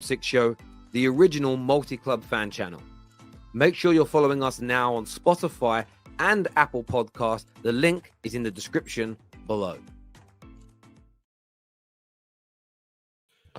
Six Show, the original multi-club fan channel. Make sure you're following us now on Spotify and Apple Podcast. The link is in the description below.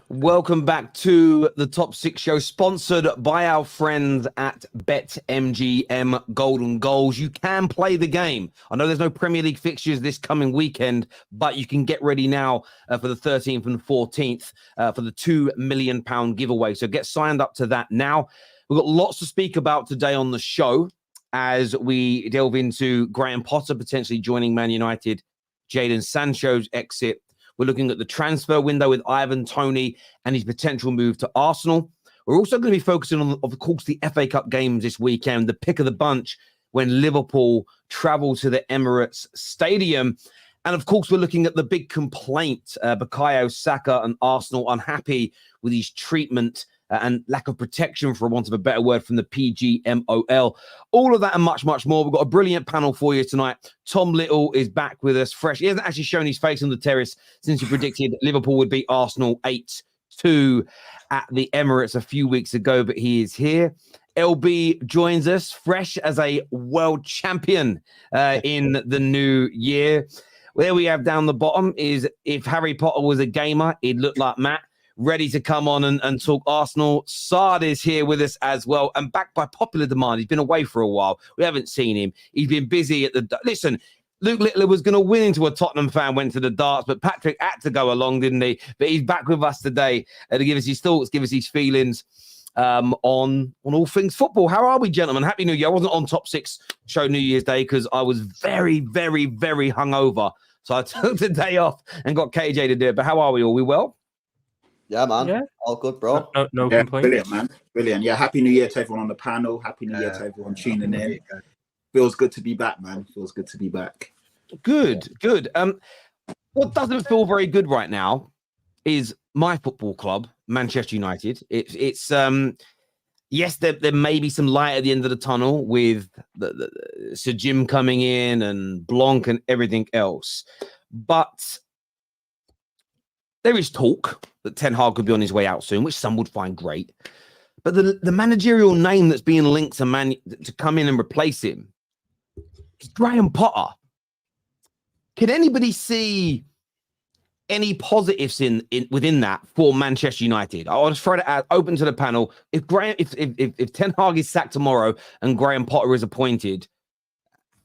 Welcome back to the Top 6 Show, sponsored by our friends at BetMGM Golden Goals. You can play the game. I know there's no Premier League fixtures this coming weekend, but you can get ready now for the 13th and 14th for the £2 million giveaway. So get signed up to that now. We've got lots to speak about today on the show as we delve into Graham Potter potentially joining Man United, Jadon Sancho's exit. We're looking at the transfer window with Toney and his potential move to Arsenal. We're also going to be focusing on, of course, the FA Cup games this weekend, the pick of the bunch when Liverpool travel to the Emirates Stadium. And, of course, we're looking at the big complaint. Bukayo Saka and Arsenal unhappy with his treatment and lack of protection, for want of a better word, from the PGMOL. All of that and much, much more. We've got a brilliant panel for you tonight. Tom Little is back with us fresh. He hasn't actually shown his face on the terrace since he predicted Liverpool would beat Arsenal 8-2 at the Emirates a few weeks ago, but he is here. LB joins us fresh as a world champion in the new year. There we have down the bottom is, if Harry Potter was a gamer, he'd look like Matt. Ready to come on and talk Arsenal. Saad is here with us as well, and back by popular demand. He's been away for a while. We haven't seen him. He's been busy at the... Listen, Luke Littler was going to win into a Tottenham fan, went to the darts, but Patrick had to go along, didn't he? But he's back with us today to give us his thoughts, give us his feelings on all things football. How are we, gentlemen? Happy New Year. I wasn't on Top 6 Show New Year's Day because I was very, very, very hungover. So I took the day off and got KJ to do it. But how are we all? We well? Yeah, man. Yeah. All good, bro. No complaints. Brilliant, man. Brilliant. Yeah, Happy New Year to everyone on the panel. Happy New Year to everyone tuning in. Feels good to be back, man. Feels good to be back. Good. What doesn't feel very good right now is my football club, Manchester United. It's yes, there may be some light at the end of the tunnel with the Sir Jim coming in and Blanc and everything else. But there is talk that Ten Hag could be on his way out soon, which some would find great. But the managerial name that's being linked to come in and replace him is Graham Potter. Can anybody see any positives within that for Manchester United? I'll just throw it out open to the panel. If Ten Hag is sacked tomorrow and Graham Potter is appointed,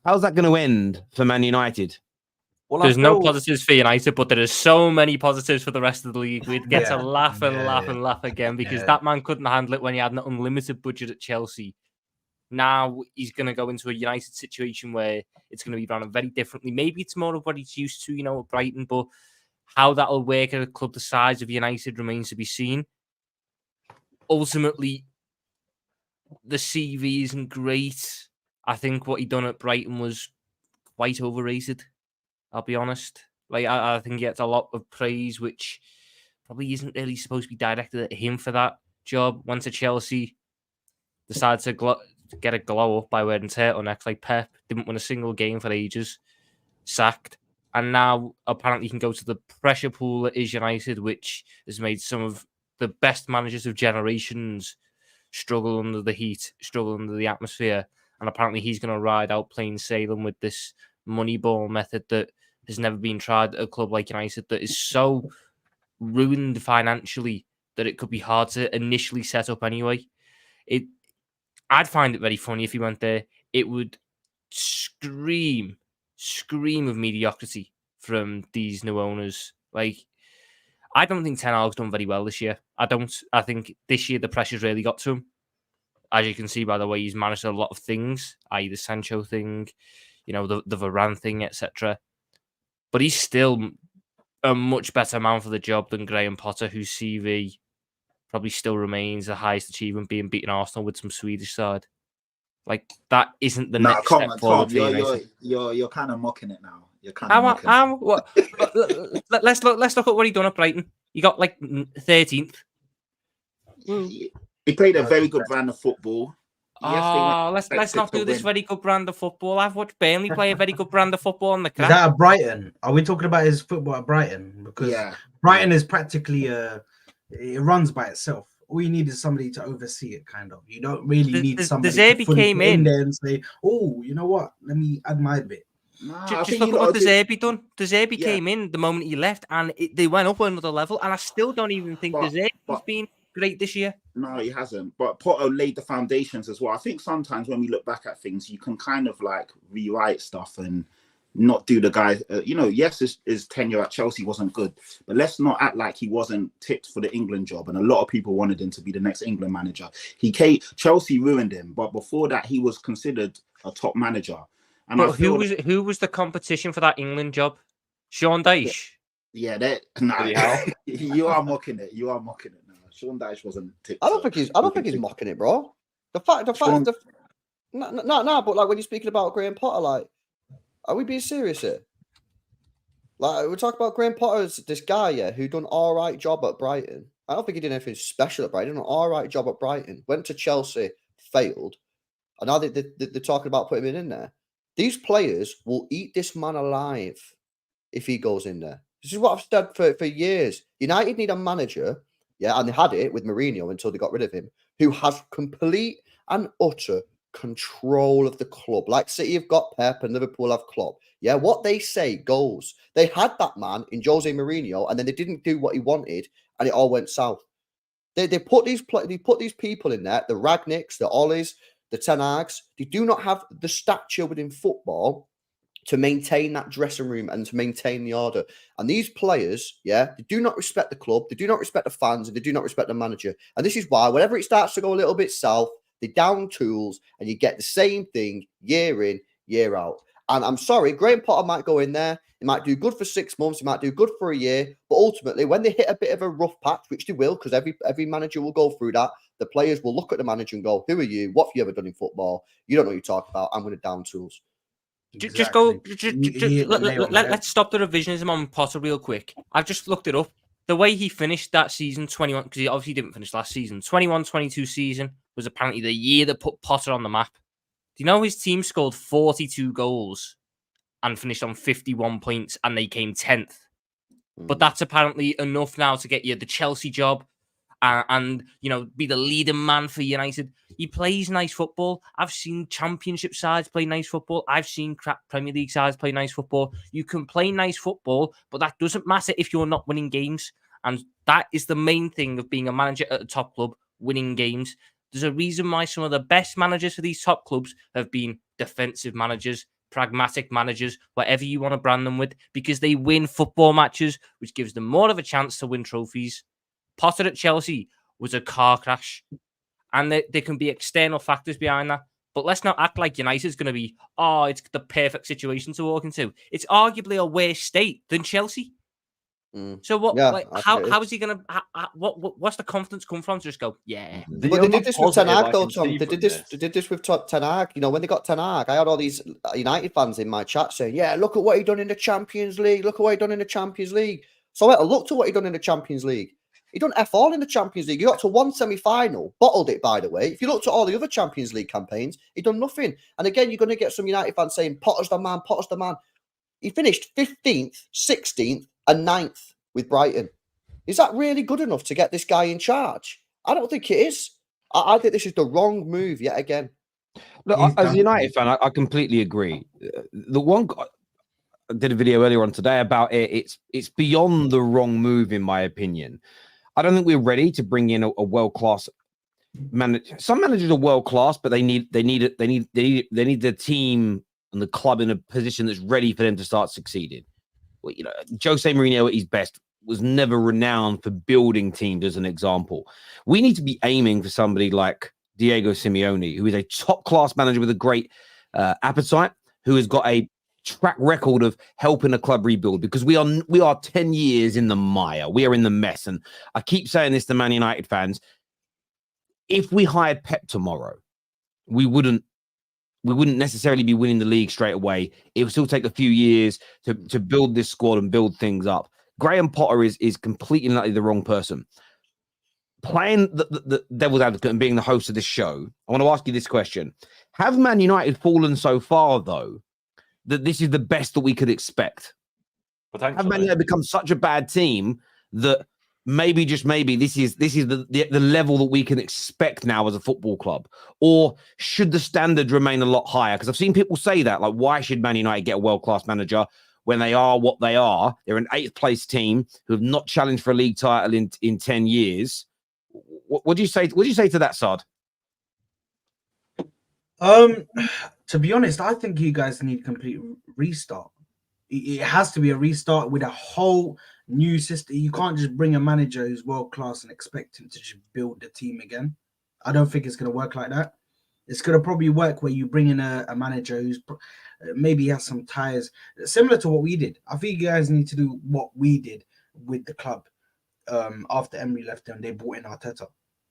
how's that going to end for Man United? Well, there's no positives for United, but there are so many positives for the rest of the league. We'd get to laugh and laugh again because that man couldn't handle it when he had an unlimited budget at Chelsea. Now he's going to go into a United situation where it's going to be run very differently. Maybe it's more of what he's used to, at Brighton, but how that'll work at a club the size of United remains to be seen. Ultimately, the CV isn't great. I think what he done at Brighton was quite overrated. I'll be honest. I think he gets a lot of praise, which probably isn't really supposed to be directed at him for that job. Went to Chelsea, decided to get a glow up by wearing turtlenecks like Pep. Didn't win a single game for ages. Sacked. And now apparently he can go to the pressure pool that is United, which has made some of the best managers of generations struggle under the heat, struggle under the atmosphere. And apparently he's going to ride out plain sailing with this Moneyball method that has never been tried at a club like United that is so ruined financially that it could be hard to initially set up anyway. I'd find it very funny if he went there. It would scream of mediocrity from these new owners. I don't think Ten Hag's done very well this year. I think this year the pressure's really got to him. As you can see by the way he's managed a lot of things, i.e. the Sancho thing, the Varane thing, etc. But he's still a much better man for the job than Graham Potter, whose CV probably still remains the highest achievement, being beaten Arsenal with some Swedish side. That isn't the next step forward. You're kind of mocking it now. You're kind of what? Let's look at what he done at Brighton. He got 13th. He played a very good brand of football. Let's not do this very good brand of football. I've watched Burnley play a very good brand of football on the crap. Is that at Brighton? Are we talking about his football at Brighton? Because Brighton is practically it runs by itself. all you need is somebody to oversee it, kind of. You don't really need somebody Zerbi to fully came put in in there and say, oh, you know what? Let me add my bit. Nah, Just look at what De Zerbi done. De Zerbi came in the moment he left, and they went up another level. And I still don't even think De Zerbi's been great this year. No, he hasn't. But Potter laid the foundations as well. I think sometimes when we look back at things, you can kind of like rewrite stuff and not do the guy. Yes, his tenure at Chelsea wasn't good, but let's not act like he wasn't tipped for the England job. And a lot of people wanted him to be the next England manager. Chelsea ruined him, but before that, he was considered a top manager. And but who was the competition for that England job? Sean Dyche. Yeah, you are mocking it. You are mocking it. No, Sean Dyche wasn't tipped. I don't think he's mocking it, bro. But like when you're speaking about Graham Potter, like, are we being serious here? Like, we're talking about Graham Potter as this guy, who done all right job at Brighton. I don't think he did anything special at Brighton. He done an all right job at Brighton. Went to Chelsea, failed, and now they're talking about putting him in there. These players will eat this man alive if he goes in there. This is what I've said for years. United need a manager, and they had it with Mourinho until they got rid of him, who has complete and utter control of the club. Like City have got Pep and Liverpool have Klopp. Yeah, what they say goes. They had that man in Jose Mourinho, and then they didn't do what he wanted, and it all went south. They put these people in there, the Ragnicks, the Ollies, the Ten-Hags. They do not have the stature within football to maintain that dressing room and to maintain the order. And these players, they do not respect the club, they do not respect the fans, and they do not respect the manager. And this is why whenever it starts to go a little bit south, they down tools and you get the same thing year in, year out. And I'm sorry, Graham Potter might go in there, he might do good for 6 months, he might do good for a year, but ultimately when they hit a bit of a rough patch, which they will, because every manager will go through that, the players will look at the manager and go, who are you? What have you ever done in football? You don't know what you're talking about. I'm going to down tools. Exactly. Let's stop the revisionism on Potter real quick. I've just looked it up. The way he finished that season, 21, because he obviously didn't finish last season, 21-22 season was apparently the year that put Potter on the map. Do you know his team scored 42 goals and finished on 51 points and they came 10th? But that's apparently enough now to get you the Chelsea job and be the leading man for United. He plays nice football. I've seen Championship sides play nice football. I've seen crap Premier League sides play nice football. You can play nice football, but that doesn't matter if you're not winning games. And that is the main thing of being a manager at a top club, winning games. There's a reason why some of the best managers for these top clubs have been defensive managers, pragmatic managers, whatever you want to brand them with, because they win football matches, which gives them more of a chance to win trophies. Potter at Chelsea was a car crash, and there can be external factors behind that. But let's not act like United's going to be, it's the perfect situation to walk into. It's arguably a worse state than Chelsea. So what? How is he going to? What's the confidence come from to just go? Yeah. But they did this with Ten Hag, though, Tom. They did this with Ten Hag. When they got Ten Hag, I had all these United fans in my chat saying, "Yeah, look at what he done in the Champions League. Look at what he done in the Champions League." So I looked at what he done in the Champions League. He done F all in the Champions League. He got to one semi-final, bottled it, by the way. If you looked at all the other Champions League campaigns, he done nothing. And again, you're going to get some United fans saying, Potter's the man, Potter's the man. He finished 15th, 16th, and 9th with Brighton. Is that really good enough to get this guy in charge? I don't think it is. I think this is the wrong move yet again. Look, as a United fan, I completely agree. The one I did a video earlier on today about it. It's beyond the wrong move, in my opinion. I don't think we're ready to bring in a world-class manager. Some managers are world-class, but they need the team and the club in a position that's ready for them to start succeeding. Well, Jose Mourinho at his best was never renowned for building teams, as an example. We need to be aiming for somebody like Diego Simeone, who is a top-class manager with a great appetite, who has got a track record of helping a club rebuild, because we are 10 years in the mire. We are in the mess. And I keep saying this to Man United fans. If we hired Pep tomorrow, we wouldn't necessarily be winning the league straight away. It would still take a few years to build this squad and build things up. Graham Potter is completely and utterly the wrong person. Playing the devil's advocate and being the host of this show, I want to ask you this question. Have Man United fallen so far, though, that this is the best that we could expect? Have Man United become such a bad team that maybe, just maybe, this is the level that we can expect now as a football club? Or should the standard remain a lot higher? Because I've seen people say that, like, why should Man United get a world-class manager when they are what they are? They're an 8th place team who have not challenged for a league title in 10 years. What do you say? What do you say to that, Sard? To be honest, I think you guys need a complete restart. It has to be a restart with a whole new system. You can't just bring a manager who's world class and expect him to just build the team again. I don't think it's going to work like that. It's going to probably work where you bring in a manager who's maybe has some ties similar to what we did. I think you guys need to do what we did with the club after Emery left and they brought in Arteta,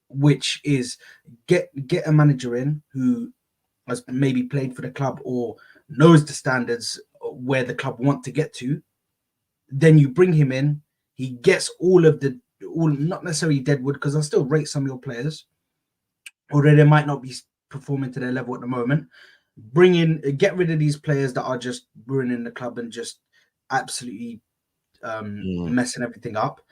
which is get a manager in who has maybe played for the club or knows the standards where the club want to get to. Then you bring him in, he gets all not necessarily deadwood, because I still rate some of your players, although they might not be performing to their level at the moment. Get rid of these players that are just ruining the club and just absolutely messing everything up.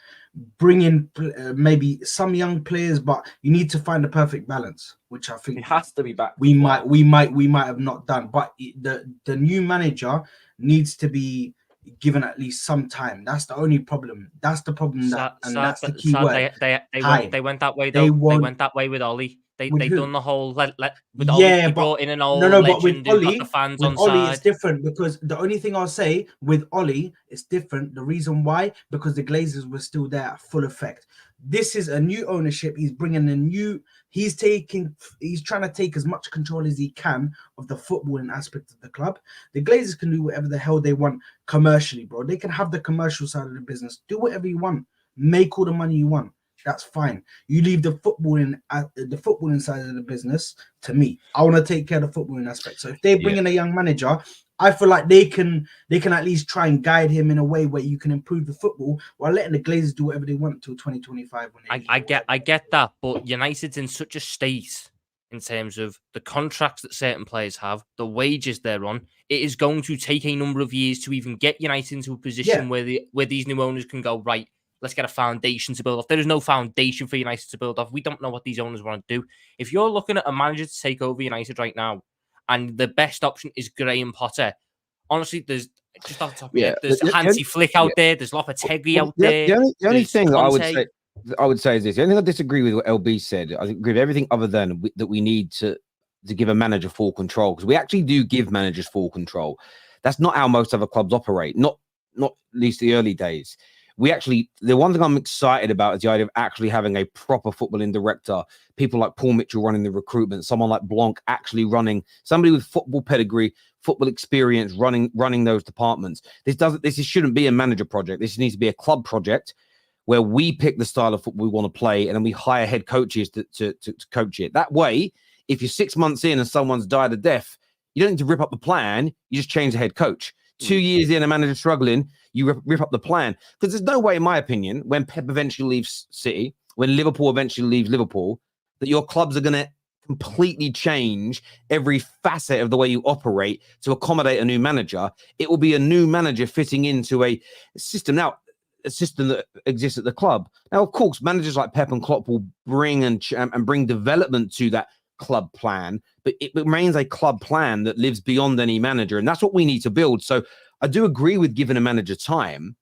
Bring in maybe some young players, but you need to find the perfect balance, which I think It has to be back. we might have not done. But the new manager needs to be given at least some time. That's the only problem. That's the problem. That's the key word. They went that way though. They went that way with Ollie. They done the whole with Ollie. He brought in an old legend who got the fans on Ollie, side. it's different, because the only thing I'll say with Ollie, it's different. The reason why, because the Glazers were still there at full effect. This is a new ownership. He's bringing a new. He's trying to take as much control as he can of the footballing aspect of the club. The Glazers can do whatever the hell they want commercially, bro. They can have the commercial side of the business. Do whatever you want. Make all the money you want. That's fine. You leave the footballing side of the business to me. I want to take care of the footballing aspect. So if they bring in a young manager, I feel like they can at least try and guide him in a way where you can improve the football while letting the Glazers do whatever they want until 2025. I get that, but United's in such a state in terms of the contracts that certain players have, the wages they're on. It is going to take a number of years to even get United into a position where these new owners can go, right, let's get a foundation to build off. There is no foundation for United to build off. We don't know what these owners want to do. If you're looking at a manager to take over United right now, and the best option is Graham Potter, honestly, there's just off the top of your head, there's Hansi Flick out there, there's Lopetegui out there. The only thing that I would say is this. The only thing I disagree with what LB said, I agree with everything other than that we need to give a manager full control, because we actually do give managers full control. That's not how most other clubs operate, not least the early days. The one thing I'm excited about is the idea of actually having a proper footballing director, people like Paul Mitchell running the recruitment, someone like Blanc actually running, somebody with football pedigree, football experience running those departments. This shouldn't be a manager project. This needs to be a club project where we pick the style of football we want to play, and then we hire head coaches to coach it. That way, if you're 6 months in and someone's died a death, you don't need to rip up the plan. You just change the head coach. 2 years in, a manager struggling, you rip up the plan. Because there's no way, in my opinion, when Pep eventually leaves City, when Liverpool eventually leaves Liverpool, that your clubs are going to completely change every facet of the way you operate to accommodate a new manager. It will be a new manager fitting into a system. Now, a system that exists at the club. Now, of course, managers like Pep and Klopp will bring and bring development to that club plan, but it remains a club plan that lives beyond any manager, and that's what we need to build. So I do agree with giving a manager time,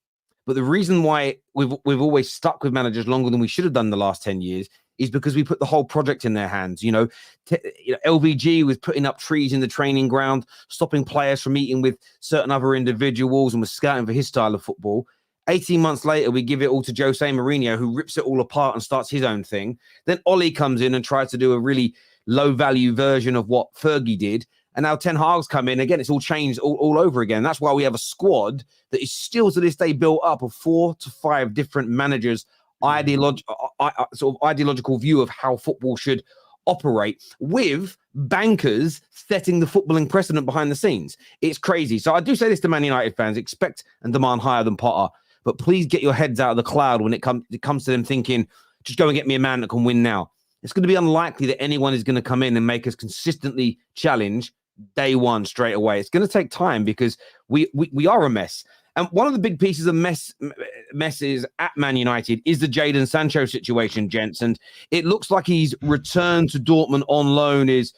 but the reason why we've always stuck with managers longer than we should have done the last 10 years is because we put the whole project in their hands. LVG was putting up trees in the training ground, stopping players from meeting with certain other individuals, and was scouting for his style of football. 18 months later, we give it all to Jose Mourinho, who rips it all apart and starts his own thing. Then Ollie comes in and tries to do a really low-value version of what Fergie did. And now Ten Hag's come in. Again, it's all changed all over again. That's why we have a squad that is still to this day built up of 4 to 5 different managers' ideological view of how football should operate, with bankers setting the footballing precedent behind the scenes. It's crazy. So I do say this to Man United fans: expect and demand higher than Potter, but please get your heads out of the cloud when it comes to them thinking, just go and get me a man that can win now. It's going to be unlikely that anyone is going to come in and make us consistently challenge day one straight away. It's going to take time because we are a mess. And one of the big pieces of messes at Man United is the Jadon Sancho situation, gents. And it looks like he's returned to Dortmund on loan. Is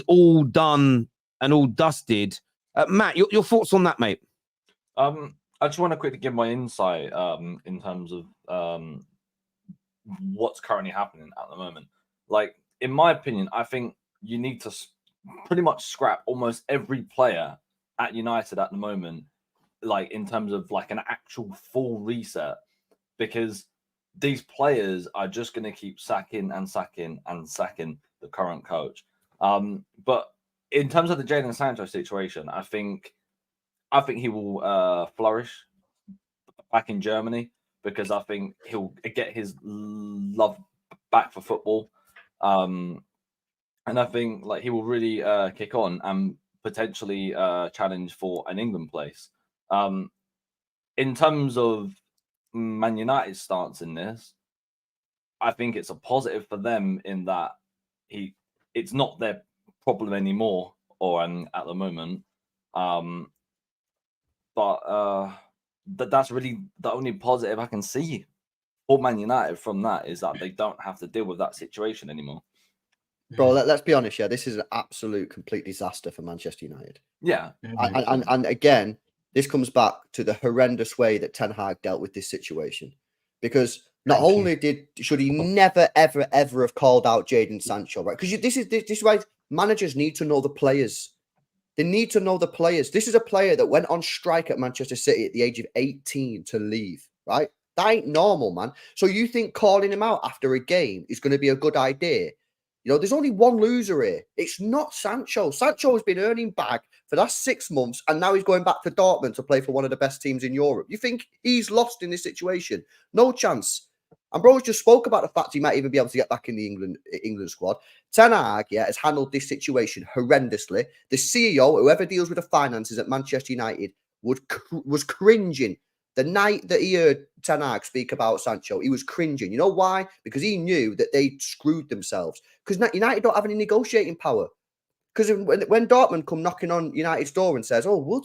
all done and all dusted. Matt, your thoughts on that, mate? I just want to quickly give my insight in terms of what's currently happening at the moment. Like, in my opinion, I think you need to pretty much scrap almost every player at United at the moment, like in terms of like an actual full reset, because these players are just going to keep sacking the current coach. But in terms of the Jadon Sancho situation, I think he will flourish back in Germany, because I think he'll get his love back for football. And I think like he will really kick on and potentially challenge for an England place. In terms of Man United's stance in this, I think it's a positive for them in that it's not their problem anymore, or at the moment. But that's really the only positive I can see for Man United from that, is that they don't have to deal with that situation anymore. Bro, let's be honest, yeah, this is an absolute complete disaster for Manchester United. Yeah. And again, this comes back to the horrendous way that Ten Hag dealt with this situation. Because not only should he never, ever, ever have called out Jadon Sancho, right? Because this is why managers need to know the players. They need to know the players. This is a player that went on strike at Manchester City at the age of 18 to leave, right? That ain't normal, man. So you think calling him out after a game is going to be a good idea? You know, there's only one loser here. It's not Sancho. Sancho has been earning back for the last 6 months, and now he's going back to Dortmund to play for one of the best teams in Europe. You think he's lost in this situation? No chance. And bro just spoke about the fact he might even be able to get back in the England squad. Ten Hag, has handled this situation horrendously. The CEO, whoever deals with the finances at Manchester United, was cringing. The night that he heard Ten Hag speak about Sancho, he was cringing. You know why? Because he knew that they screwed themselves. Because United don't have any negotiating power. Because when Dortmund come knocking on United's door and says, "Oh, we'll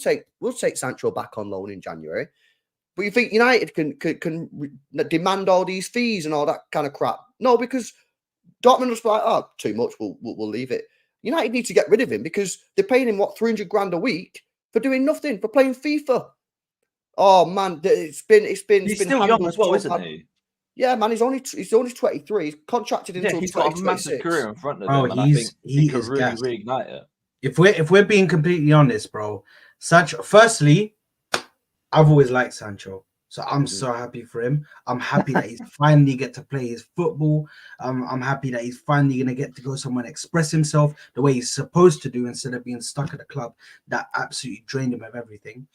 take Sancho back on loan in January," but you think United can demand all these fees and all that kind of crap? No, because Dortmund was like, "Oh, too much. We'll leave it." United need to get rid of him because they're paying him 300 grand a week for doing nothing, for playing FIFA. Oh man, it's been He's still young as well, isn't he? Yeah, man, he's only 23. He's contracted until he's got a 2026. massive career in front of Bro, him, and I think he could is really gassed. reignite it. If we're being completely honest, bro, Sancho. Firstly, I've always liked Sancho, so I'm so happy for him. I'm happy that he's finally get to play his football. I'm happy that he's finally gonna get to go somewhere and express himself the way he's supposed to do, instead of being stuck at a club that absolutely drained him of everything.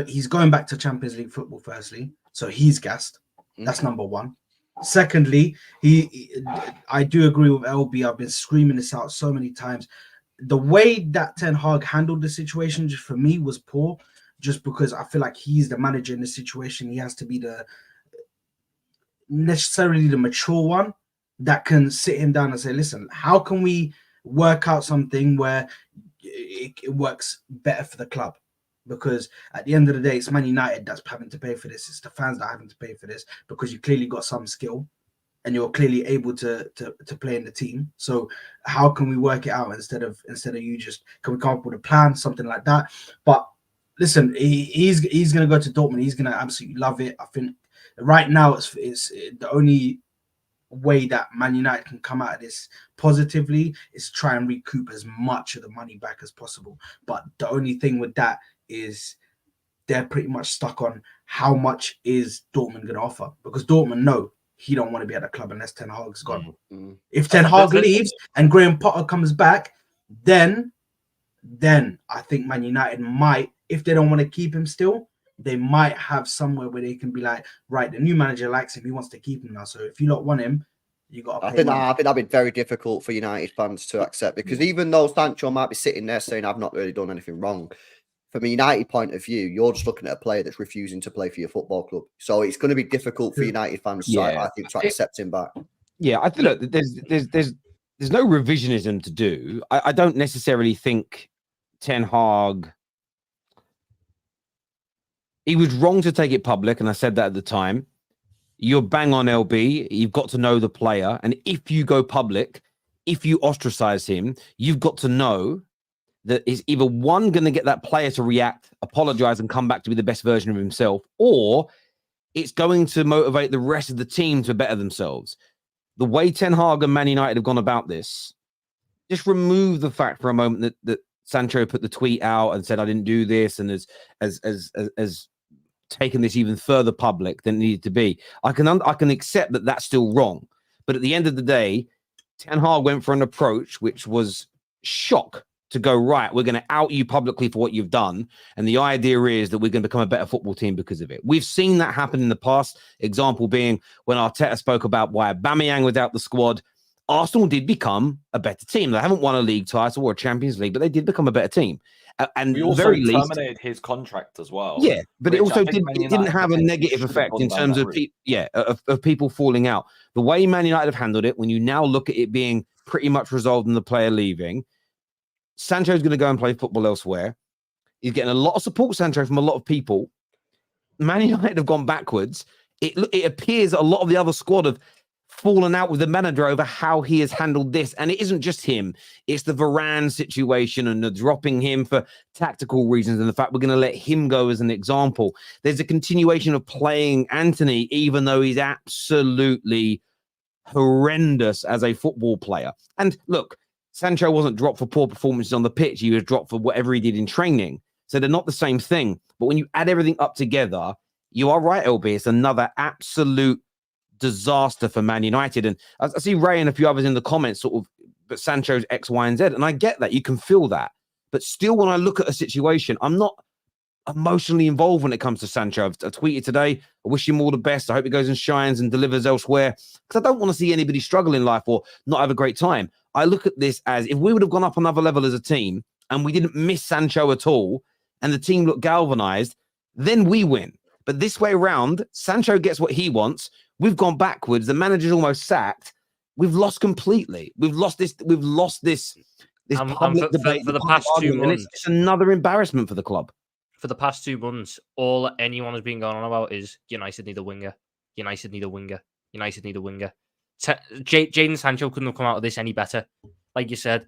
He's going back to Champions League football, firstly, so he's gassed. That's number one. Secondly, I do agree with LB. I've been screaming this out so many times. The way that Ten Hag handled the situation, just for me, was poor. Just because I feel like he's the manager in the situation, he has to be necessarily the mature one that can sit him down and say, "Listen, how can we work out something where it works better for the club?" Because at the end of the day, it's Man United that's having to pay for this. It's the fans that are having to pay for this, because you clearly got some skill and you're clearly able to play in the team. So how can we work it out instead of you just, can we come up with a plan, something like that? But listen, he's going to go to Dortmund. He's going to absolutely love it. I think right now it's the only way that Man United can come out of this positively is try and recoup as much of the money back as possible. But the only thing with that is they're pretty much stuck on how much is Dortmund going to offer, because Dortmund know he don't want to be at the club unless Ten Hag's gone. If Ten Hag leaves and Graham Potter comes back, then I think Man United might, if they don't want to keep him still, they might have somewhere where they can be like, right, the new manager likes him, he wants to keep him now. So if you don't want him, you got to pay him. I think that'd be very difficult for United fans to accept, because even though Sancho might be sitting there saying, "I've not really done anything wrong," from a United point of view, you're just looking at a player that's refusing to play for your football club. So it's going to be difficult for United fans, I think, to accept him back. Yeah, I think, look, there's no revisionism to do. I don't necessarily think Ten Hag He was wrong to take it public, and I said that at the time. You're bang on, LB. You've got to know the player, and if you go public, if you ostracize him, you've got to know that is either one, going to get that player to react, apologize, and come back to be the best version of himself, or it's going to motivate the rest of the team to better themselves. The way Ten Hag and Man United have gone about this, just remove the fact for a moment that Sancho put the tweet out and said, I didn't do this, and as taken this even further public than it needed to be. I can accept that that's still wrong. But at the end of the day, Ten Hag went for an approach which was shock to go, right, we're going to out you publicly for what you've done. And the idea is that we're going to become a better football team because of it. We've seen that happen in the past. Example being when Arteta spoke about why Aubameyang was out the squad. Arsenal did become a better team. They haven't won a league title or a Champions League, but they did become a better team. And we also very terminated his contract as well. Yeah, but it also didn't have a negative effect in terms of of people falling out. The way Man United have handled it, when you now look at it being pretty much resolved and the player leaving, Sancho's going to go and play football elsewhere. He's getting a lot of support, Sancho, from a lot of people. Man United have gone backwards. It appears a lot of the other squad have fallen out with the manager over how he has handled this. And it isn't just him. It's the Varane situation and the dropping him for tactical reasons and the fact we're going to let him go as an example. There's a continuation of playing Anthony, even though he's absolutely horrendous as a football player. And look, Sancho wasn't dropped for poor performances on the pitch. He was dropped for whatever he did in training. So they're not the same thing. But when you add everything up together, you are right, LB. It's another absolute disaster for Man United. And I see Ray and a few others in the comments sort of, but Sancho's X, Y, and Z. And I get that. You can feel that. But still, when I look at a situation, I'm not emotionally involved when it comes to Sancho. I tweeted today, I wish him all the best. I hope he goes and shines and delivers elsewhere, because I don't want to see anybody struggle in life or not have a great time. I look at this as if we would have gone up another level as a team and we didn't miss Sancho at all and the team looked galvanized, then we win. But this way around, Sancho gets what he wants. We've gone backwards. The manager's almost sacked. We've lost completely. We've lost this public debate for the past 2 months. It's another embarrassment for the club. For the past 2 months, all anyone has been going on about is United need a winger. United need a winger. United need a winger. Jadon Sancho couldn't have come out of this any better. Like you said,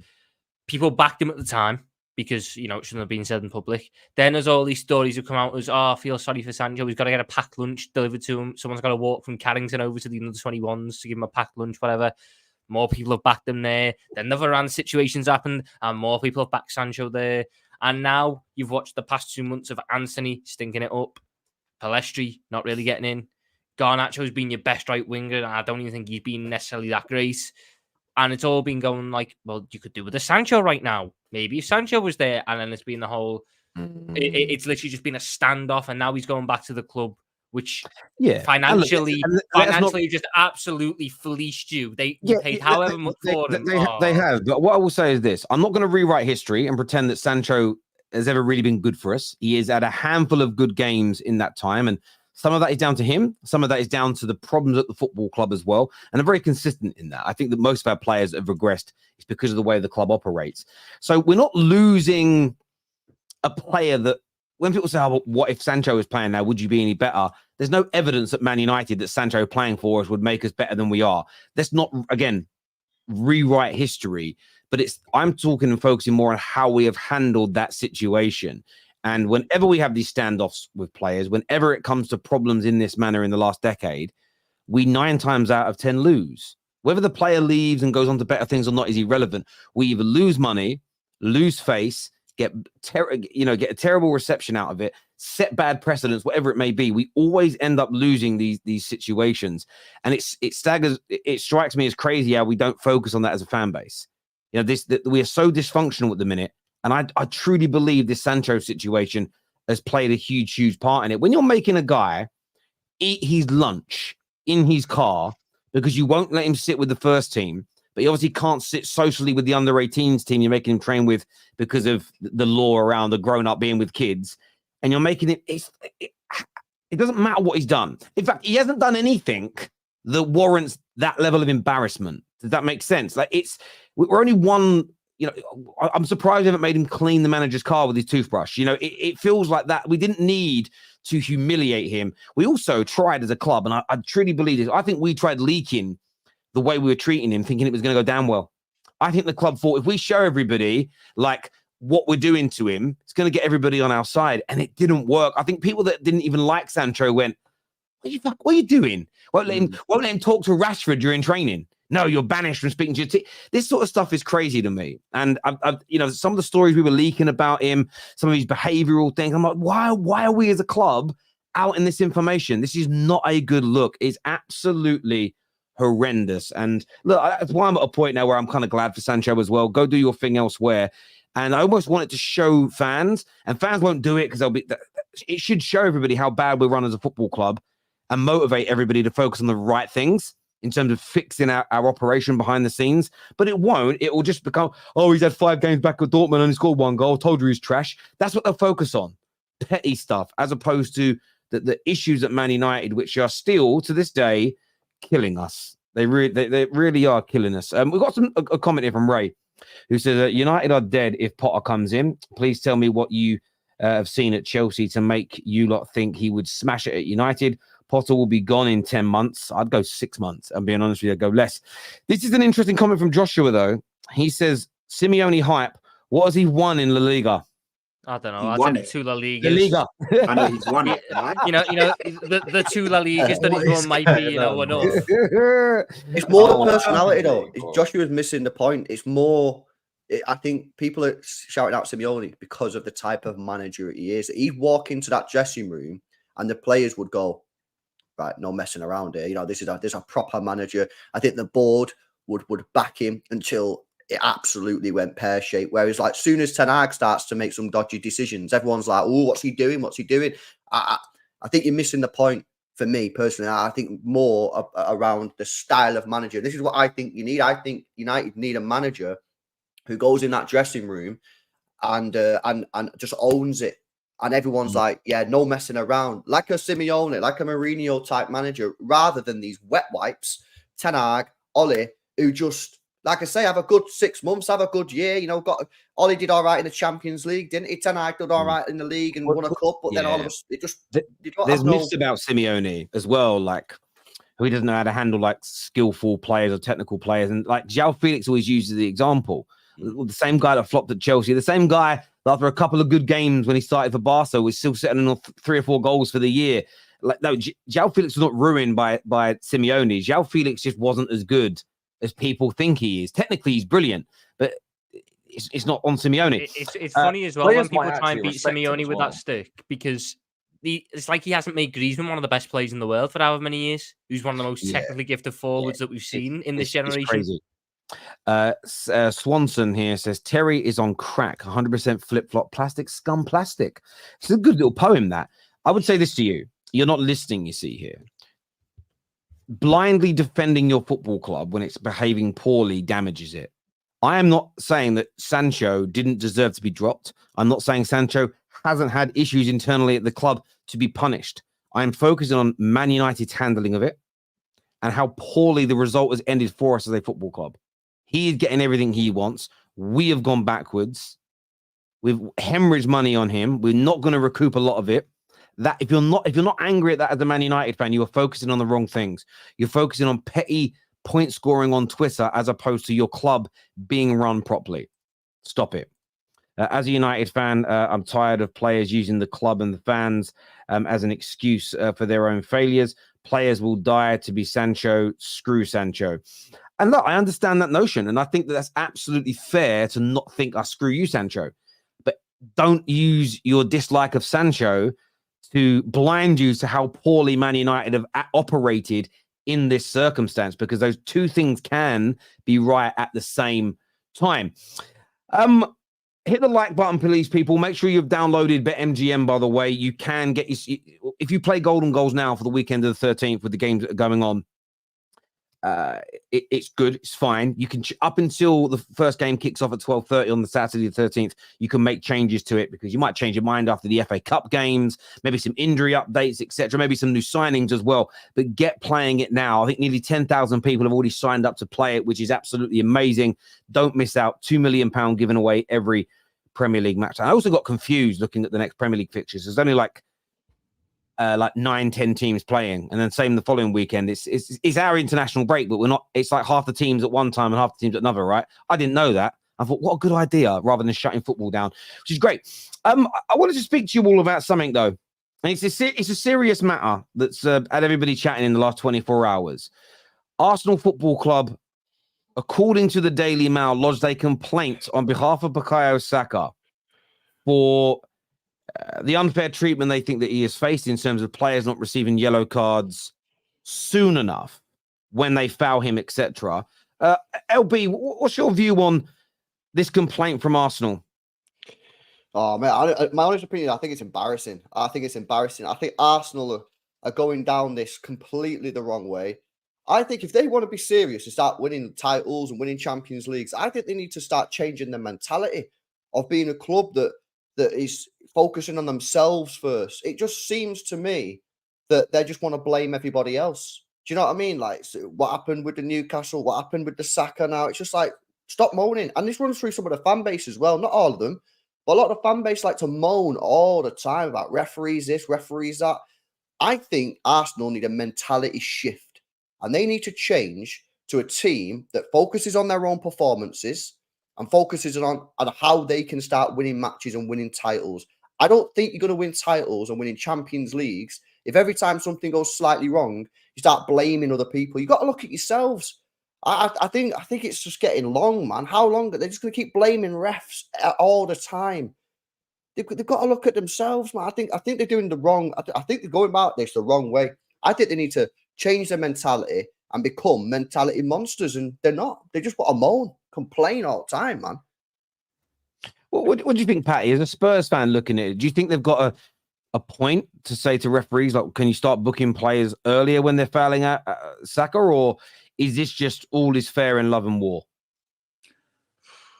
people backed him at the time because, it shouldn't have been said in public. Then there's all these stories have come out as, I feel sorry for Sancho. He's got to get a packed lunch delivered to him. Someone's got to walk from Carrington over to the under-21s to give him a packed lunch, whatever. More people have backed him there. Then the Varane situations happened and more people have backed Sancho there. And now you've watched the past 2 months of Anthony stinking it up. Pellistri not really getting in. Garnacho's been your best right winger, and I don't even think he's been necessarily that great. And it's all been going like, well, you could do with a Sancho right now. Maybe if Sancho was there, and then it's been the whole... It's literally just been a standoff, and now he's going back to the club, which financially just absolutely fleeced you. They paid however much for him. They have. But what I will say is this. I'm not going to rewrite history and pretend that Sancho has ever really been good for us. He has had a handful of good games in that time, and some of that is down to him. Some of that is down to the problems at the football club as well. And I'm very consistent in that. I think that most of our players have regressed. It's because of the way the club operates. So we're not losing a player that, when people say, oh, what if Sancho is playing now? Would you be any better? There's no evidence at Man United that Sancho playing for us would make us better than we are. Let's not, again, rewrite history. But I'm talking and focusing more on how we have handled that situation. And whenever we have these standoffs with players, whenever it comes to problems in this manner in the last decade, we 9 times out of 10 lose. Whether the player leaves and goes on to better things or not is irrelevant. We either lose money, lose face, get a terrible reception out of it, set bad precedents, whatever it may be. We always end up losing these situations. And it strikes me as crazy how we don't focus on that as a fan base. We are so dysfunctional at the minute. And I truly believe this Sancho situation has played a huge, huge part in it. When you're making a guy eat his lunch in his car because you won't let him sit with the first team, but he obviously can't sit socially with the under-18s team you're making him train with because of the law around the grown-up being with kids, and you're making it... It doesn't matter what he's done. In fact, he hasn't done anything that warrants that level of embarrassment. Does that make sense? We're only one... I'm surprised we haven't made him clean the manager's car with his toothbrush. It feels like that. We didn't need to humiliate him. We also tried as a club, and I truly believe this. I think we tried leaking the way we were treating him, thinking it was going to go down well. I think the club thought if we show everybody like what we're doing to him, it's going to get everybody on our side, and it didn't work. I think people that didn't even like Sancho went, what are you doing? Won't let him talk to Rashford during training. No, you're banished from speaking to your team. This sort of stuff is crazy to me. And I've some of the stories we were leaking about him, some of his behavioral things. I'm like, why are we as a club out in this information? This is not a good look. It's absolutely horrendous. And look, that's why I'm at a point now where I'm kind of glad for Sancho as well. Go do your thing elsewhere. And I almost want it to show fans, and fans won't do it because it should show everybody how bad we're run as a football club and motivate everybody to focus on the right things in terms of fixing our operation behind the scenes. But it won't. It will just become, oh, he's had 5 games back with Dortmund and he scored 1 goal. Told you he's trash. That's what they'll focus on. Petty stuff, as opposed to the issues at Man United, which are still, to this day, killing us. They really are killing us. We've got a comment here from Ray, who says, United are dead if Potter comes in. Please tell me what you have seen at Chelsea to make you lot think he would smash it at United. Potter will be gone in 10 months. I'd go 6 months. I'm being honest with you, I'd go less. This is an interesting comment from Joshua, though. He says, Simeone hype. What has he won in La Liga? I don't know. He I'd won say it. 2 La Ligas. La Liga. I know he's won it. Right? The 2 La Ligas that he's won might be, enough. It's more the personality, though. Joshua's missing the point. It's more. I think people are shouting out Simeone because of the type of manager he is. He'd walk into that dressing room and the players would go, right, no messing around here. This is a proper manager. I think the board would back him until it absolutely went pear-shaped. Whereas, like, soon as Ten Hag starts to make some dodgy decisions, everyone's like, oh, what's he doing? What's he doing? I think you're missing the point for me, personally. I think more around the style of manager. This is what I think you need. I think United need a manager who goes in that dressing room and just owns it. And everyone's like, yeah, no messing around. Like a Simeone, like a Mourinho type manager, rather than these wet wipes, Ten Hag, Ole, who just, like I say, have a good 6 months, have a good year. Ole did all right in the Champions League, didn't he? Ten Hag did all right in the league and won a cup, but then all of us, it just... There's myths about Simeone as well, like, who he doesn't know how to handle, like, skillful players or technical players. And, like, João Felix always uses the example. The same guy that flopped at Chelsea, the same guy that after a couple of good games when he started for Barca was still setting on 3 or 4 goals for the year. Like, no, João Felix was not ruined by Simeone. João Felix just wasn't as good as people think he is. Technically, he's brilliant, but it's not on Simeone. It's funny as well when people try and beat Simeone with that stick, because it's like he hasn't made Griezmann one of the best players in the world for however many years. Who's one of the most technically gifted forwards that we've seen in this generation. It's crazy. Swanson here says Terry is on crack, 100% flip-flop plastic, scum plastic. It's a good little poem, that. I would say this to you. You're not listening, you see here. Blindly defending your football club when it's behaving poorly damages it. I am not saying that Sancho didn't deserve to be dropped. I'm not saying Sancho hasn't had issues internally at the club to be punished. I am focusing on Man United's handling of it and how poorly the result has ended for us as a football club. He is getting everything he wants. We have gone backwards. We've hemorrhaged money on him. We're not going to recoup a lot of it. That if you're not angry at that as a Man United fan, you are focusing on the wrong things. You're focusing on petty point scoring on Twitter as opposed to your club being run properly. Stop it. As a United fan, I'm tired of players using the club and the fans as an excuse for their own failures. Players will die to be Sancho. Screw Sancho. And look, I understand that notion, and I think that that's absolutely fair to not think, screw you, Sancho. But don't use your dislike of Sancho to blind you to how poorly Man United have operated in this circumstance, because those two things can be right at the same time. Hit the like button, please, people. Make sure you've downloaded BetMGM, by the way. You can get if you play Golden Goals now for the weekend of the 13th with the games that are going on, it's good. It's fine. You can, up until the first game kicks off at 12:30 on the Saturday the 13th, you can make changes to it, because you might change your mind after the FA Cup games, maybe some injury updates, etc., maybe some new signings as well. But get playing it now. I think nearly 10,000 people have already signed up to play it, which is absolutely amazing. Don't miss out. £2 million given away every Premier League match. I also got confused looking at the next Premier League fixtures. There's only like like 9, 10 teams playing, and then same the following weekend. It's our international break, but we're not. It's like half the teams at one time and half the teams at another, right? I didn't know that. I thought, what a good idea, rather than shutting football down, which is great. I wanted to speak to you all about something though, and it's a serious matter that's had everybody chatting in the last 24 hours. Arsenal Football Club, according to the Daily Mail, lodged a complaint on behalf of Bukayo Saka for the unfair treatment they think that he has faced in terms of players not receiving yellow cards soon enough when they foul him, etc. LB, what's your view on this complaint from Arsenal? Oh man, my honest opinion, I think it's embarrassing. I think Arsenal are going down this completely the wrong way. I think if they want to be serious and start winning titles and winning Champions Leagues, I think they need to start changing their mentality of being a club that is focusing on themselves first. It just seems to me that they just want to blame everybody else. Do you know what I mean? Like, so what happened with the Newcastle? What happened with the Saka now? It's just like, stop moaning. And this runs through some of the fan base as well. Not all of them, but a lot of the fan base like to moan all the time about referees this, referees that. I think Arsenal need a mentality shift, and they need to change to a team that focuses on their own performances and focuses on how they can start winning matches and winning titles. I don't think you're going to win titles and winning Champions Leagues if every time something goes slightly wrong, you start blaming other people. You've got to look at yourselves. I think it's just getting long, man. How long? They're just going to keep blaming refs all the time. They've got to look at themselves, man. I think they're doing the wrong. I think they're going about this the wrong way. I think they need to change their mentality and become mentality monsters, and they're not. They just want to moan, complain all the time, man. What do you think, Patty? As a Spurs fan looking at it, do you think they've got a point to say to referees, like, can you start booking players earlier when they're fouling at Saka, or is this just all is fair in love and war?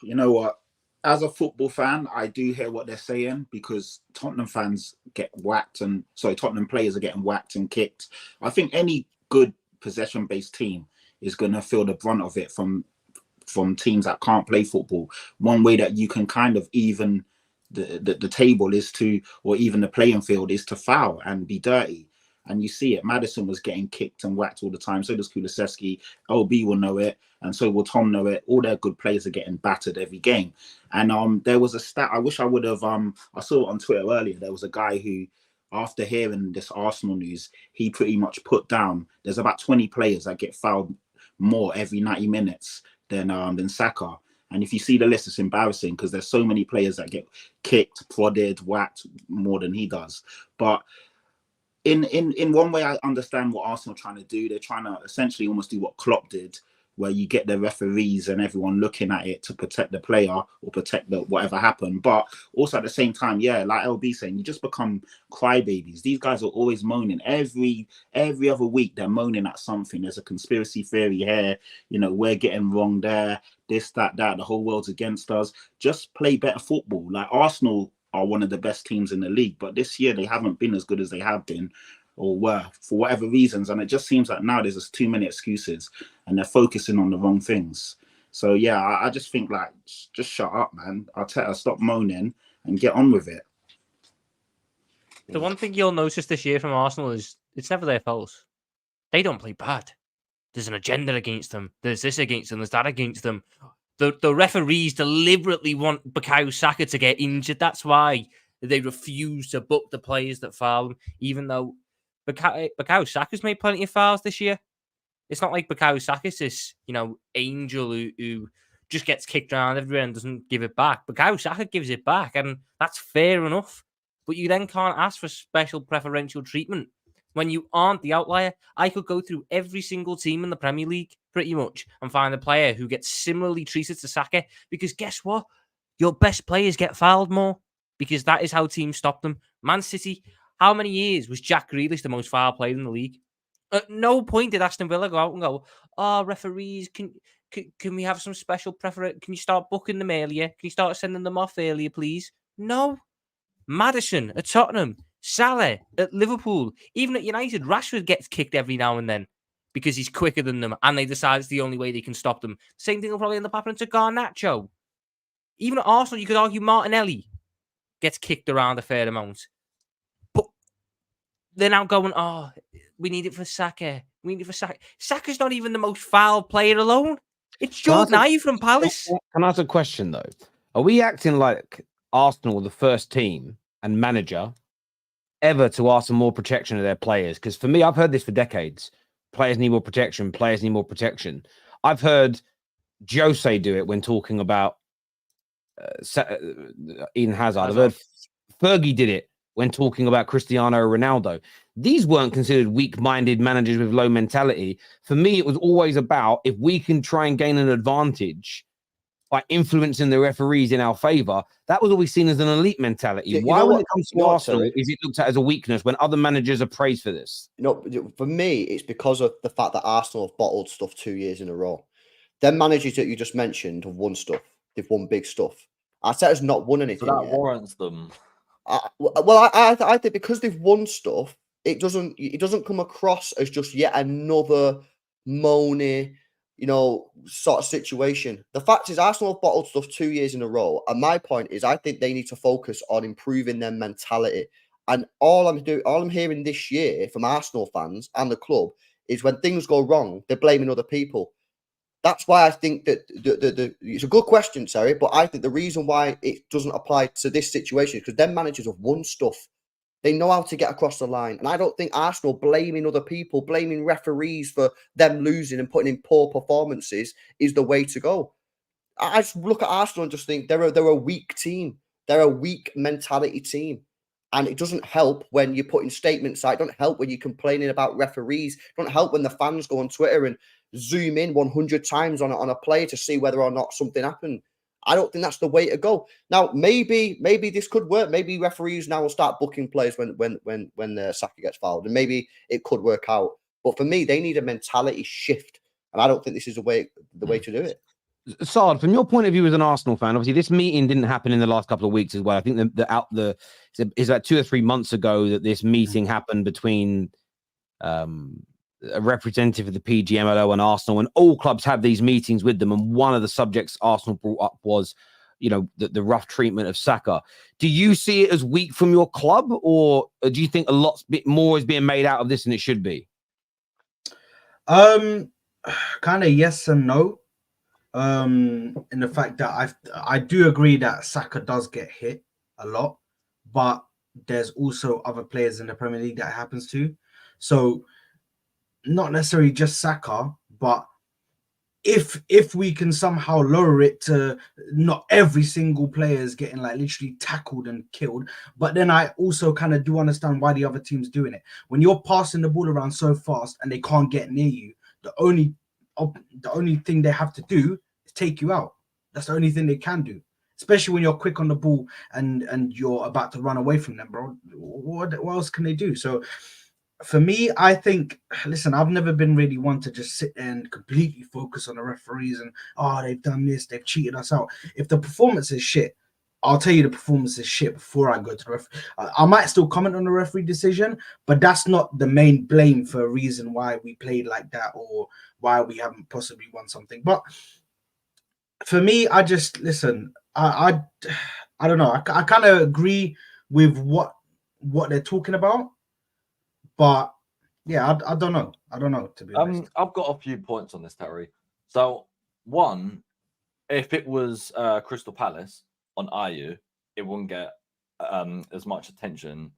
You know what? As a football fan, I do hear what they're saying, because Tottenham fans get whacked, and Tottenham players are getting whacked and kicked. I think any good possession-based team is going to feel the brunt of it from teams that can't play football. One way that you can kind of even the table is to, or even the playing field, is to foul and be dirty. And you see it. Maddison was getting kicked and whacked all the time. So does Kulusevski. LB will know it, and so will Tom know it. All their good players are getting battered every game. And there was a stat. I wish I would have. I saw it on Twitter earlier. There was a guy who, after hearing this Arsenal news, he pretty much put down, there's about 20 players that get fouled more every 90 minutes than Saka. And if you see the list, it's embarrassing, because there's so many players that get kicked, prodded, whacked more than he does. But in one way, I understand what Arsenal are trying to do. They're trying to essentially almost do what Klopp did, where you get the referees and everyone looking at it to protect the player or protect the whatever happened. But also at the same time, yeah, like LB saying, you just become crybabies. These guys are always moaning. Every other week, they're moaning at something. There's a conspiracy theory here. You know, we're getting wrong there. This, that. The whole world's against us. Just play better football. Like, Arsenal are one of the best teams in the league, but this year they haven't been as good as they have been, or were, for whatever reasons. And it just seems like now there's just too many excuses, and they're focusing on the wrong things. So yeah, I just think, like, just shut up, man. Arteta, stop moaning and get on with it. The one thing you'll notice this year from Arsenal is it's never their fault. They don't play bad. There's an agenda against them. There's this against them. There's that against them. The referees deliberately want Bukayo Saka to get injured. That's why they refuse to book the players that foul him, even though Bukayo Saka's made plenty of fouls this year. It's not like Bukayo Saka's this, angel who just gets kicked around everywhere and doesn't give it back. Bukayo Saka gives it back, and that's fair enough. But you then can't ask for special preferential treatment when you aren't the outlier. I could go through every single team in the Premier League pretty much and find a player who gets similarly treated to Saka, because guess what? Your best players get fouled more, because that is how teams stop them. Man City, how many years was Jack Grealish the most foul player in the league? At no point did Aston Villa go out and go, "Oh, referees, can we have some special preference? Can you start booking them earlier? Can you start sending them off earlier, please?" No. Maddison at Tottenham, Salah at Liverpool, even at United, Rashford gets kicked every now and then because he's quicker than them, and they decide it's the only way they can stop them. Same thing will probably end up happening to Garnacho. Even at Arsenal, you could argue Martinelli gets kicked around a fair amount. But they're now going, oh, we need it for Saka. We need it for Saka. Saka's not even the most foul player alone. It's Jordan Ayew from Palace. Can I ask a question, though? Are we acting like Arsenal, the first team and manager, ever to ask for more protection of their players? Because for me, I've heard this for decades. Players need more protection. Players need more protection. I've heard Jose do it when talking about Eden Hazard. I've heard Fergie did it when talking about Cristiano Ronaldo. These weren't considered weak-minded managers with low mentality. For me, it was always about if we can try and gain an advantage by influencing the referees in our favor, that was always seen as an elite mentality. Yeah, Why, when it comes to Arsenal, sorry. is it looked at as a weakness when other managers are praised for this? For me, it's because of the fact that Arsenal have bottled stuff 2 years in a row. Them managers that you just mentioned have won stuff. They've won big stuff. Arteta's not won anything So that yet. warrants them. I think because they've won stuff, it doesn't come across as just yet another moany, sort of situation. The fact is, Arsenal have bottled stuff 2 years in a row, and my point is, I think they need to focus on improving their mentality. And all I'm hearing this year from Arsenal fans and the club is when things go wrong, they're blaming other people. That's why I think that it's a good question, sorry, but I think the reason why it doesn't apply to this situation is because them managers have won stuff. They know how to get across the line. And I don't think Arsenal blaming other people, blaming referees for them losing and putting in poor performances is the way to go. I just look at Arsenal and just think they're a weak team. They're a weak mentality team. And it doesn't help when you're putting statements out. It doesn't help when you're complaining about referees. It doesn't help when the fans go on Twitter and zoom in 100 times on a player to see whether or not something happened. I don't think that's the way to go. Now, maybe this could work. Maybe referees now will start booking players when Saka gets fouled, and maybe it could work out. But for me, they need a mentality shift, and I don't think this is the way to do it. Saad, from your point of view as an Arsenal fan, obviously this meeting didn't happen in the last couple of weeks as well. I think it's about 2 or 3 months ago that this meeting happened between a representative of the PGMOL and Arsenal, and all clubs have these meetings with them. And one of the subjects Arsenal brought up was, the rough treatment of Saka. Do you see it as weak from your club, or do you think a lot bit more is being made out of this than it should be? Kind of yes and no. In the fact that I do agree that Saka does get hit a lot, but there's also other players in the Premier League that happens to. So not necessarily just Saka, but if we can somehow lower it to not every single player is getting like literally tackled and killed, but then I also kind of do understand why the other team's doing it. When you're passing the ball around so fast and they can't get near you, the only thing they have to do is take you out. That's the only thing they can do, especially when you're quick on the ball and you're about to run away from them, bro. What else can they do? So for me, I think, listen, I've never been really one to just sit and completely focus on the referees and, they've done this, they've cheated us out. If the performance is shit, I'll tell you the performance is shit before I go to the referee. I might still comment on the referee decision, but that's not the main blame for a reason why we played like that or why we haven't possibly won something. But for me, I just, listen, I don't know. I kind of agree with what they're talking about. But yeah, I don't know. I don't know, to be honest. I've got a few points on this, Terry. So one, if it was Crystal Palace on Ayew, it wouldn't get as much attention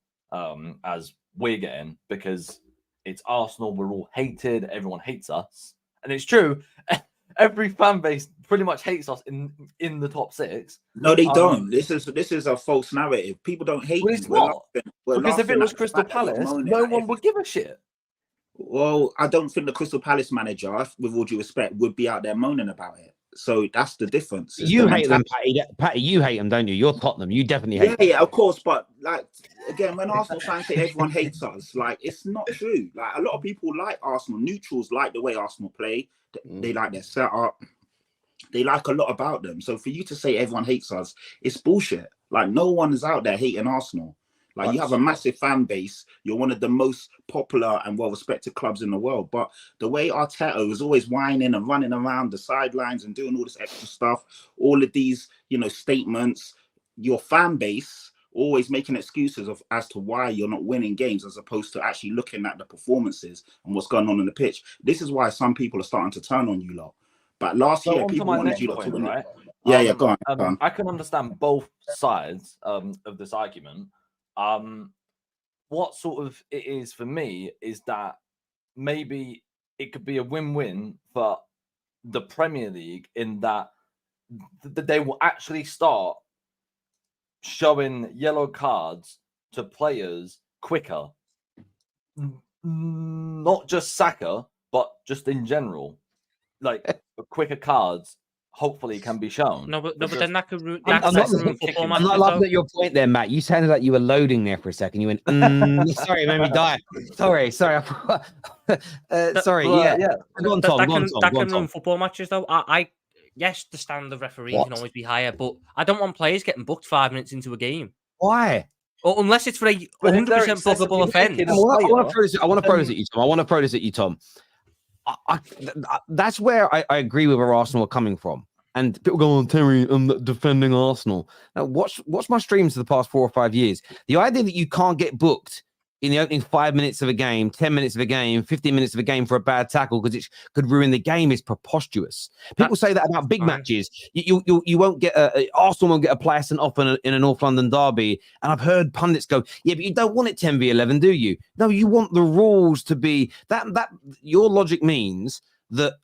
as we're getting because it's Arsenal. We're all hated. Everyone hates us, and it's true. Every fan base pretty much hates us in the top 6. No, they don't. This is a false narrative. People don't hate Well, you. it's not. Because if it was Crystal Palace, no one would give a shit. Well, I don't think the Crystal Palace manager, with all due respect, would be out there moaning about it. So that's the difference. You hate them, Patty. Patty, you hate them, don't you? You're Tottenham. You definitely hate them. Yeah, of course. But again, when Arsenal fans say everyone hates us, it's not true. A lot of people like Arsenal. Neutrals like the way Arsenal play. They like their setup. They like a lot about them. So for you to say everyone hates us, it's bullshit. No one is out there hating Arsenal. You have a massive fan base. You're one of the most popular and well-respected clubs in the world. But the way Arteta is always whining and running around the sidelines and doing all this extra stuff, all of these, statements, your fan base always making excuses as to why you're not winning games, as opposed to actually looking at the performances and what's going on the pitch. This is why some people are starting to turn on you lot. But last year, on to people my wanted next you lot to point, win right? it. Yeah, go on. I can understand both sides of this argument. What sort of it is for me is that maybe it could be a win-win for the Premier League in that they will actually start showing yellow cards to players quicker. Not just Saka, but just in general. Like, quicker cards hopefully can be shown. No, but then that could ruin I'm not football I'm matches, not laughing at your point there, Matt. You sounded like you were loading there for a second. You went, sorry, it made me die. Sorry. Sorry, yeah. Go on, Tom. That can ruin football matches, though. Yes, the standard of refereeing can always be higher, but I don't want players getting booked 5 minutes into a game. Why? Or unless it's for a 100% bookable offence. I want to throw this at you, Tom. I want to throw this at you, Tom. That's where I agree with where Arsenal are coming from. And people go on, Terry, I'm defending Arsenal. Now, watch my streams for the past 4 or 5 years. The idea that you can't get booked in the opening 5 minutes of a game, 10 minutes of a game, 15 minutes of a game for a bad tackle because it could ruin the game is preposterous. People say that about big matches. You won't get Arsenal won't get a player sent off in a North London derby. And I've heard pundits go, yeah, but you don't want it 10v11, do you? No, you want the rules to be that your logic means that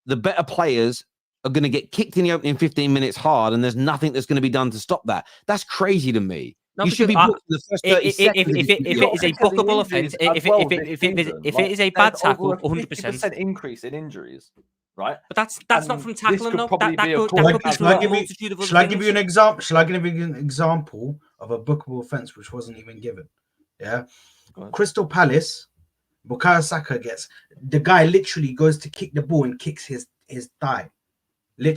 the better players are going to get kicked in the opening 15 minutes hard, and there's nothing that's going to be done to stop that. That's crazy to me. No, you should be booked in the first 30 seconds. If it is a bookable offence, if it is a bad tackle, 100%. 50% increase in injuries, right? But that's not from tackling, though. That could be Shall I give you an example? Shall I give you an example of a bookable offence which wasn't even given? Yeah. Crystal Palace, Bukayo Saka the guy literally goes to kick the ball and kicks his thigh.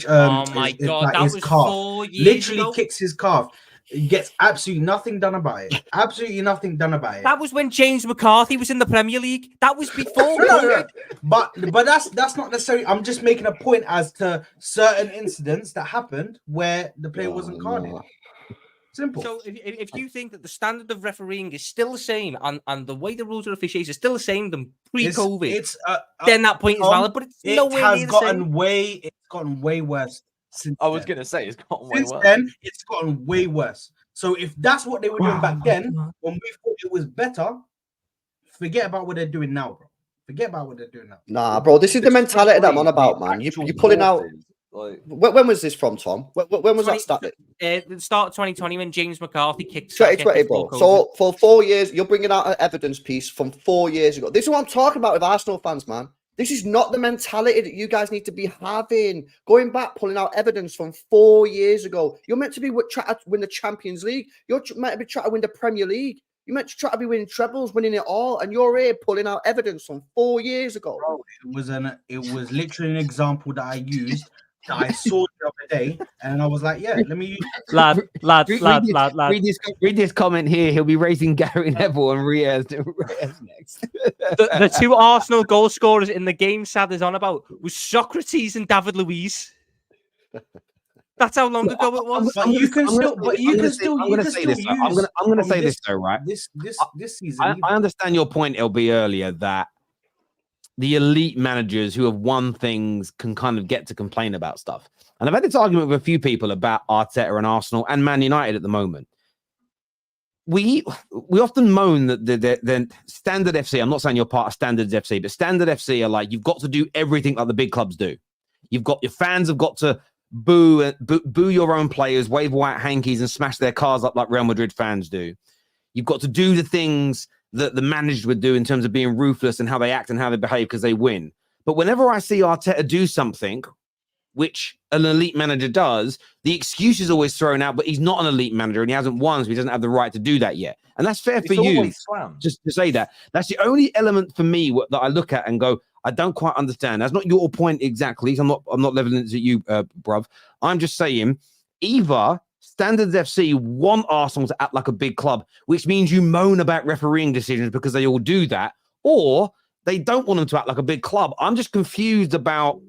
Oh my God, that was 4 years ago. Kicks his calf. He gets absolutely nothing done about it. Absolutely nothing done about it. That was when James McCarthy was in the Premier League. That was before. No. But that's not necessarily. I'm just making a point as to certain incidents that happened where the player wasn't carded. Simple. So if you think that the standard of refereeing is still the same and the way the rules are officiated is still the same than pre-COVID, then that point is valid. But it's nowhere near the same. It's gotten way worse. I was going to say it's gotten way worse. Since then, it's gotten way worse. So if that's what they were doing back then, when we thought it was better, forget about what they're doing now, bro. Forget about what they're doing now. Nah, bro, this is the mentality that I'm on about, man. You're pulling out. Like, when was this from, Tom? When was that started? The start of 2020 when James McCarthy kicked. 2020, bro. So for 4 years, you're bringing out an evidence piece from 4 years ago. This is what I'm talking about with Arsenal fans, man. This is not the mentality that you guys need to be having. Going back, pulling out evidence from 4 years ago. You're meant to be trying to win the Champions League. You're meant to be trying to win the Premier League. You're meant to try to be winning trebles, winning it all, and you're here pulling out evidence from 4 years ago. Bro, it was literally an example that I used. That I saw the other day, and I was like, "Yeah, let me." Lad. Read this comment here. He'll be raising Gary Neville and Reyes next. the two Arsenal goal scorers in the game Sad is on about was Socrates and David Luiz. That's how long ago it was. I'm going to say this though, right? This season, I understand your point, LB, earlier that the elite managers who have won things can kind of get to complain about stuff. And I've had this argument with a few people about Arteta and Arsenal and Man United at the moment. We often moan that the Standard FC, I'm not saying you're part of Standards FC, but Standard FC are like, you've got to do everything like the big clubs do. Your fans have got to boo your own players, wave white hankies and smash their cars up like Real Madrid fans do. You've got to do the things that the managed would do in terms of being ruthless and how they act and how they behave because they win. But whenever I see Arteta do something, which an elite manager does, the excuse is always thrown out, but he's not an elite manager and he hasn't won, so he doesn't have the right to do that yet. And that's fair for you, just to say that. That's the only element for me that I look at and go, I don't quite understand. That's not your point exactly. So I'm not leveling it at you, bruv. I'm just saying, either Standards FC want Arsenal to act like a big club, which means you moan about refereeing decisions because they all do that, or they don't want them to act like a big club. I'm just confused about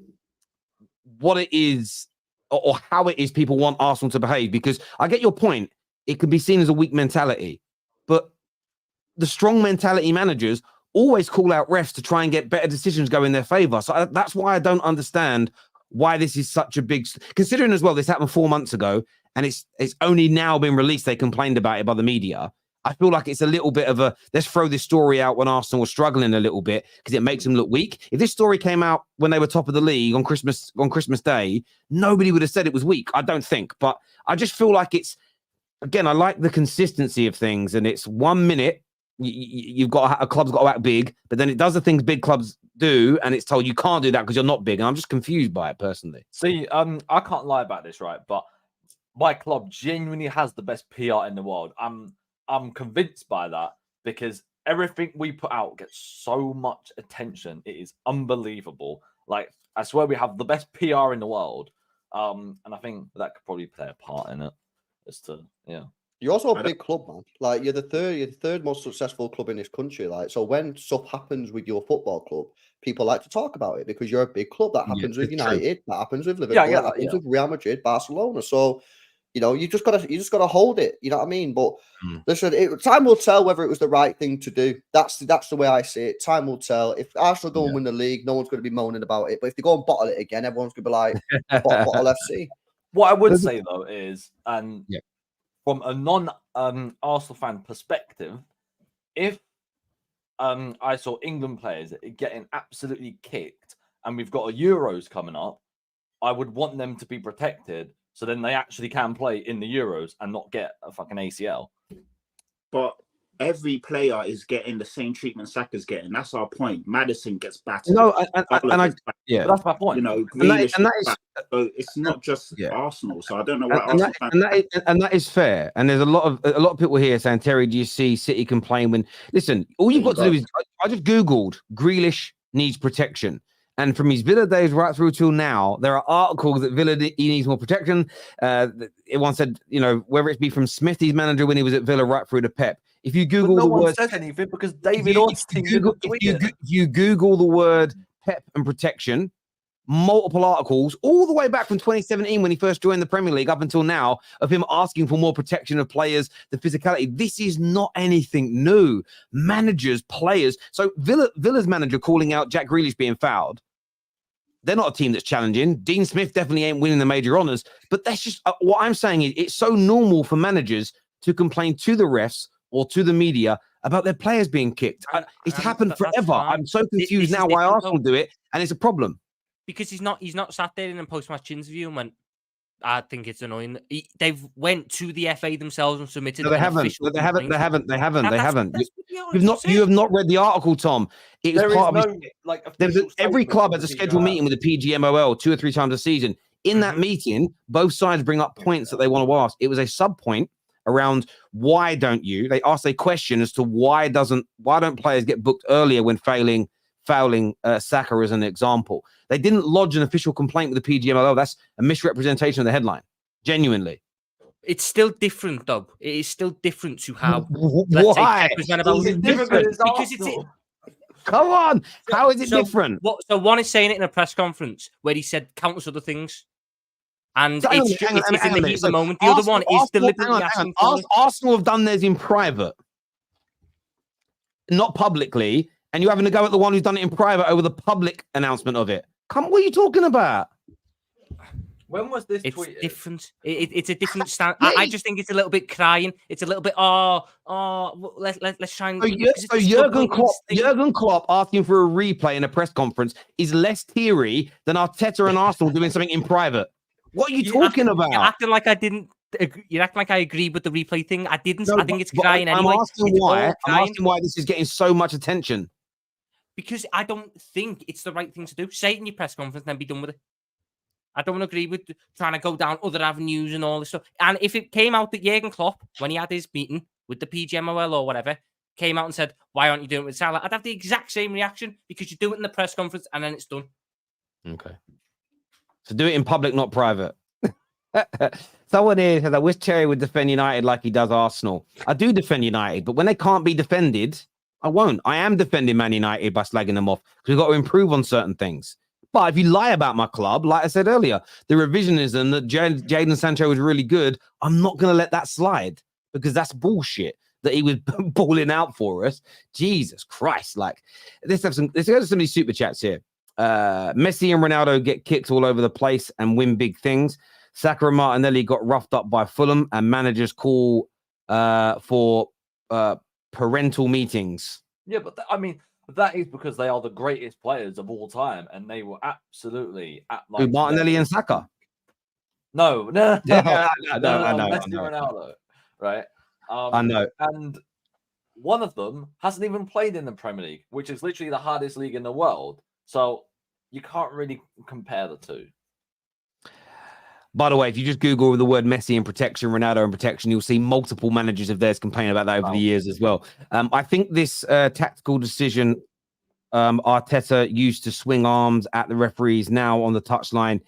what it is or how it is people want Arsenal to behave, because I get your point. it can be seen as a weak mentality. But the strong mentality managers always call out refs to try and get better decisions go in their favor. So that's why I don't understand why this is such a big, considering as well, this happened 4 months ago and it's only now been released. They complained about it by the media. I feel like it's a little bit of a, let's throw this story out when Arsenal was struggling a little bit because it makes them look weak. If this story came out when they were top of the league on Christmas Day, nobody would have said it was weak. I don't think, but I just feel like it's, again, I like the consistency of things, and it's 1 minute you've got a club's got to act big, but then it does the things big clubs do, and it's told you can't do that because you're not big. And I'm just confused by it personally. See, I can't lie about this, right? But my club genuinely has the best PR in the world. I'm convinced by that because everything we put out gets so much attention. It is unbelievable. Like, I swear we have the best PR in the world. And I think that could probably play a part in it. As to, yeah. You're also a big club, man. Like, you're the third most successful club in this country. Like, so when stuff happens with your football club, people like to talk about it because you're a big club. That happens with United, that happens with Liverpool, that happens with Real Madrid, Barcelona. So, you know, you just gotta hold it. You know what I mean? But listen, time will tell whether it was the right thing to do. That's the way I see it. Time will tell. If Arsenal go and win the league, no one's going to be moaning about it. But if they go and bottle it again, everyone's going to be like, bottle FC. What I would say though is, from a non-Arsenal fan perspective, if I saw England players getting absolutely kicked and we've got a Euros coming up, I would want them to be protected so then they actually can play in the Euros and not get a fucking ACL. But every player is getting the same treatment Saka's getting. That's our point. Madison gets battered. No, But that's my point. You know, so it's not just Arsenal. So I don't know what that is fair. And there's a lot of people here saying, Terry, do you see City complain when? Listen, all you've got to do is I just googled Grealish needs protection. And from his Villa days right through till now, there are articles that Villa he needs more protection. One said, you know, whether it be from Smith, his manager when he was at Villa, right through to Pep. If you Google the word, said anything because David Ornstein if you Google the word Pep and protection, multiple articles all the way back from 2017 when he first joined the Premier League up until now of him asking for more protection of players, the physicality. This is not anything new. Managers, players. So Villa's manager calling out Jack Grealish being fouled. They're not a team that's challenging. Dean Smith definitely ain't winning the major honours. But that's just what I'm saying is it's so normal for managers to complain to the refs or to the media about their players being kicked. It's happened forever. I'm so confused now why Arsenal do it, and it's a problem. Because he's not sat there in a post-match interview and went, I think it's annoying. They've went to the FA themselves and submitted. No, they haven't. They haven't. You have not read the article, Tom. It was part of every club has a scheduled meeting with the PGMOL 2 or 3 times a season. In that meeting, both sides bring up points that they want to ask. It was a sub point around why don't you? They asked a question as to why don't players get booked earlier when fouling Saka as an example. They didn't lodge an official complaint with the PGMOL. That's a misrepresentation of the headline. Genuinely. It's still different, though. It is still different to how. Why? Come on. How is it different? So one is saying it in a press conference where he said countless other things. And it's in the heat of the moment. The other one is deliberately asking for Arsenal have done theirs in private, not publicly. And you're having to go at the one who's done it in private over the public announcement of it. What are you talking about? When was this tweeted? It's different. It's a different stand. I just think it's a little bit crying. It's a little bit, let's try and... So Jurgen Klopp asking for a replay in a press conference is less teary than Arteta and Arsenal doing something in private. What are you talking about? You're acting like I didn't... You're acting like I agreed with the replay thing. I didn't. I think it's crying anyway. I'm asking why this is getting so much attention. Because I don't think it's the right thing to do. Say it in your press conference and then be done with it. I don't agree with trying to go down other avenues and all this stuff. And if it came out that Jurgen Klopp, when he had his meeting with the PGMOL or whatever, came out and said, why aren't you doing it with Salah? I'd have the exact same reaction because you do it in the press conference and then it's done. Okay. So do it in public, not private. Someone here said, I wish Terry would defend United like he does Arsenal. I do defend United, but when they can't be defended, I won't. I am defending Man United by slagging them off because we've got to improve on certain things. But if you lie about my club, like I said earlier, the revisionism that Jadon Sancho was really good, I'm not going to let that slide. because that's bullshit that he was balling out for us. Jesus Christ. Like, let's go to some of these super chats here. Messi and Ronaldo get kicked all over the place and win big things. Saka and Martinelli got roughed up by Fulham, and managers call for parental meetings. Yeah, but I mean, that is because they are the greatest players of all time, and they were absolutely at like Martinelli and Saka. No, Yeah, I know. Messi and Ronaldo, right? I know. And one of them hasn't even played in the Premier League, which is literally the hardest league in the world. So you can't really compare the two. By the way, if you just Google the word Messi and protection, Ronaldo and protection, you'll see multiple managers of theirs complain about that over the years as well. I think this tactical decision Arteta used to swing arms at the referees now on the touchline.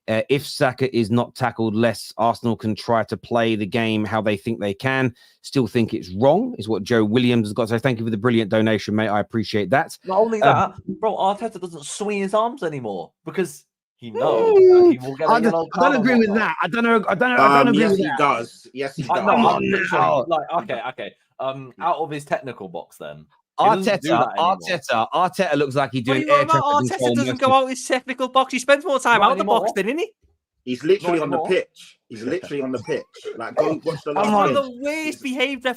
If Saka is not tackled less, Arsenal can try to play the game how they think they can. Still think it's wrong, is what Joe Williams has got to say. Thank you for the brilliant donation, mate. I appreciate that. Not only that, bro, Arteta doesn't swing his arms anymore because he knows that he will get a yellow card. I don't agree with that. I don't agree yes, with he that. does. Yes, he does. Come on now. Like, okay. Out of his technical box, then. Arteta looks like he's doing air traffic control. Arteta doesn't go out his technical box. He spends more time out of the box, didn't he? He's literally on the pitch. He's literally on the pitch. Like, go watch the last One of game. the worst behaved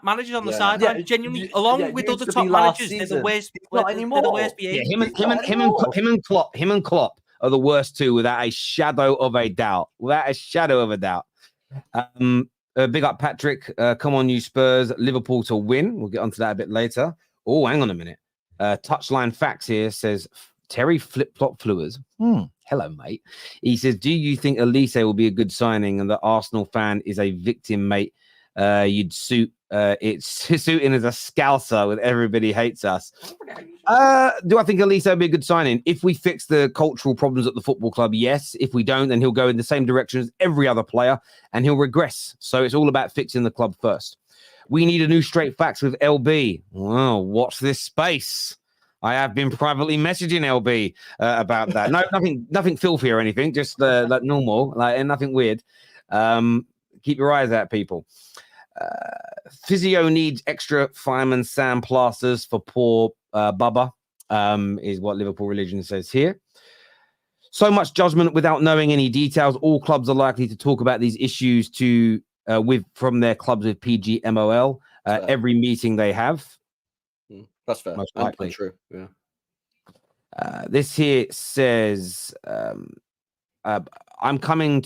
managers on the Yeah. sideline. Yeah, Genuinely, along with other top managers, they're the worst. Not They're anymore. the worst Yeah, behaved. him and Klopp are the worst two, without a shadow of a doubt. Big up Patrick. Come on, you Spurs. Liverpool to win. We'll get onto that a bit later. Oh, hang on a minute. Touchline Facts here says Terry Flip-Flop Flewers. Hello, mate. He says, do you think Elise will be a good signing and the Arsenal fan is a victim, mate? You'd suit suiting as a scouser with everybody hates us. Do I think Elise will be a good signing? If we fix the cultural problems at the football club, yes. If we don't, then he'll go in the same direction as every other player and he'll regress. So it's all about fixing the club first. We need a new straight facts with LB. Well, watch this space. I have been privately messaging LB about that. No, nothing filthy or anything, just like normal, and nothing weird. Keep your eyes out, people. Physio needs extra fireman Sam plasters for poor Bubba, is what Liverpool Religion says here. So much judgment without knowing any details. All clubs are likely to talk about these issues from their clubs with PGMOL every meeting they have. That's fair. Most likely. And true. Yeah. This here says, I'm coming.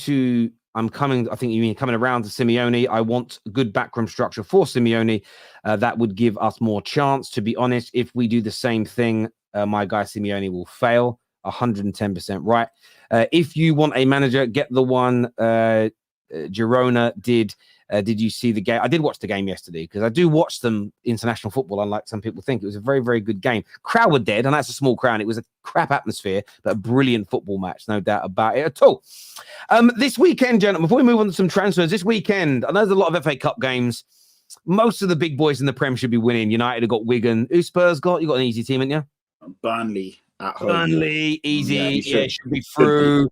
I think you mean coming around to Simeone. I want good backroom structure for Simeone. That would give us more chance. To be honest, if we do the same thing, my guy Simeone will fail. 110% right. If you want a manager, get the one Girona did. Did you see the game? I did watch the game yesterday because I do watch them international football, unlike some people think. It was a very, very good game. Crowd were dead, and that's a small crowd. It was a crap atmosphere, but a brilliant football match, no doubt about it at all. This weekend, gentlemen, before we move on to some transfers, this weekend, I know there's a lot of FA Cup games. Most of the big boys in the Prem should be winning. United have got Wigan. Who Spurs got? You got an easy team, haven't you? Burnley at home. Burnley, easy. Yeah, should be through.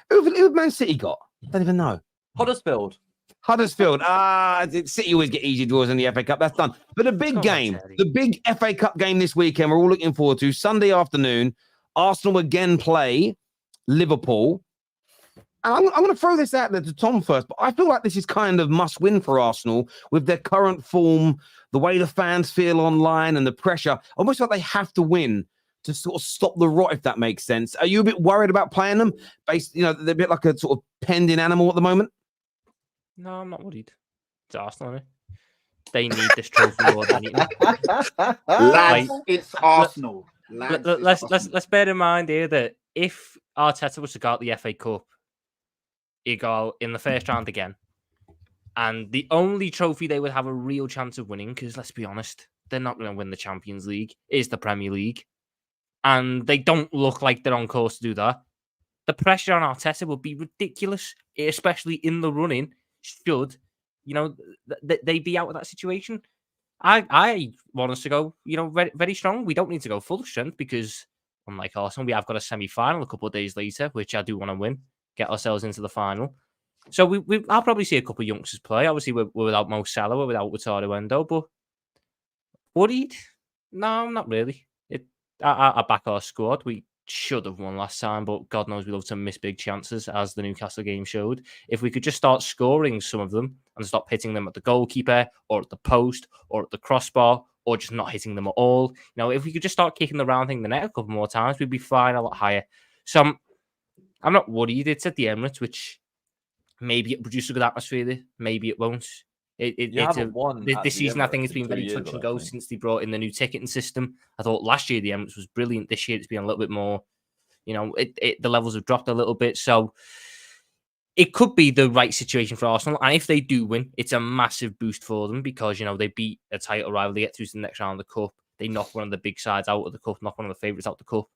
Who have Man City got? I don't even know. Huddersfield. City always get easy draws in the FA Cup. That's done. But the big FA Cup game this weekend, we're all looking forward to. Sunday afternoon, Arsenal again play Liverpool. And I'm going to throw this out there to Tom first, but I feel like this is kind of must win for Arsenal with their current form, the way the fans feel online and the pressure. Almost like they have to win to sort of stop the rot, if that makes sense. Are you a bit worried about playing them? They're a bit like a sort of pending animal at the moment. No, I'm not worried. It's Arsenal, innit? They need this trophy more than anything. Lads, it's Arsenal. Let's bear in mind here that if Arteta was to go out the FA Cup, he'd go in the first round again. And the only trophy they would have a real chance of winning, because let's be honest, they're not going to win the Champions League, is the Premier League. And they don't look like they're on course to do that. The pressure on Arteta would be ridiculous, especially in the running. Should they be out of that situation? I want us to go, very, very strong. We don't need to go full strength because, unlike Arsenal, we have got a semi-final a couple of days later, which I do want to win, get ourselves into the final. So I'll probably see a couple of youngsters play. Obviously, we're without Mo Salah, we're without Lewandow, but worried? No, not really. I back our squad. We should have won last time, but God knows we love to miss big chances, as the Newcastle game showed. If we could just start scoring some of them and stop hitting them at the goalkeeper or at the post or at the crossbar or just not hitting them at all, if we could just start kicking the round thing the net a couple more times, we'd be flying a lot higher. So I'm not worried. It's at the Emirates, which maybe it produces a good atmosphere there. Maybe it won't. This season, I think it's been very touch and go since they brought in the new ticketing system. I thought last year the Emirates was brilliant. This year it's been a little bit more, the levels have dropped a little bit. So it could be the right situation for Arsenal. And if they do win, it's a massive boost for them because, they beat a title rival. They get through to the next round of the Cup. They knock one of the big sides out of the Cup, knock one of the favourites out of the Cup.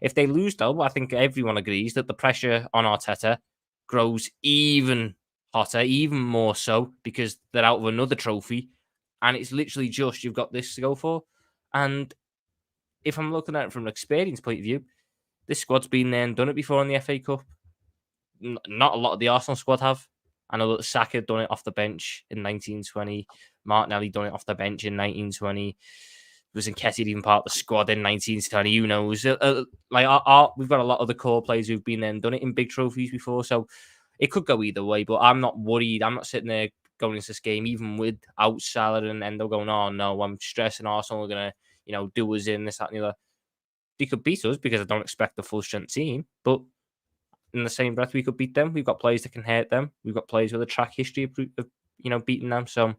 If they lose, though, I think everyone agrees that the pressure on Arteta grows even hotter, even more so, because they're out of another trophy, and it's literally just you've got this to go for. And if I'm looking at it from an experience point of view, this squad's been there and done it before in the FA Cup. Not a lot of the Arsenal squad have. I know that Saka done it off the bench in 1920. Martinelli done it off the bench in 1920. Was Nketiah even part of the squad in 1920? Who knows? We've got a lot of the core players who've been there and done it in big trophies before, so it could go either way, but I'm not worried. I'm not sitting there going into this game, even without Salah and Endo going, oh no, I'm stressing Arsenal are going to, do us in, this, that, and the other. They could beat us because I don't expect the full strength team, but in the same breath, we could beat them. We've got players that can hurt them. We've got players with a track history of beating them. So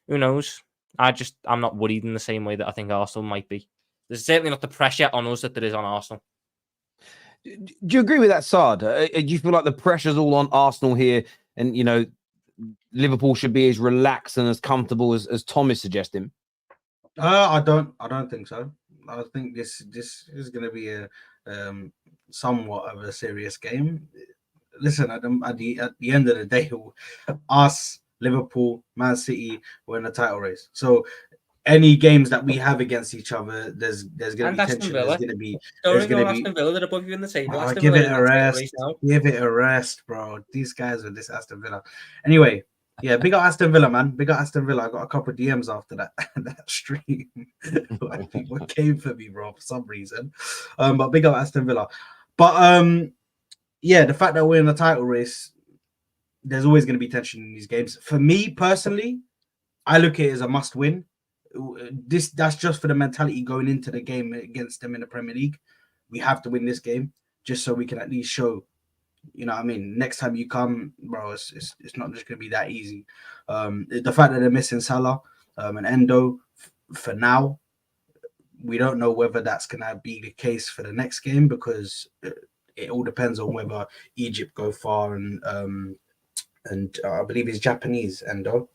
who knows? I'm not worried in the same way that I think Arsenal might be. There's certainly not the pressure on us that there is on Arsenal. Do you agree with that, Saad? Do you feel like the pressure's all on Arsenal here, and Liverpool should be as relaxed and as comfortable as Tom is suggesting? I don't think so. I think this is going to be a somewhat of a serious game. Listen, at the end of the day, us, Liverpool, Man City, we're in a title race. So any games that we have against each other, there's going to be tension. There's going to be. Aston Villa, they're above you in the table. Give it a rest. Give it a rest, bro. These guys with this Aston Villa. Anyway, yeah, big up Aston Villa, man. Big up Aston Villa. I got a couple of DMs after that stream. Like, people came for me, bro, for some reason. But big up Aston Villa. But yeah, the fact that we're in the title race, there's always going to be tension in these games. For me personally, I look at it as a must-win. That's just for the mentality going into the game against them in the Premier League. We have to win this game just so we can at least show, next time you come, bro, it's not just going to be that easy. The fact that they're missing Salah and Endo for now, we don't know whether that's going to be the case for the next game because it all depends on whether Egypt go far and I believe he's Japanese, Endo.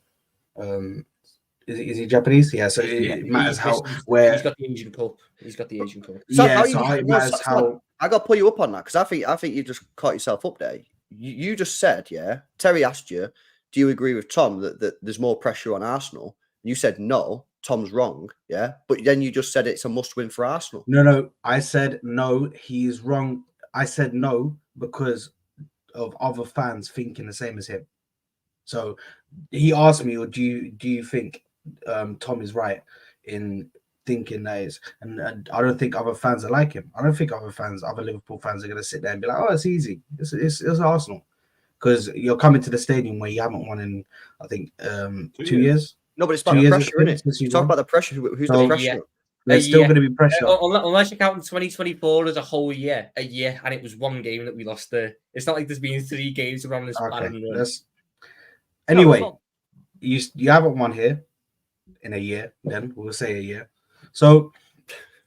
Is he Japanese? Yeah, so it matters he's got the Asian Cup. He's got the Asian Cup. So it matters how. I got to pull you up on that because I think you just caught yourself up there. You just said, yeah. Terry asked you, do you agree with Tom that there's more pressure on Arsenal? You said no. Tom's wrong, yeah. But then you just said it's a must-win for Arsenal. No. I said no. He's wrong. I said no because of other fans thinking the same as him. So he asked me, or do you think Tom is right in thinking that is, and I don't think other fans are like him. I don't think other Liverpool fans are going to sit there and be like, oh, it's easy. It's Arsenal. Because you're coming to the stadium where you haven't won in, I think, 2 years. No, but it's about the pressure, isn't it? You talk about the pressure. Who's the pressure? Yeah. There's still going to be pressure. Unless you count 2024 as a whole year, and it was one game that we lost there. It's not like there's been 3 games around this pattern. Anyway, you haven't won here in a year, then we'll say a year. So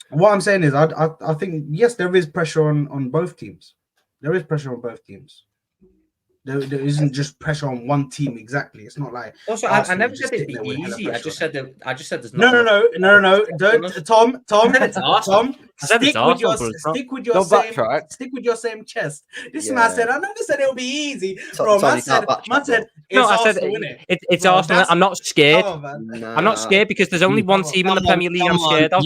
what I'm saying is I think, yes, there is pressure on both teams. There is pressure on both teams. There isn't just pressure on one team exactly. It's not like. Also, I never said it'd be easy. I just said there's no. Don't Tom. Stick with your same chest. This man said, I never said it'll be easy. Bro, man said it's Arsenal. I'm not scared. I'm not scared because there's only one team in the Premier League I'm scared of.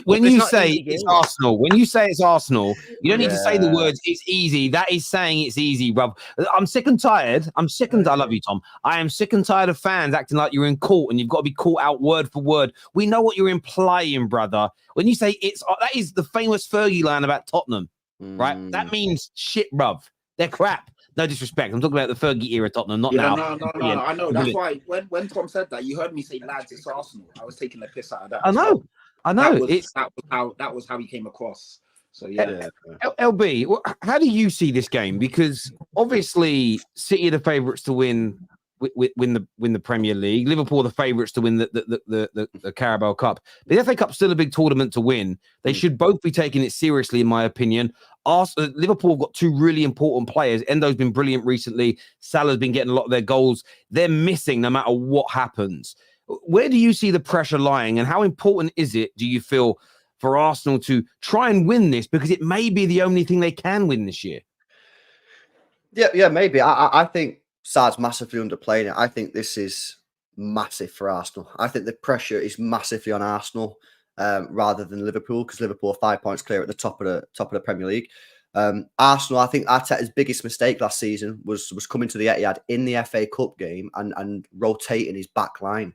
When you say it's Arsenal, you don't need to say the words "it's easy." That is saying it's easy, bruv. I'm sick and tired. I love you, Tom. I am sick and tired of fans acting like you're in court and you've got to be caught out word for word. We know what you're implying, brother. When you say that is the famous Fergie line about Tottenham, right? That means shit, bruv. They're crap. No disrespect. I'm talking about the Fergie era Tottenham, not now. No. I know. That's why when Tom said that, you heard me say, lads, it's Arsenal. I was taking the piss out of that. I know. That was how he came across. So yeah. LB, how do you see this game? Because obviously City are the favourites to win the Premier League. Liverpool are the favourites to win the Carabao Cup. The FA Cup's still a big tournament to win. They should both be taking it seriously, in my opinion. Liverpool have got two really important players. Endo's been brilliant recently. Salah's been getting a lot of their goals. They're missing no matter what happens. Where do you see the pressure lying, and how important is it, do you feel, for Arsenal to try and win this? Because it may be the only thing they can win this year. Yeah, maybe. I think Sar's massively underplaying it. I think this is massive for Arsenal. I think the pressure is massively on Arsenal rather than Liverpool, because Liverpool are 5 points clear at the top of the Premier League. Arsenal, I think Arteta's biggest mistake last season was coming to the Etihad in the FA Cup game and rotating his back line.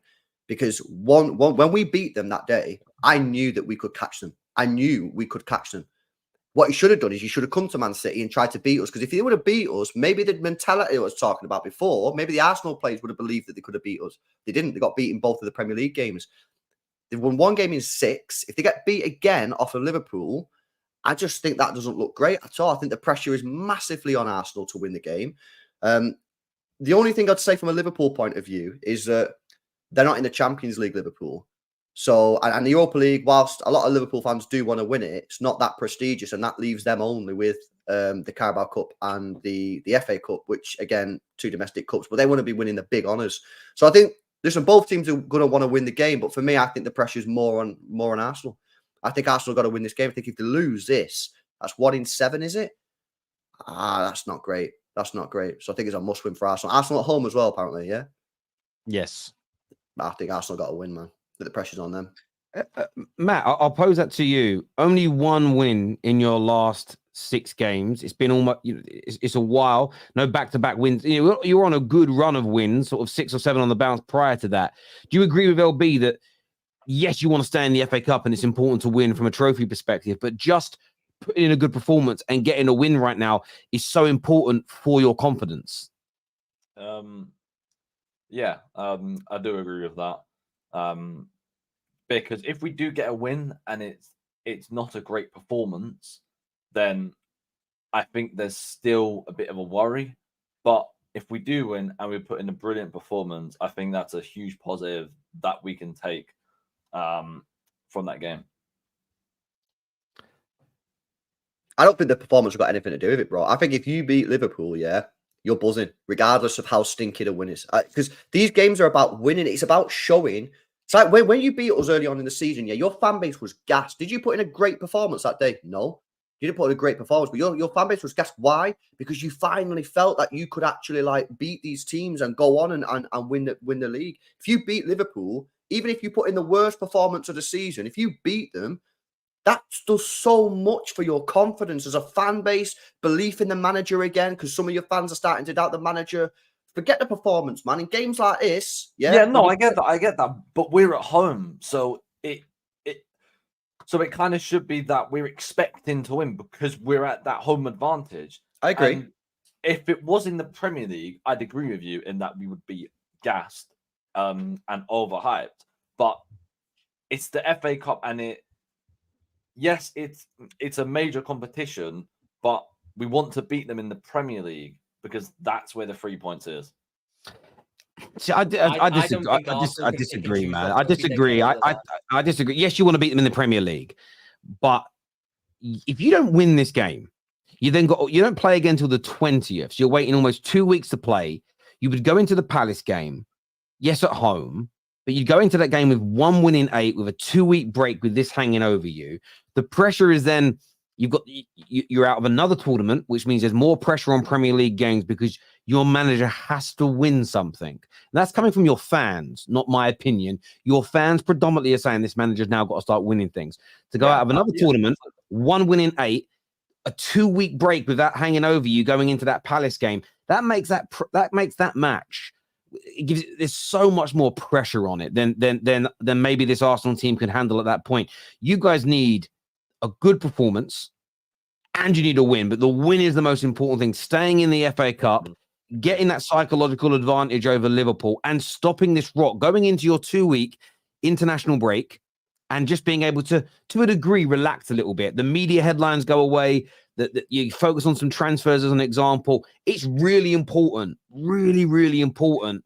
Because when we beat them that day, I knew that we could catch them. What he should have done is he should have come to Man City and tried to beat us. Because if he would have beat us, maybe the mentality I was talking about before, maybe the Arsenal players would have believed that they could have beat us. They didn't. They got beaten both of the Premier League games. They've won one game in 6. If they get beat again off of Liverpool, I just think that doesn't look great at all. I think the pressure is massively on Arsenal to win the game. The only thing I'd say from a Liverpool point of view is that they're not in the Champions League, Liverpool. So, and the Europa League, whilst a lot of Liverpool fans do want to win it, it's not that prestigious, and that leaves them only with the Carabao Cup and the FA Cup, which, again, 2 domestic cups, but they want to be winning the big honours. So I think, listen, both teams are going to want to win the game, but for me, I think the pressure is more on Arsenal. I think Arsenal got to win this game. I think if they lose this, that's 1 in 7, is it? That's not great. So I think it's a must-win for Arsenal. Arsenal at home as well, apparently, yeah? Yes. I think Arsenal got to win, man. The pressure's on them. Matt, I'll pose that to you. Only 1 win in your last 6 games. It's been almost, it's a while. No back-to-back wins. You're on a good run of wins, sort of 6 or 7 on the bounce prior to that. Do you agree with LB that, yes, you want to stay in the FA Cup and it's important to win from a trophy perspective, but just putting in a good performance and getting a win right now is so important for your confidence? Yeah, I do agree with that. Because if we do get a win and it's not a great performance, then I think there's still a bit of a worry. But if we do win and we put in a brilliant performance, I think that's a huge positive that we can take from that game. I don't think the performance has got anything to do with it, bro. I think if you beat Liverpool, yeah, you're buzzing, regardless of how stinky the win is. Because these games are about winning. It's about showing. It's like when you beat us early on in the season, yeah, your fan base was gassed. Did you put in a great performance that day? No. You didn't put in a great performance, but your fan base was gassed. Why? Because you finally felt that you could actually beat these teams and go on and win the league. If you beat Liverpool, even if you put in the worst performance of the season, if you beat them, that does so much for your confidence as a fan base, belief in the manager again, because some of your fans are starting to doubt the manager. Forget the performance, man. In games like this, I get that. But we're at home, so it kind of should be that we're expecting to win because we're at that home advantage. I agree. And if it was in the Premier League, I'd agree with you in that we would be gassed and overhyped. But it's the FA Cup, and it's a major competition, but we want to beat them in the Premier League because that's where the 3 points is. See, I disagree, man. I disagree. I disagree. Yes, you want to beat them in the Premier League, but if you don't win this game, you don't play again until the 20th. So you're waiting almost 2 weeks to play. You would go into the Palace game, yes, at home, but you'd go into that game with 1 win in 8 with a 2-week break with this hanging over you. The pressure is then you're out of another tournament, which means there's more pressure on Premier League games because your manager has to win something. And that's coming from your fans, not my opinion. Your fans predominantly are saying this manager's now got to start winning things. To go out of another tournament, 1 win in 8, a 2-week break with that hanging over you going into that Palace game, that makes that match. There's so much more pressure on it than maybe this Arsenal team can handle at that point. You guys need a good performance and you need a win, but the win is the most important thing. Staying in the FA Cup, getting that psychological advantage over Liverpool and stopping this rot, going into your 2-week international break and just being able to a degree, relax a little bit. The media headlines go away, that you focus on some transfers as an example. It's really important, really, really important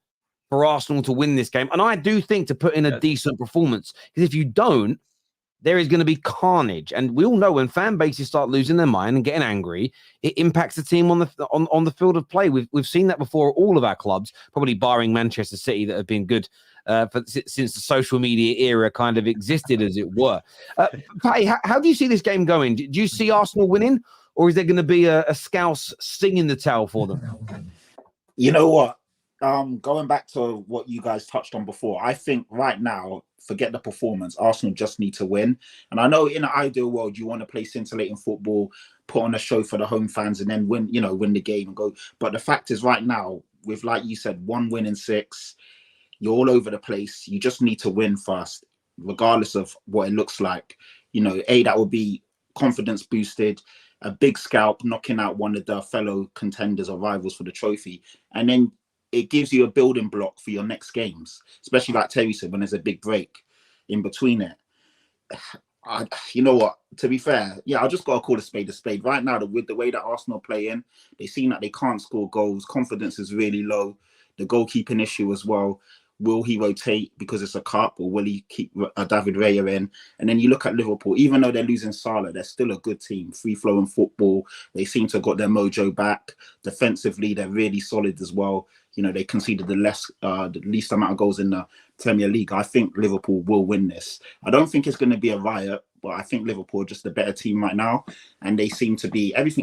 for Arsenal to win this game. And I do think to put in a decent performance, because if you don't, there is going to be carnage. And we all know when fan bases start losing their mind and getting angry, it impacts the team on the field of play. We've seen that before at all of our clubs, probably barring Manchester City that have been good since the social media era kind of existed, as it were. Patty, how do you see this game going? Do you see Arsenal winning, or is there going to be a Scouse stinging the tail for them? You know what? Going back to what you guys touched on before, I think right now, forget the performance. Arsenal just need to win. And I know in an ideal world, you want to play scintillating football, put on a show for the home fans, and then win the game and go. But the fact is, right now, with, like you said, 1 win in 6, you're all over the place. You just need to win first, regardless of what it looks like. That would be confidence boosted, a big scalp, knocking out one of the fellow contenders or rivals for the trophy. And then it gives you a building block for your next games, especially like Terry said, when there's a big break in between it. You know what? To be fair, I just got to call a spade a spade. Right now, with the way that Arsenal play in, they seem that they can't score goals. Confidence is really low. The goalkeeping issue as well. Will he rotate because it's a cup, or will he keep David Raya in? And then you look at Liverpool, even though they're losing Salah, they're still a good team. Free-flowing football. They seem to have got their mojo back. Defensively, they're really solid as well. They conceded the least amount of goals in the Premier League. I think Liverpool will win this. I don't think it's going to be a riot, but I think Liverpool are just a better team right now. And everything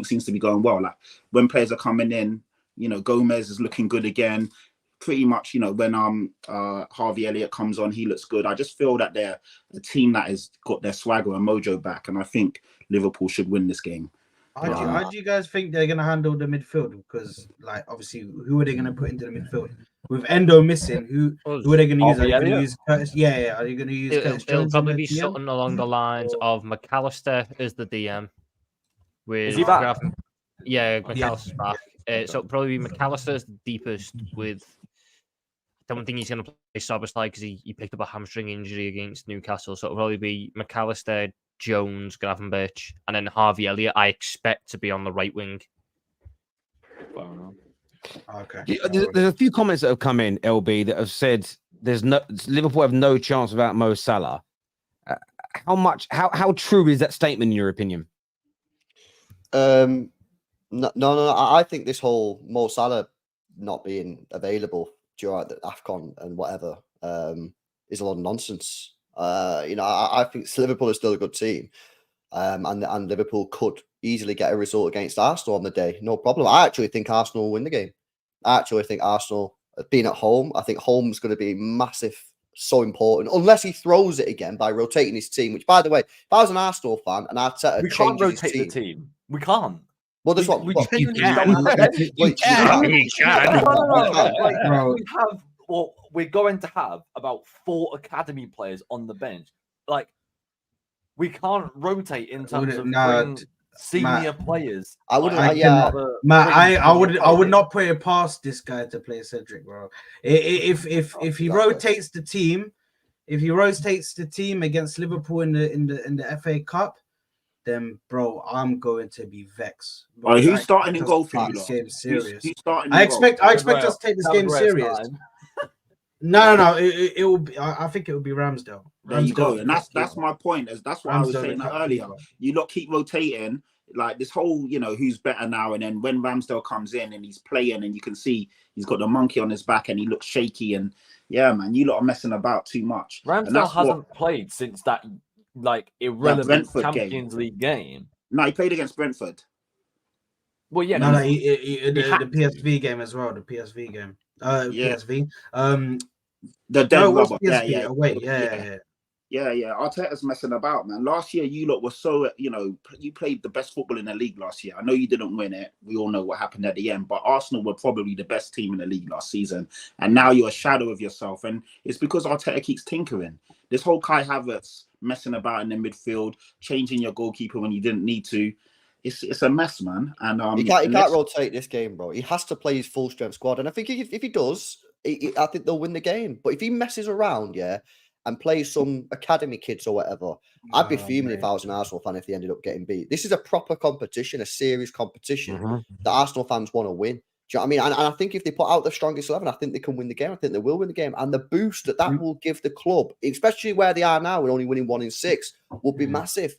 seems to be going well. Like when players are coming in, Gomez is looking good again. Pretty much, when Harvey Elliott comes on, he looks good. I just feel that they're a team that has got their swagger and mojo back, and I think Liverpool should win this game. How do you guys think they're going to handle the midfield? Because, obviously, who are they going to put into the midfield? With Endo missing, who are they going to use? Are they going to use Curtis? Yeah. Are you going to use Curtis Jones? It'll probably be something along the lines of McAllister as the DM. Is he back? McAllister's back. So it'll probably be McAllister as the deepest with... I don't think he's going to play Szoboszlai because he picked up a hamstring injury against Newcastle. So it'll probably be McAllister, Jones, Gravenberch, and then Harvey Elliott, I expect to be on the right wing. Okay. There's a few comments that have come in, LB, that have said Liverpool have no chance without Mo Salah. How true is that statement in your opinion? No. I think this whole Mo Salah not being available during the AFCON and whatever is a lot of nonsense. I think Liverpool is still a good team, and Liverpool could easily get a result against Arsenal on the day, no problem. I actually think Arsenal will win the game. I actually think Arsenal, being at home, I think home's going to be massive, so important, unless he throws it again by rotating his team, which, by the way, if I was an Arsenal fan and Arteta we can't rotate the team. We can't. Well, that's what we genuinely we're going to have about 4 academy players on the bench. Like, we can't rotate in terms of bringing senior players. I would, I would not put it past this guy to play Cedric, bro. If he rotates the team, against Liverpool in the FA Cup, then, bro, I'm going to be vexed. Right, who's starting in goal for you? This game serious. Who's starting? I expect us to take this game serious. No. It will be. I think it will be Ramsdale. There you go, and that's my point. That's what I was saying earlier. You lot keep rotating, like this whole, who's better now, and then when Ramsdale comes in and he's playing, and you can see he's got the monkey on his back and he looks shaky, and yeah, man, you lot are messing about too much. Ramsdale hasn't played since that irrelevant Champions League game. No, he played against Brentford. Well, yeah, no, the PSV game as well. The PSV game. PSV. The dead rubber. PSV. Yeah. Yeah, Arteta's messing about, man. Last year, you lot were so, you played the best football in the league last year. I know you didn't win it. We all know what happened at the end, but Arsenal were probably the best team in the league last season. And now you're a shadow of yourself. And it's because Arteta keeps tinkering. This whole Kai Havertz messing about in the midfield, changing your goalkeeper when you didn't need to. It's a mess, man. And he can't rotate this game, bro. He has to play his full strength squad. And I think if he does, I think they'll win the game. But if he messes around, and play some academy kids or whatever, I'd be fuming if I was an Arsenal fan if they ended up getting beat. This is a proper competition, a serious competition that Arsenal fans want to win. Do you know what I mean? And I think if they put out the strongest 11, I think they can win the game. I think they will win the game. And the boost that will give the club, especially where they are now, and only winning 1 in 6, will be massive.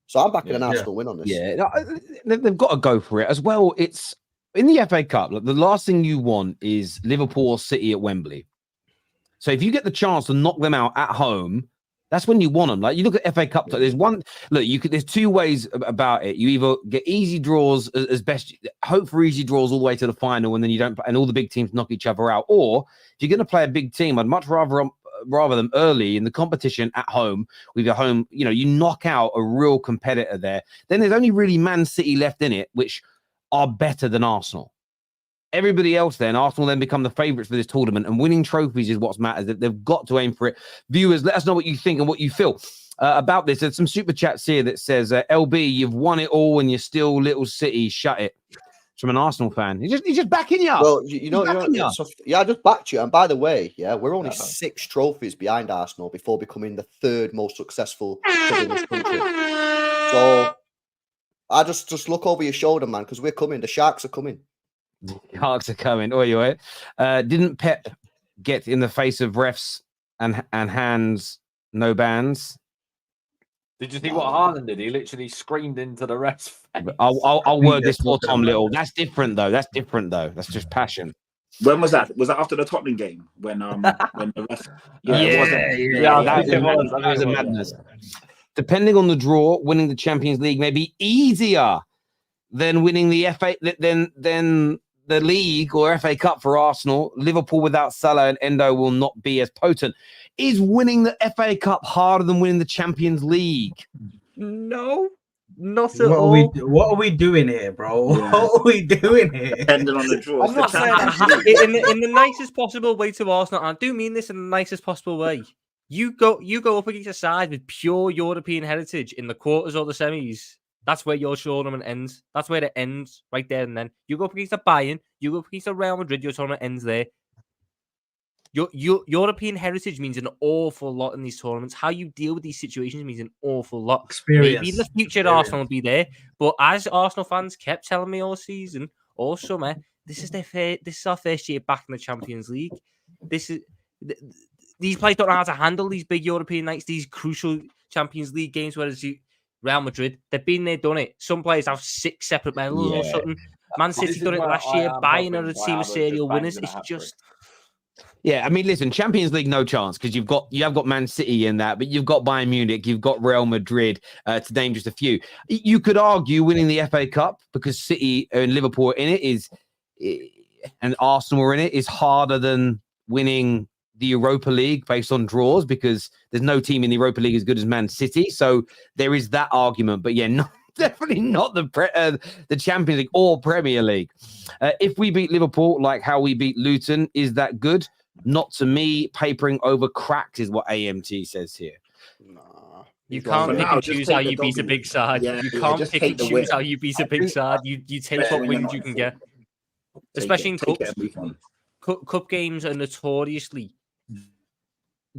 So I'm backing an Arsenal win on this. Yeah, they've got to go for it as well. It's in the FA Cup. Look, the last thing you want is Liverpool or City at Wembley. So if you get the chance to knock them out at home, that's when you want them. Like you look at FA Cup, there's there's 2 ways about it. You either get easy draws as best, hope for easy draws all the way to the final, and then you don't, and all the big teams knock each other out. Or if you're going to play a big team, I'd much rather them early in the competition at home with your home. You knock out a real competitor there. Then there's only really Man City left in it, which are better than Arsenal. Everybody else then, Arsenal then become the favourites for this tournament, and winning trophies is what matters. They've got to aim for it. Viewers, let us know what you think and what you feel about this. There's some super chats here that says, LB, you've won it all and you're still little City. Shut it. It's from an Arsenal fan. He's just backing you up. Well, I just backed you. And by the way, we're only 6 trophies behind Arsenal before becoming the 3rd most successful club in this country. So I just look over your shoulder, man, because we're coming. The Sharks are coming. Sharks are coming. Didn't Pep get in the face of refs and hands, no bans? Did you see what Haaland did? He literally screamed into the refs' face. I'll word this for Tom Little. That's different though. That's just passion. When was that? Was that after the Tottenham game when the ref? That was a madness. Depending on the draw, winning the Champions League may be easier than winning the FA than the league or FA Cup for Arsenal. Liverpool without Salah and Endo will not be as potent. Is winning the FA Cup harder than winning the Champions League? No, not at all. What are we doing here, bro? Yeah. What are we doing here? Depending on the draw. I'm not saying that in the nicest possible way to Arsenal. I do mean this in the nicest possible way. You go up against a side with pure European heritage in the quarters or the semis. That's where your tournament ends. That's where it ends, right there and then. You go up against a Bayern, you go up against a Real Madrid, your tournament ends there. Your European heritage means an awful lot in these tournaments. How you deal with these situations means an awful lot. Experience. Maybe in the future, Arsenal will be there. But as Arsenal fans kept telling me all season, all summer, this is our first year back in the Champions League. These players don't know how to handle these big European nights, these crucial Champions League games, whereas Real Madrid, they've been there, done it. Some players have 6 separate medals or something. Man City done it last year. Bayern are a team of serial winners. It's just... Yeah, I mean, listen, Champions League, no chance, because you have got Man City in that, but you've got Bayern Munich, you've got Real Madrid, to name just a few. You could argue winning the FA Cup, because City and Liverpool are in it, and Arsenal are in it, is harder than winning the Europa League based on draws, because there's no team in the Europa League as good as Man City. So there is that argument. But yeah, definitely not the Champions League or Premier League. If we beat Liverpool like how we beat Luton, is that good? Not to me. Papering over cracks is what AMT says here. Nah. You can't pick and choose how you beat a big side. You can't pick and choose how you beat a big side. You take what wins you can get. Especially in cups. Cup games are notoriously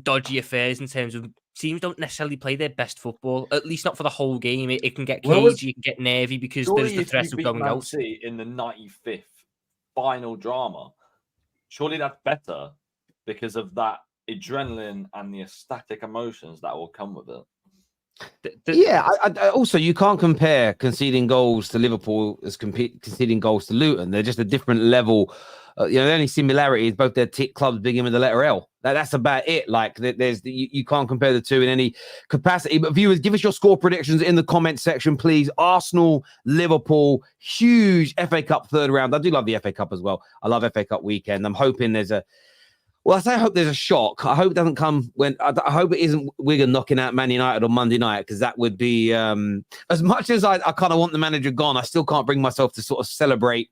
dodgy affairs in terms of teams don't necessarily play their best football, at least not for the whole game. It can get cagey, it can get nervy because there's the threat of going out. In the 95th final drama, surely that's better because of that adrenaline and the ecstatic emotions that will come with it. I also, you can't compare conceding goals to Liverpool as conceding goals to Luton. They're just a different level. The only similarity is both their clubs begin with the letter L. That's about it. Like, you can't compare the two in any capacity. But viewers, give us your score predictions in the comment section, please. Arsenal, Liverpool, huge FA Cup 3rd round. I do love the FA Cup as well. I love FA Cup weekend. I'm hoping there's Well, I say I hope there's a shock. I hope it doesn't come when. I hope it isn't Wigan knocking out Man United on Monday night, because that would be as much as I kind of want the manager gone. I still can't bring myself to sort of celebrate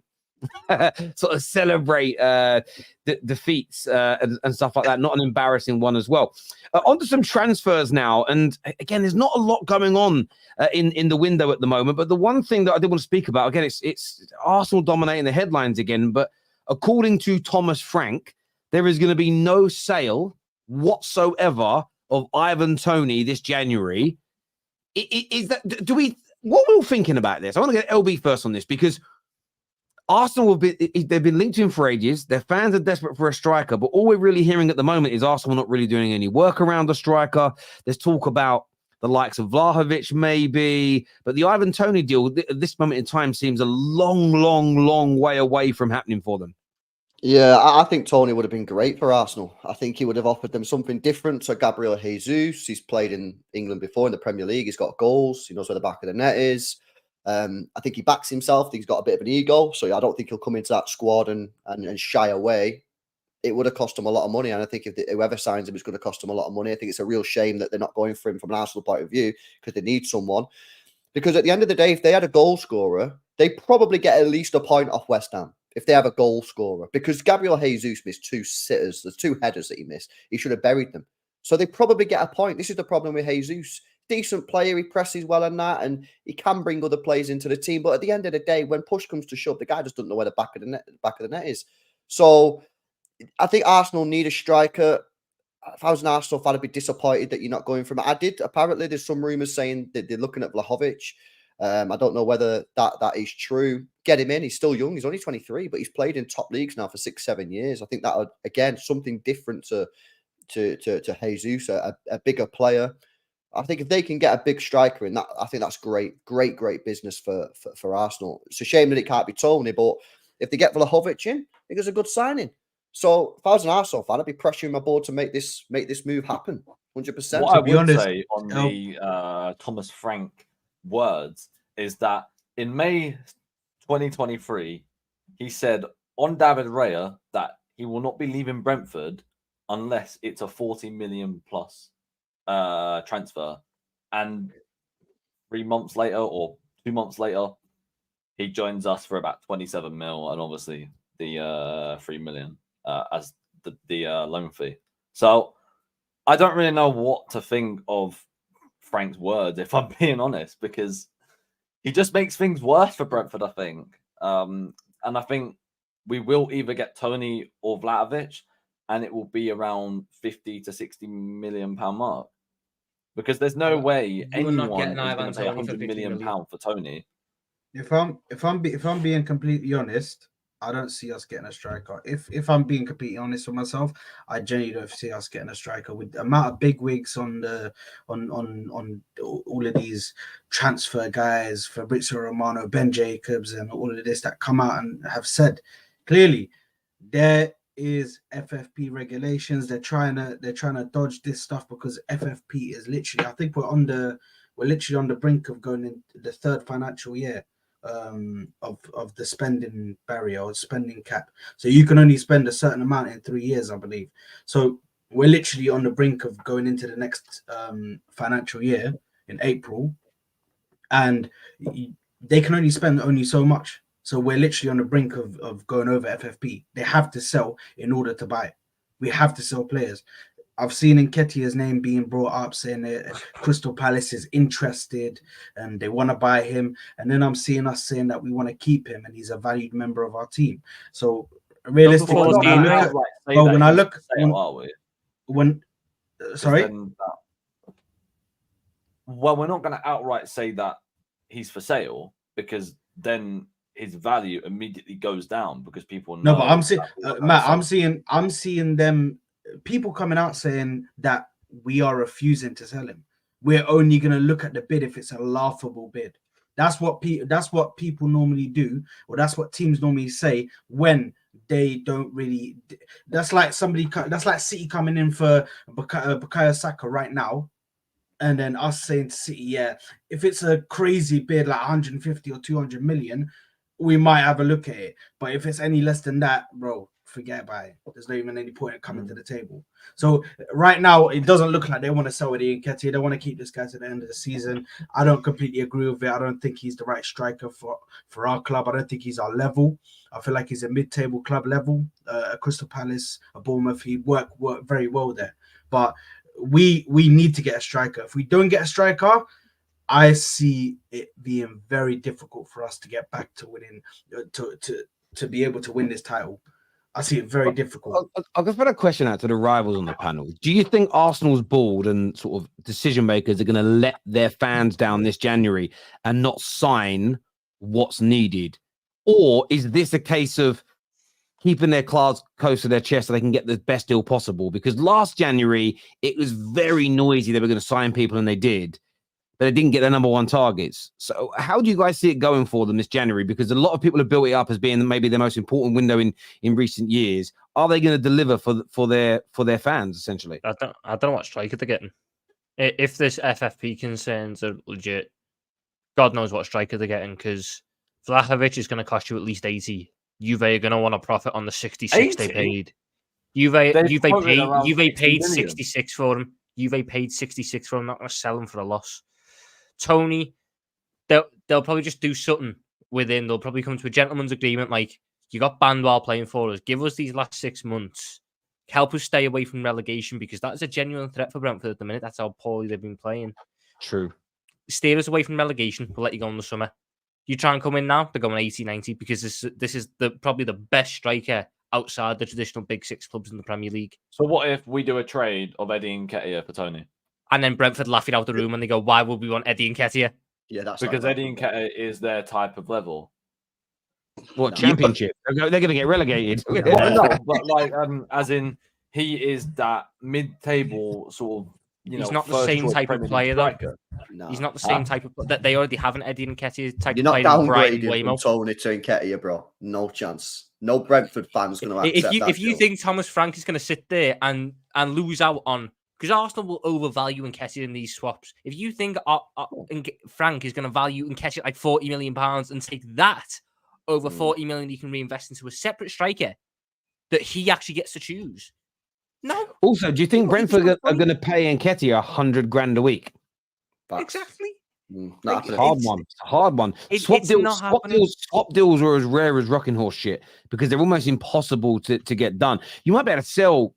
defeats and stuff like that. Not an embarrassing one as well. On to some transfers now, and again, there's not a lot going on in the window at the moment. But the one thing that I did want to speak about, again, it's Arsenal dominating the headlines again. But according to Thomas Frank, there is going to be no sale whatsoever of Ivan Toney this January. Is that, do we, what are we all thinking about this? I want to get LB first on this, because Arsenal they've been linked to him for ages. Their fans are desperate for a striker, but all we're really hearing at the moment is Arsenal not really doing any work around the striker. There's talk about the likes of Vlahovic maybe, but the Ivan Toney deal at this moment in time seems a long way away from happening for them. Yeah, I think Toney would have been great for Arsenal. I think he would have offered them something different to Gabriel Jesus. He's played in England before in the Premier League. He's got goals. He knows where the back of the net is. I think he backs himself. He's got a bit of an ego. So I don't think he'll come into that squad and shy away. It would have cost him a lot of money. And I think if whoever signs him is going to cost him a lot of money. I think it's a real shame that they're not going for him from an Arsenal point of view, because they need someone. Because at the end of the day, if they had a goal scorer, they probably get at least a point off West Ham. If they have a goal scorer, because Gabriel Jesus missed 2 sitters, there's 2 headers that he missed. He should have buried them. So they probably get a point. This is the problem with Jesus. Decent player, he presses well and that, and he can bring other players into the team. But at the end of the day, when push comes to shove, the guy just doesn't know where the back of the net is. So I think Arsenal need a striker. If I was an Arsenal fan, I'd be disappointed that you're not going from it. Apparently, there's some rumours saying that they're looking at Vlahovic. I don't know whether that is true. Get him in. He's still young. He's only 23, but he's played in top leagues now for 6-7 years. I think that would, again, something different to Jesus, a bigger player. I think if they can get a big striker in that, I think that's great business for Arsenal. It's a shame that it can't be Toney, but if they get Vlahovic in, I think it's a good signing. So if I was an Arsenal fan, I'd be pressuring my board to make this move happen. 100%. What I would say on the Thomas Frank words is that in May 2023, he said on David Raya that he will not be leaving Brentford unless it's a 40 million plus transfer. And 3 months later or 2 months later, he joins us for about 27 mil, and obviously the 3 million as the loan fee. So I don't really know what to think of Frank's words, if I'm being honest, because he just makes things worse for Brentford, I think. And I think we will either get Toney or Vlahovic, and it will be around 50 to 60 million pound mark. Because there's no way anyone is going to pay 100 million pound for Toney. If I'm being completely honest, I don't see us getting a striker. If I'm being completely honest with myself, I genuinely don't see us getting a striker with the amount of big wigs on all of these transfer guys, Fabrizio Romano, Ben Jacobs, and all of this that come out and have said clearly there is FFP regulations. They're trying to dodge this stuff because FFP is literally, I think we're literally on the brink of going into the 3rd financial year of the spending barrier or spending cap. So you can only spend a certain amount in 3 years, I believe. So we're literally on the brink of going into the next financial year in April, and they can only spend so much. So we're literally on the brink of going over FFP. They have to sell in order to buy. We have to sell players. I've seen Nketiah's name being brought up, saying that Crystal Palace is interested and they want to buy him. And then I'm seeing us saying that we want to keep him and he's a valued member of our team. So realistically, well, we're not going to outright say that he's for sale, because then his value immediately goes down because people know. No, but I'm saying, Matt, I'm seeing them. People coming out saying that we are refusing to sell him. We're only going to look at the bid if it's a laughable bid. That's what people normally do, or that's what teams normally say when they don't really. That's like City coming in for Bukayo Saka right now, and then us saying to City, yeah, if it's a crazy bid like 150 or 200 million, we might have a look at it. But if it's any less than that, bro, forget about it. There's not even any point in coming to the table. So right now, it doesn't look like they want to sell Eddie Nketiah. They want to keep this guy to the end of the season. I don't completely agree with it. I don't think he's the right striker for our club. I don't think he's our level. I feel like he's a mid-table club level. A Crystal Palace, a Bournemouth, he worked very well there. But we need to get a striker. If we don't get a striker, I see it being very difficult for us to get back to winning, to be able to win this title. I see it very difficult. I'll just put a question out to the rivals on the panel. Do you think Arsenal's board and sort of decision makers are going to let their fans down this January and not sign what's needed? Or is this a case of keeping their cards close to their chest so they can get the best deal possible? Because last January, it was very noisy. They were going to sign people and they did, but they didn't get their number one targets. So how do you guys see it going for them this January? Because a lot of people have built it up as being maybe the most important window in recent years. Are they going to deliver for their fans, essentially? I don't know what striker they're getting. If this FFP concerns are legit, God knows what striker they're getting, because Vlahovic is going to cost you at least 80. Juve are going to want to profit on the 66 they paid. Juve paid 66 for him. Juve paid 66 for him. Not going to sell him for a loss. Toney, they'll probably just do something within. They'll probably come to a gentleman's agreement. Like, you got banned while playing for us. Give us these last 6 months. Help us stay away from relegation, because that is a genuine threat for Brentford at the minute. That's how poorly they've been playing. True. Steer us away from relegation. We'll let you go in the summer. You try and come in now, they're going 80, 90, because this is probably the best striker outside the traditional big six clubs in the Premier League. So what if we do a trade of Eddie Nketiah for Toney? And then Brentford laugh it out the room and they go, why would we want Eddie Nketiah? Yeah, that's because Eddie Nketiah is their type of level. What, Championship? They're going to get relegated. No, but like, as in, he is that mid-table sort of, he's not the same type of player, though. No. He's not the same type of that they already have an Eddie Nketiah type You're of player. not downgrading from Toney to Nketiah, bro. No chance. No Brentford fan's going to accept that. If you think Thomas Frank is going to sit there and lose out on, because Arsenal will overvalue Nketiah in these swaps. If you think Frank is going to value Nketiah like £40 million and take that over 40 million he can reinvest into a separate striker that he actually gets to choose. No. Also, do you think Brentford are going to pay Nketiah 100 grand a week? Exactly. It's a hard one. It's a hard one. Swap deals are as rare as rocking horse shit because they're almost impossible to get done. You might be able to sell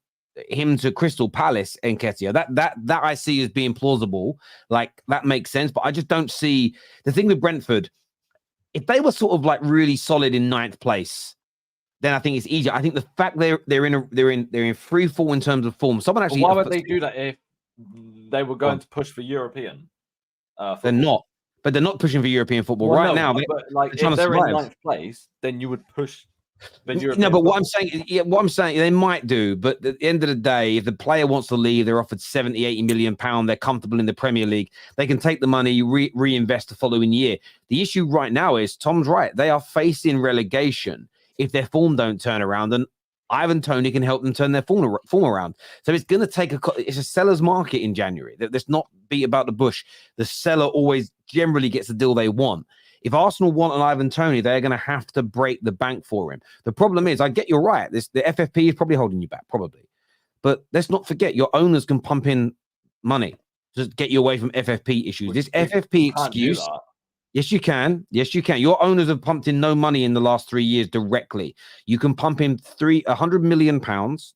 him to Crystal Palace, Nketiah. That I see as being plausible. Like, that makes sense, but I just don't see the thing with Brentford. If they were sort of like really solid in 9th place, then I think it's easier. I think the fact they're in free fall in terms of form. Someone actually. Why would they do that if they were going to push for European? They're not, but they're not pushing for European football right now. But like, if they're in 9th place, then you would push. No, but what I'm saying, they might do. But at the end of the day, if the player wants to leave, they're offered 70, 80 million pounds. They're comfortable in the Premier League. They can take the money, reinvest the following year. The issue right now is Tom's right. They are facing relegation if their form don't turn around, and Ivan Toney can help them turn their form around. So it's going to take it's a seller's market in January. Let's not beat about the bush. The seller always generally gets the deal they want. If Arsenal want an Ivan Toney, they're going to have to break the bank for him. The problem is, I get you're right. The FFP is probably holding you back, probably. But let's not forget, your owners can pump in money to get you away from FFP issues. This FFP excuse. Yes, you can. Yes, you can. Your owners have pumped in no money in the last 3 years directly. You can pump in £100 million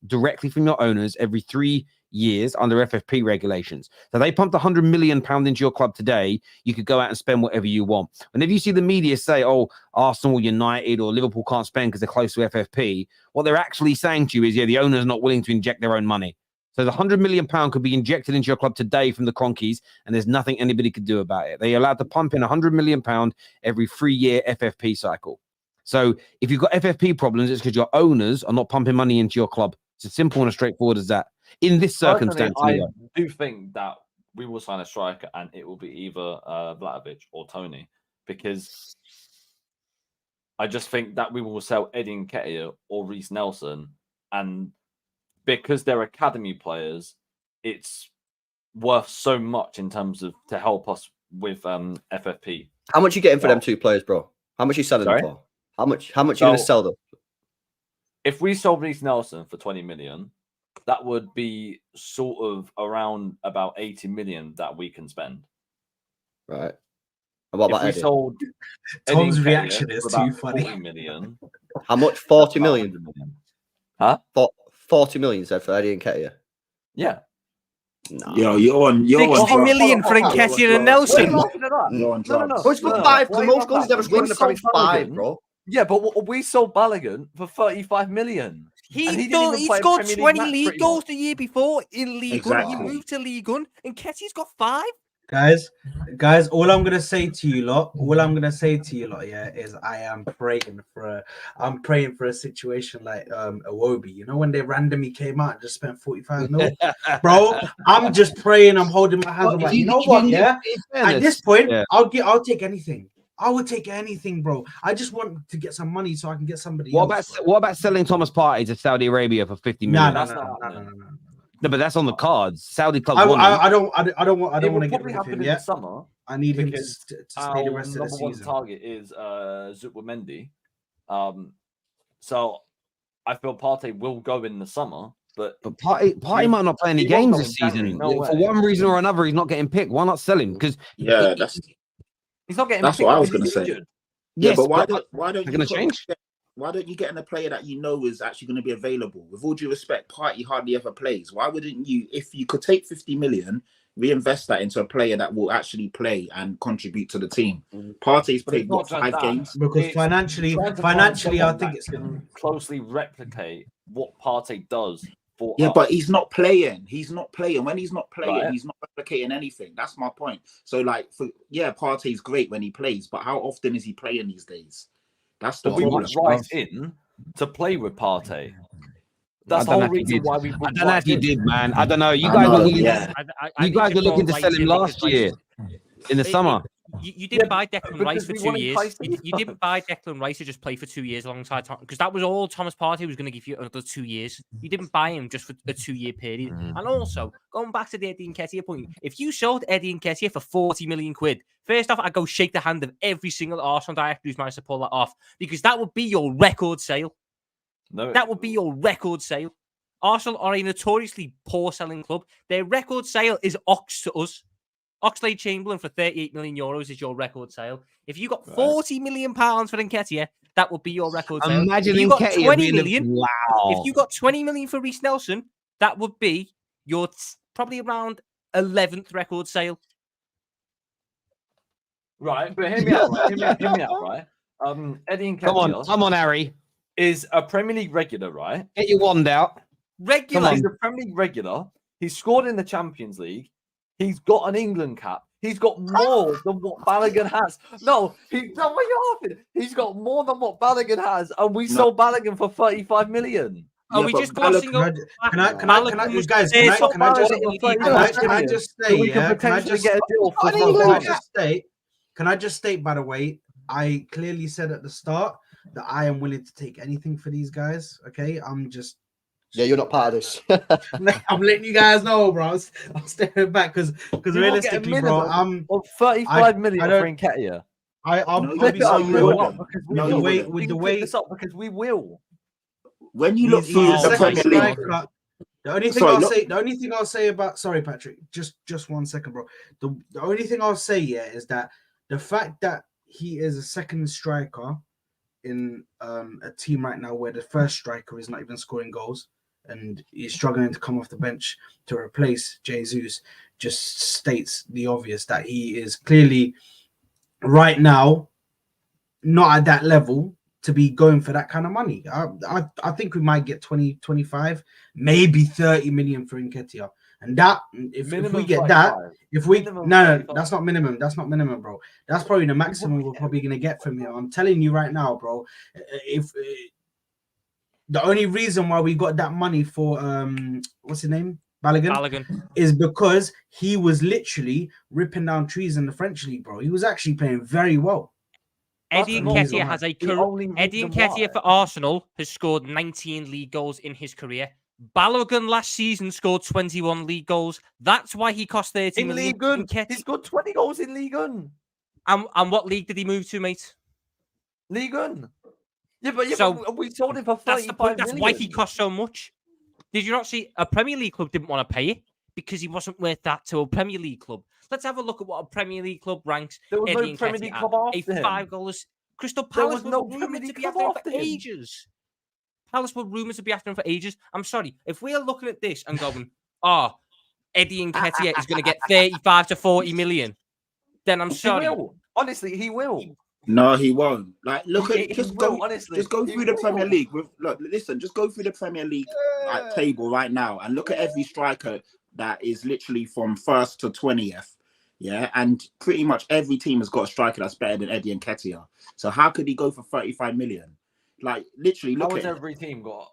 directly from your owners every 3 years under FFP regulations. So they pumped £100 million into your club today. You could go out and spend whatever you want. Whenever you see the media say, oh, Arsenal, United, or Liverpool can't spend because they're close to FFP, what they're actually saying to you is, yeah, the owner's not willing to inject their own money. So the £100 million could be injected into your club today from the Cronkies, and there's nothing anybody could do about it. They're allowed to pump in £100 million every 3-year FFP cycle. So if you've got FFP problems, it's because your owners are not pumping money into your club. It's as simple and as straightforward as that. In this circumstance, I do think that we will sign a striker, and it will be either Vlahovic or Toney, because I just think that we will sell Eddie Nketiah or Reece Nelson, and because they're academy players, it's worth so much in terms of to help us with FFP. How much are you getting for them 2 players, bro? How much are you selling them for? How much are you going to sell them? if we sold Reece Nelson for 20 million, that would be sort of around about 80 million that we can spend. Right. And what If about we Eddie? sold Tom's Eddie Nketiah reaction is for too about funny. 40 million. How much? 40 about million? 100 million. Huh? 40 million, you said, for Eddie Nketiah? Yeah. Nah. Yo, you're on 60 million for hold on. Nketiah and Why are Nelson. you laughing at that? You're on No, drugs. Bro, he's got no, 5. why The are you most laughing goals he's ever at that? scored in the Premier League, 5, bro. Yeah, but we sold Balogun for 35 million. And he didn't even He play a scored Premier League 20 match league pretty goals much. the year before in League One. He Exactly. moved to League One, and Nketiah's got 5. Guys, all I'm gonna say to you lot, yeah, is I'm praying for a situation like Iwobi. You know, when they randomly came out and just spent 45 mil, bro. I'm just praying. I'm holding my hands. I'm like, you know what? Yeah. At this point, I'll take anything. I would take anything, bro. I just want to get some money so I can get somebody else. What about selling Thomas Partey to Saudi Arabia for 50 million? No, but that's on the cards. Saudi club. I don't want to get probably rid of happen him in yet. the summer. I need him to Because stay the rest of the number one season. target is Zubimendi. So I feel Partey will go in the summer, but Partey might not play any he won't games go this in January, season. no For way. one reason or another, he's not getting picked. Why not sell him? Because he's not getting That's picked what I was because gonna he's say. injured. Yeah, yes, but why they're don't going to change? Why don't you get in a player that you know is actually going to be available? With all due respect, Partey hardly ever plays. Why wouldn't you, if you could take 50 million, reinvest that into a player that will actually play and contribute to the team? Partey's But it's played not what, just 5 that. games? Because It's financially, trying to find I someone think that it's can closely replicate what Partey does for Yeah, us. but he's not playing. He's not playing. When he's not playing, Right. he's not replicating anything. That's my point. So, like, Partey's great when he plays, but how often is he playing these days? That's the But we problem. were right in to play with Partey. That's I the don't know whole if he reason did. why we I were don't know right if he in. did, man. I don't know. You I guys know, were willing. yeah. You guys were looking to sell him last year in the summer. You didn't buy Declan Rice for we 2 wanted years. Tyson. You didn't buy Declan Rice to just play for 2 years alongside Tom, because that was all Thomas Partey was going to give you another 2 years. You didn't buy him just for a 2-year period. And also, going back to the Eddie Nketiah point, if you sold Eddie Nketiah for 40 million quid, first off, I'd go shake the hand of every single Arsenal director who's managed to pull that off, because that would be your record sale. No, That would be your record sale. Arsenal are a notoriously poor selling club. Their record sale is Ox to us. Oxlade-Chamberlain for 38 million euros is your record sale. If you got 40 million pounds for Nketiah, that would be your record sale. Imagine if you got Nketiah 20 being million, wow. if you got 20 million for Reece Nelson, that would be your probably around 11th record sale. right, but hear me out, right? Hear me out, right? Eddie Nketiah Come on, Harry. is a Premier League regular, right? Get your wand out. Regular. He's a Premier League regular. He's scored in the Champions League. He's got an England cap. He's got more than what Balogun has. No, what are you laughing? He's got more than what Balogun has, and we sold Balogun for 35 million. Are we just glossing over? Can I just state, by the way, I clearly said at the start that I am willing to take anything for these guys. Okay, Yeah, you're not part of this. I'm letting you guys know, bro. I'm stepping back because realistically, bro, of 35 million for Nketiah. Because we will. When you look through the Premier League, the only thing I'll say about Patrick, just 1 second, bro. The only thing I'll say is that the fact that he is a second striker in a team right now where the first striker is not even scoring goals and he's struggling to come off the bench to replace Jesus just states the obvious that he is clearly right now not at that level to be going for that kind of money. I think we might get 20, 25, maybe 30 million for Nketiah. And that, if we get that, no, that's not minimum. That's not minimum, bro. That's probably the maximum we're probably going to get from him. I'm telling you right now, bro. If the only reason why we got that money for what's his name, Balogun, is because he was literally ripping down trees in the French league, bro. He was actually playing very well. Eddie Nketiah has a career. Eddie Nketiah for Arsenal has scored 19 league goals in his career. Balogun last season scored 21 league goals. That's why he cost 30 million. League One. He scored 20 goals in League One. And what league did he move to, mate? League One. Yeah, but So we sold him for that's the 35 point. That's why he million. cost so much. Did you not see a Premier League club didn't want to pay it because he wasn't worth that to a Premier League club? Let's have a look at what a Premier League club ranks There was Eddie no Premier Nketiah League at. club A after him. 5 goals. Crystal There Palace was no were Premier rumoured to League be club after him for after him. ages. Palace were rumoured to be after him for ages. I'm sorry. If we're looking at this and going, oh, Eddie Nketiah is going to get 35 to 40 million, then I'm sorry. He will. Honestly, he will. No, he won't. Like, look He at just will, go, honestly. just go He through the Premier will. League. Look, listen, just go through the Premier League like, table right now and look at every striker that is literally from 1st to 20th. Yeah, and pretty much every team has got a striker that's better than Eddie Nketiah. So how could he go for 35 million? Like, literally, How look has at every team got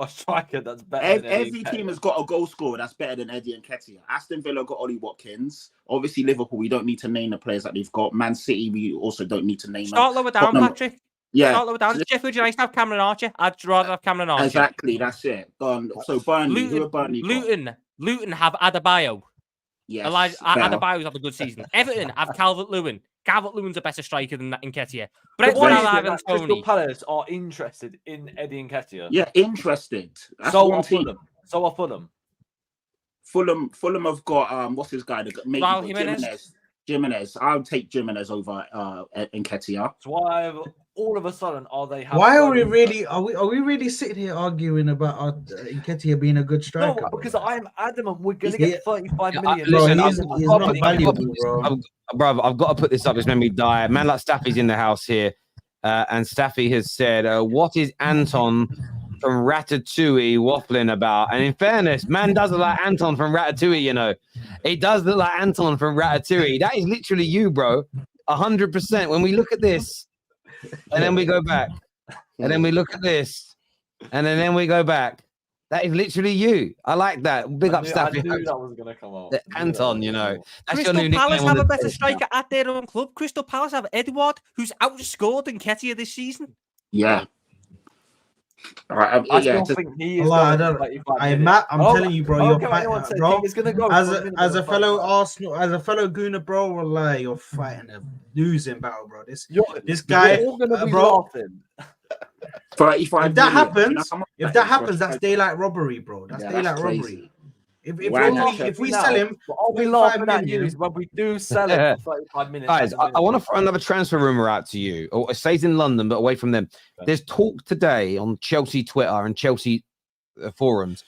a striker that's better than Eddie every Nketiah? team has got a goal scorer that's better than Eddie Nketiah. Aston Villa got Ollie Watkins. Obviously, Liverpool, we don't need to name the players that they've got. Man City, we also don't need to name them. Start lower down, Tottenham- Patrick. Yeah, Start lower down. Sheffield United have Cameron Archer. I'd rather have Cameron Archer. exactly. That's it. So Burnley, who are Burnley got? Luton have Adebayo. Yes, Adebayo's had a good season. Everton have Calvert-Lewin. Calvert-Lewin's a better striker than Nketiah. But Brentford why have is it Ivan that Crystal Toney. Palace are interested in Eddie Nketiah? Yeah, interested. That's So one are team. Fulham. So are Fulham. Fulham have got what's his guy? Maybe Raul Jimenez. Jimenez. I'll take Jimenez over Nketiah. So why all of a sudden are they? Why are we really sitting here arguing about Nketiah being a good striker? No, because I'm adamant we're going to Yeah. get 35 million. Bro, Listen, he's not valuable, bro. Bro, I've got to put this up. It's made me die. Man like Staffy's in the house here. And Staffy has said, what is Anton from Ratatouille waffling about? And in fairness, man does look like Anton from Ratatouille, you know. He does look like Anton from Ratatouille. That is literally you, bro. 100%. When we look at this, and then we go back, and then we look at this, and then we go back. That is literally you. I like that. Big up, Staffy. I knew that was going to come out. Anton, you know. That's Crystal your new Palace nickname have on a the better team striker now. at their own club. Crystal Palace have Edouard, who's outscored Nketiah this season. Yeah. All right. I Yeah. still think he is. Allah, going to 35 million. Matt, I'm telling you, bro, you're anyone fighting, said bro. King is going to go As a fellow Arsenal, as a fellow Gooner, bro, wallah, you're fighting a losing battle, bro. This guy, you're all gonna be bro. laughing. 35 If that million. happens, You know how much if is that for a happens, that's striker? daylight robbery, bro. That's Yeah, daylight that's robbery. crazy. If we sell him, But I'll be 35 laughing at you million. is when we do sell it for 35 minutes. Guys, I want to throw another transfer rumor out to you. Or it stays in London, but away from them. There's talk today on Chelsea Twitter and Chelsea forums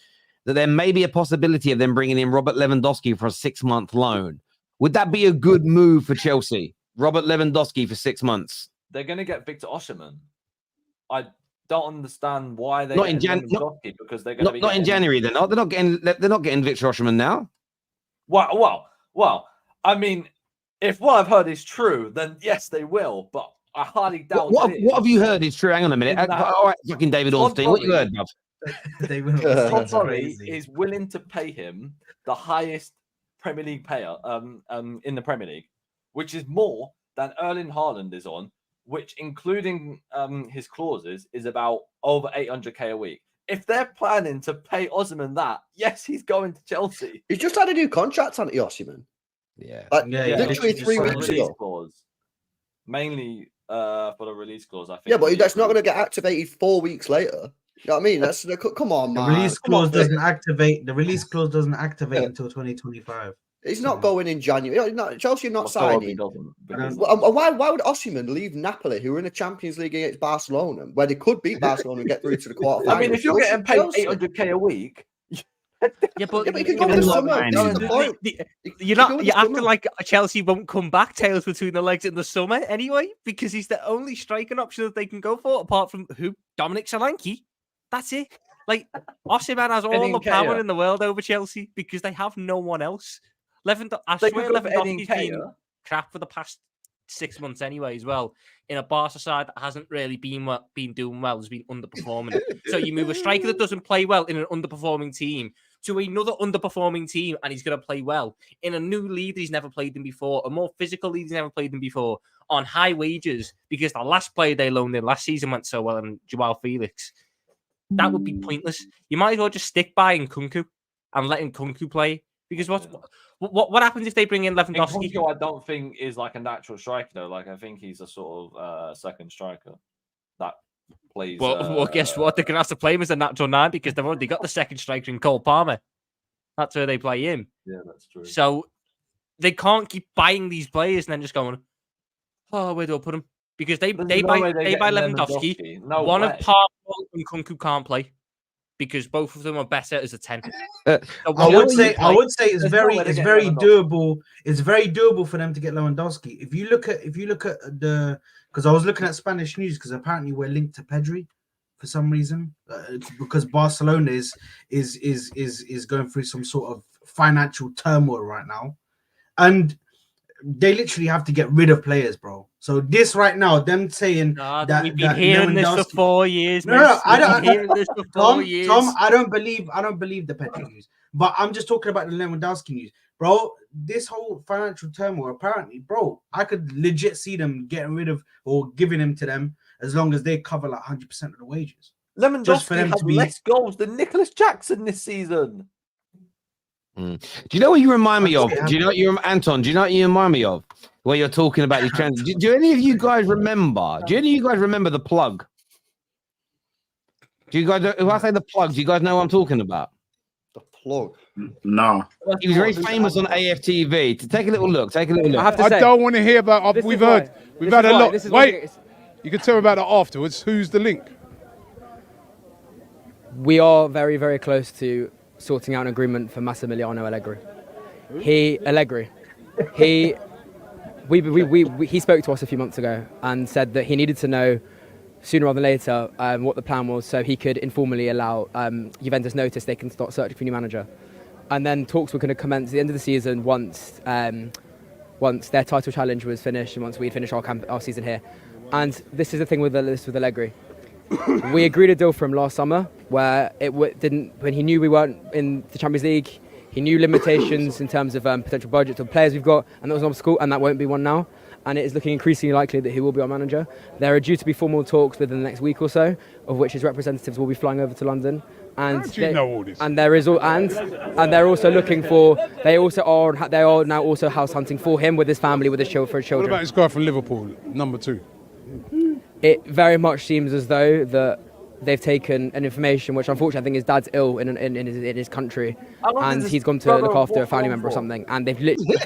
that there may be a possibility of them bringing in Robert Lewandowski for a 6-month loan. Would that be a good move for Chelsea? Robert Lewandowski for 6 months. They're going to get Victor Osimhen. I don't understand why they Not in because they're going to be Not in January. They're not. They're not getting Victor Osimhen now. Well. I mean, if what I've heard is true, then yes, they will. But I highly doubt. What have you heard is true? Hang on a minute. All right, fucking David Ornstein. What you heard, bruv? Toney is willing to pay him the highest Premier League payer in the Premier League, which is more than Erling Haaland is on, which including his clauses is about over 800k a week. If they're planning to pay Osimhen that, yes, he's going to Chelsea. He's just had a new contract, hasn't he, Osimhen? Yeah. Literally 3 weeks ago. Clause. Mainly for the release clause, I think. Yeah, but that's not going to get activated 4 weeks later. You know what I mean? That's come on, man. The release clause doesn't activate. The release clause doesn't activate until 2025. He's not going in January. No, Chelsea are not signing. Why would Osimhen leave Napoli, who are in the Champions League against Barcelona, where they could beat Barcelona and get through to the quarterfinals? I mean, if you're getting paid 800k a week. Yeah, but you can give him the summer. This is the point. You're acting like Chelsea won't come back tails between the legs in the summer anyway, because he's the only striking option that they can go for, apart from who? Dominic Solanke. That's it. Like, Osimhen has all the power in the world over Chelsea because they have no one else. I swear Lewandowski's been crap for the past 6 months anyway as well. In a Barca side that hasn't really been doing well, has been underperforming. So you move a striker that doesn't play well in an underperforming team to another underperforming team, and he's going to play well in a new league that he's never played in before, a more physical league he's never played in before, on high wages, because the last player they loaned in last season went so well, and Joao Felix. That would be pointless. You might as well just stick by Nkunku and letting Nkunku play. Because what happens if they bring in Lewandowski? Nkunku, I don't think is like a natural striker though. Like I think he's a sort of second striker that plays. Well, guess what? They're going to have to play him as a natural 9 because they've already got the second striker in Cole Palmer. That's where they play him. Yeah, that's true. So they can't keep buying these players and then just going, oh, where do I put them? Because they buy Lewandowski. No One way. of Palmer and Kunku can't play because both of them are better as a 10. I would say it's very doable. It's very doable for them to get Lewandowski. If you look at the, because I was looking at Spanish news because apparently we're linked to Pedri for some reason because Barcelona is going through some sort of financial turmoil right now, and they literally have to get rid of players, bro. So this right now, them saying that we've been hearing this for 4 years. No, I don't. Hearing this for 4 years. Tom, I don't believe the Pedri news, but I'm just talking about the Lewandowski news, bro. This whole financial turmoil, apparently, bro, I could legit see them getting rid of or giving him to them as long as they cover like 100% of the wages. Lewandowski has less goals than Nicholas Jackson this season. Do you know what you remind me of? Do you know what you Anton? Do you know what you remind me of? Where you're talking about these trends. Do any of you guys remember? Do any of you guys remember the plug? Do you guys? If I say the plug, do you guys know what I'm talking about? The plug. No. He was very famous on AFTV. Take a little look. Take a little look. I have to say, don't want to hear about. We've had a lot. Wait, you can tell me about that afterwards. Who's the link? We are very, very close to sorting out an agreement for Massimiliano Allegri. He spoke to us a few months ago and said that he needed to know sooner rather than later what the plan was so he could informally allow Juventus notice they can start searching for a new manager. And then talks were going to commence at the end of the season once their title challenge was finished and once we finished our season here. And this is the thing with Allegri. We agreed a deal for him last summer where when he knew we weren't in the Champions League, he knew limitations in terms of potential budgets of players we've got, and that was an obstacle, and that won't be one now. And it is looking increasingly likely that he will be our manager. There are due to be formal talks within the next week or so, of which his representatives will be flying over to London. And they're also looking for. They are now also house hunting for him with his family, with his children. What about this guy from Liverpool, number 2? It very much seems as though that they've taken an information, which unfortunately I think his dad's ill in his country, and he's gone to look after a family member or something, and they've literally...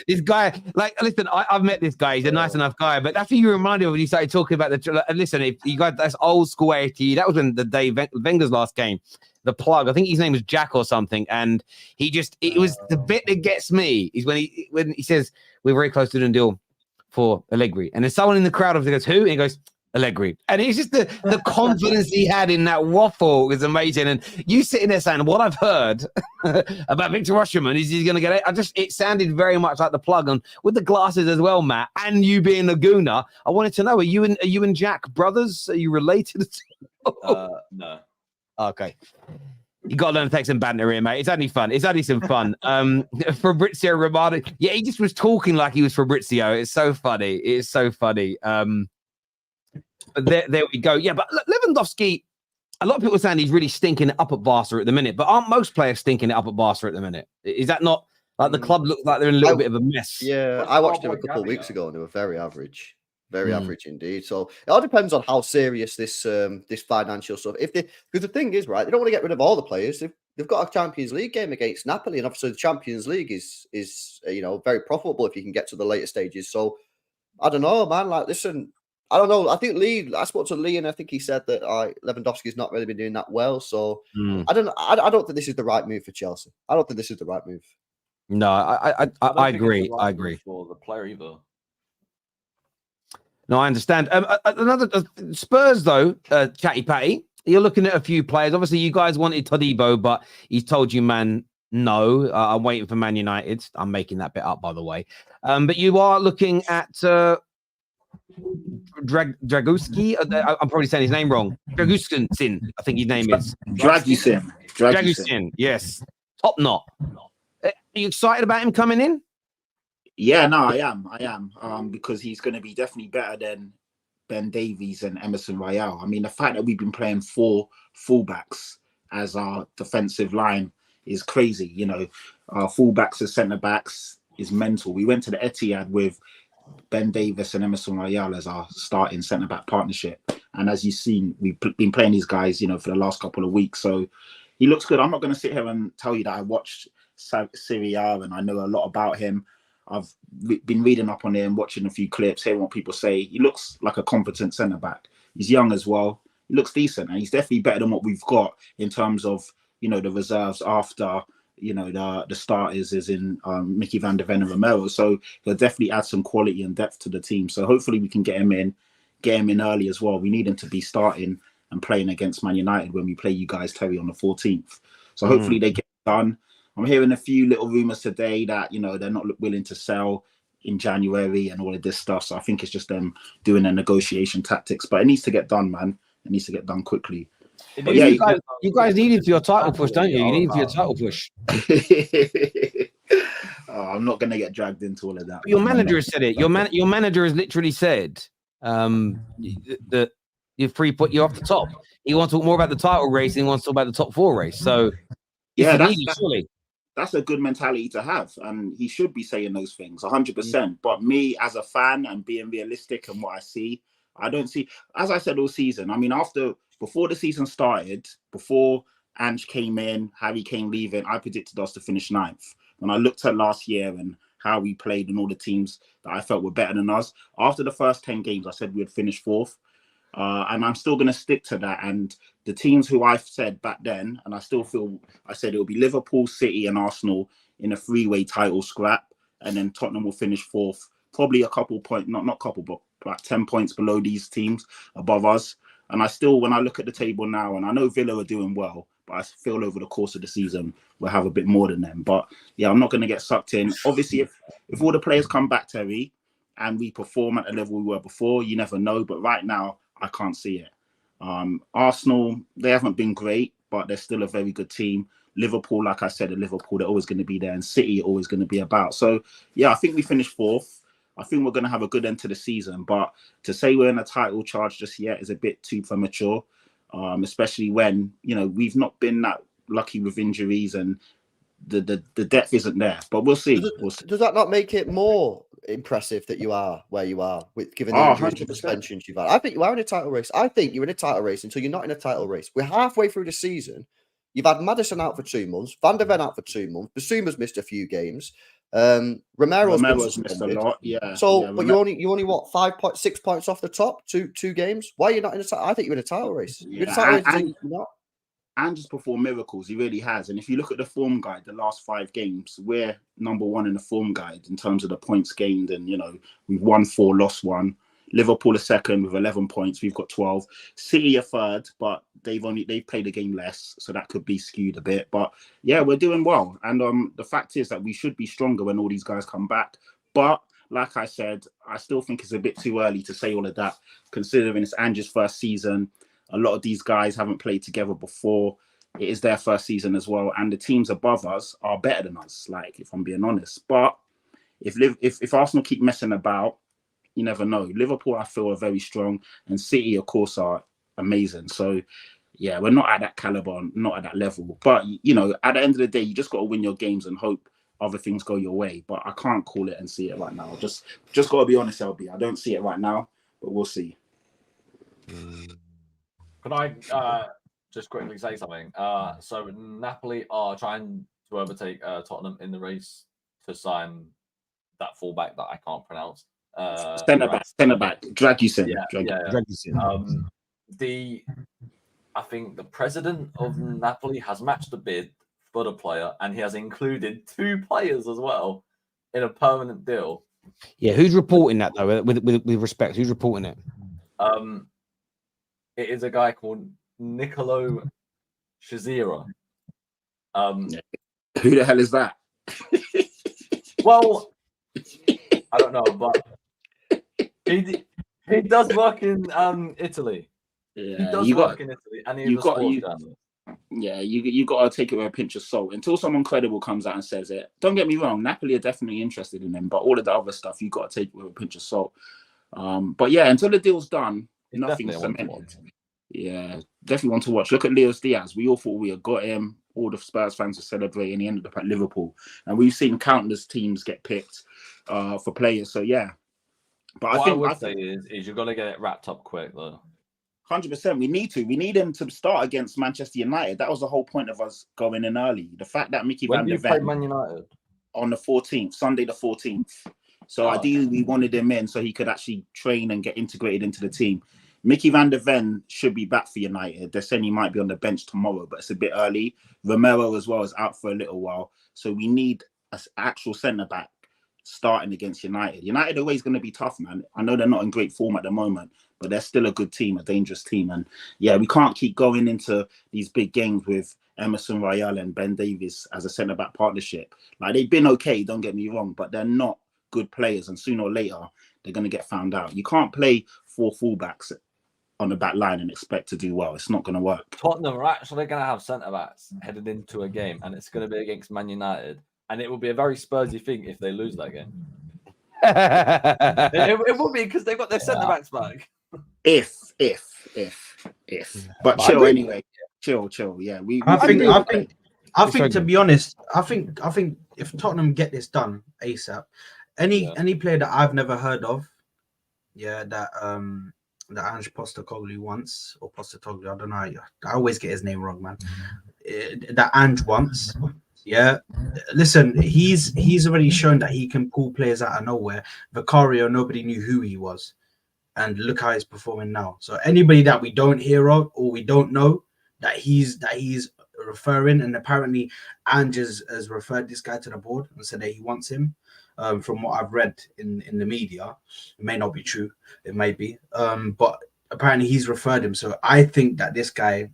This guy, like, listen, I've met this guy. He's a nice enough guy, but that's what you reminded me of when you started talking about listen, if you guys, that's old school AFT. That was when the day Wenger's last game. The plug, I think his name was Jack or something, and it was the bit that gets me is when he says we're very close to doing a deal for Allegri, and there's someone in the crowd who goes, who? And he goes, Allegri. And it's just the confidence he had in that waffle was amazing. And you sitting there saying, what I've heard about Victor Osimhen is he's going to get it. It sounded very much like the plug, and with the glasses as well, Matt, and you being a Gooner, I wanted to know, are you and Jack brothers? Are you related? No. Okay. You got to learn to take some banter here, mate. It's only fun. It's only some fun. Fabrizio Romano. Yeah, he just was talking like he was Fabrizio. It's so funny. It's so funny. There we go. Yeah, but Lewandowski, a lot of people are saying he's really stinking it up at Barca at the minute, but aren't most players stinking it up at Barca at the minute? Is that not like the club looks like they're in a little bit of a mess? Yeah, I watched them a couple of weeks ago and they were very average. Very average indeed. So it all depends on how serious this financial stuff. Because the thing is, right, they don't want to get rid of all the players. They've got a Champions League game against Napoli, and obviously the Champions League is very profitable if you can get to the later stages. So I don't know, man. Like, listen, I don't know. I think I spoke to Lee, and I think he said that Lewandowski's not really been doing that well. So I don't think this is the right move for Chelsea. I don't think this is the right move. No, I agree. I agree. For the player either. No, I understand. Another Spurs though, Chatty Patty. You're looking at a few players. Obviously, you guys wanted Todibo, but he's told you, man, no. I'm waiting for Man United. I'm making that bit up, by the way. But you are looking at Draguski. I'm probably saying his name wrong. Draguskin, I think his name is. Dragusin. Yes. Top knot. Are you excited about him coming in? Yeah, no, I am. Because he's going to be definitely better than Ben Davies and Emerson Royale. I mean, the fact that we've been playing 4 fullbacks as our defensive line is crazy. You know, our fullbacks as centre backs is mental. We went to the Etihad with Ben Davis and Emerson Royal as our starting centre-back partnership. And as you've seen, we've been playing these guys, you know, for the last couple of weeks. So he looks good. I'm not going to sit here and tell you that I watched Serie A and I know a lot about him. I've been reading up on him, watching a few clips, hearing what people say. He looks like a competent centre-back. He's young as well. He looks decent, and he's definitely better than what we've got in terms of, you know, the reserves after, you know, the starters is in Mickey van der Ven and Romero. So he'll definitely add some quality and depth to the team. So hopefully we can get him in early as well. We need him to be starting and playing against Man United when we play you guys, Terry, on the 14th. So hopefully they get done. I'm hearing a few little rumours today that, you know, they're not willing to sell in January and all of this stuff. So I think it's just them doing their negotiation tactics. But it needs to get done, man. It needs to get done quickly. But yeah, you guys need him for your title push, don't you? You need him for your title push. I'm not going to get dragged into all of that. Your manager has said it. Your manager has literally said that you're off the top. He wants to talk more about the title race and he wants to talk about the top 4 race. So yeah, surely. That's a good mentality to have, and he should be saying those things 100%. But me as a fan and being realistic and what I see, I don't see, as I said all season, I mean, before the season started, before Ange came in, Harry Kane leaving, I predicted us to finish 9th. When I looked at last year and how we played and all the teams that I felt were better than us, after the first 10 games, I said we would finish 4th. And I'm still going to stick to that. And the teams who I said back then, and I still feel, I said it will be Liverpool, City and Arsenal in a 3-way title scrap. And then Tottenham will finish 4th, probably a couple points, not couple, but like 10 points below these teams above us. And I still, when I look at the table now, and I know Villa are doing well, but I feel over the course of the season, we'll have a bit more than them. But yeah, I'm not going to get sucked in. Obviously, if all the players come back, Terry, and we perform at the level we were before, you never know. But right now, I can't see it. Arsenal, they haven't been great, but they're still a very good team. Liverpool, like I said, Liverpool, they're always going to be there, and City are always going to be about. So, yeah, I think we finished 4th. I think we're going to have a good end to the season. But to say we're in a title charge just yet is a bit too premature, especially when, you know, we've not been that lucky with injuries and the depth isn't there. But we'll see. Does that not make it more impressive that you are where you are, with given the injuries and suspensions you've had? I think you are in a title race. I think you're in a title race until you're not in a title race. We're halfway through the season. You've had Maddison out for 2 months, Van der Ven out for 2 months, Basuma's missed a few games, Romero's missed a lot. Yeah. So, yeah, but you only what 6 points off the top, two games. Why are you not in a title? I think you're in a title race. You're in a title race. You're not. And just performed miracles. He really has. And if you look at the form guide, the last 5 games, we're number 1 in the form guide in terms of the points gained. And, you know, we've won 4, lost 1. Liverpool are second with 11 points. We've got 12. City are third, but they've played a game less. So that could be skewed a bit. But yeah, we're doing well. And the fact is that we should be stronger when all these guys come back. But like I said, I still think it's a bit too early to say all of that, considering it's Ange's first season. A lot of these guys haven't played together before. It is their first season as well. And the teams above us are better than us, like, if I'm being honest. But if Arsenal keep messing about, you never know. Liverpool, I feel, are very strong. And City, of course, are amazing. So, yeah, we're not at that caliber, not at that level. But, you know, at the end of the day, you just got to win your games and hope other things go your way. But I can't call it and see it right now. Just got to be honest, LB. I don't see it right now, but we'll see. Could I just quickly say something? So Napoli are trying to overtake Tottenham in the race to sign that fullback that I can't pronounce. Centre back, Dragusin. I think the president of Napoli has matched the bid for the player, and he has included 2 players as well in a permanent deal. Yeah, who's reporting that though? With respect, who's reporting it? It is a guy called Nicolo Shazira. Who the hell is that? Well, I don't know, but he does work in Italy. Yeah, he does work in Italy, and he's a sports journalist. Yeah, you got to take it with a pinch of salt until someone credible comes out and says it. Don't get me wrong, Napoli are definitely interested in him, but all of the other stuff you got to take it with a pinch of salt. But yeah, until the deal's done, nothing's cemented. Yeah, definitely want to watch. Look at Luis Diaz. We all thought we had got him. All the Spurs fans were celebrating. He ended up at Liverpool, and we've seen countless teams get picked for players. So yeah, But What I think I would say is you've got to get it wrapped up quick, though. 100%. We need to. We need him to start against Manchester United. That was the whole point of us going in early. The fact that Mickey When van do der you play Ven Man United? on the 14th, Sunday the 14th. So ideally, we wanted him in so he could actually train and get integrated into the team. Mickey van der Ven should be back for United. They're saying he might be on the bench tomorrow, but it's a bit early. Romero as well is out for a little while. So we need an actual centre-back starting against United. United always going to be tough, man. I know they're not in great form at the moment, but they're still a good team, a dangerous team. And yeah, we can't keep going into these big games with Emerson Royale and Ben Davies as a centre-back partnership. Like, they've been okay, don't get me wrong, but they're not good players, and sooner or later they're going to get found out. You can't play 4 fullbacks on the back line and expect to do well. It's not going to work. Tottenham are actually going to have centre-backs headed into a game, and it's going to be against Man United. And it will be a very Spursy thing if they lose that game. It will be, because they've got their centre-backs back. If. But chill anyway. Chill. Yeah, I think to be honest, I think if Tottenham get this done ASAP, any player that I've never heard of, that Ange Postecoglou wants, or Postecoglou, I don't know. I always get his name wrong, man. That Ange wants. Yeah, listen, he's already shown that he can pull players out of nowhere. Vicario, nobody knew who he was, and look how he's performing now. So anybody that we don't hear of or we don't know that he's referring, and apparently Ange has referred this guy to the board and said that he wants him. From what I've read in the media, it may not be true, it may be, but apparently he's referred him. So I think that this guy,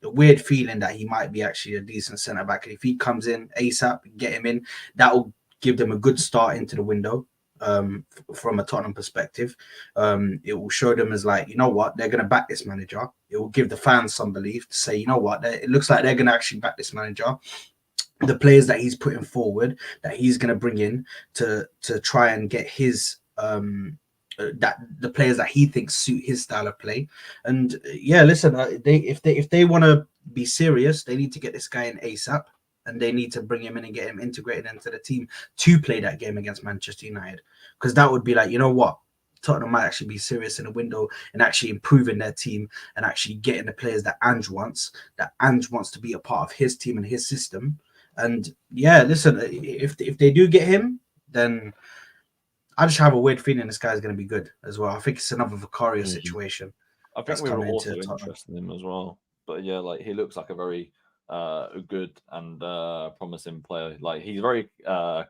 the weird feeling that he might be actually a decent centre back. If he comes in ASAP, get him in, that will give them a good start into the window. From a Tottenham perspective, it will show them as like, you know what, they're going to back this manager. It will give the fans some belief to say, you know what, it looks like they're going to actually back this manager. The players that he's putting forward, that he's going to bring in to try and get his that the players that he thinks suit his style of play. And yeah, listen, if they want to be serious, they need to get this guy in ASAP, and they need to bring him in and get him integrated into the team to play that game against Manchester United, because that would be like, you know what, Tottenham might actually be serious in the window and actually improving their team and actually getting the players that Ange wants to be a part of his team and his system. And yeah, listen, if they do get him, then I just have a weird feeling this guy's going to be good as well. I think it's another Vicario situation. I think we were also interested in him as well. But yeah, like, he looks like a very good and promising player. Like, he's very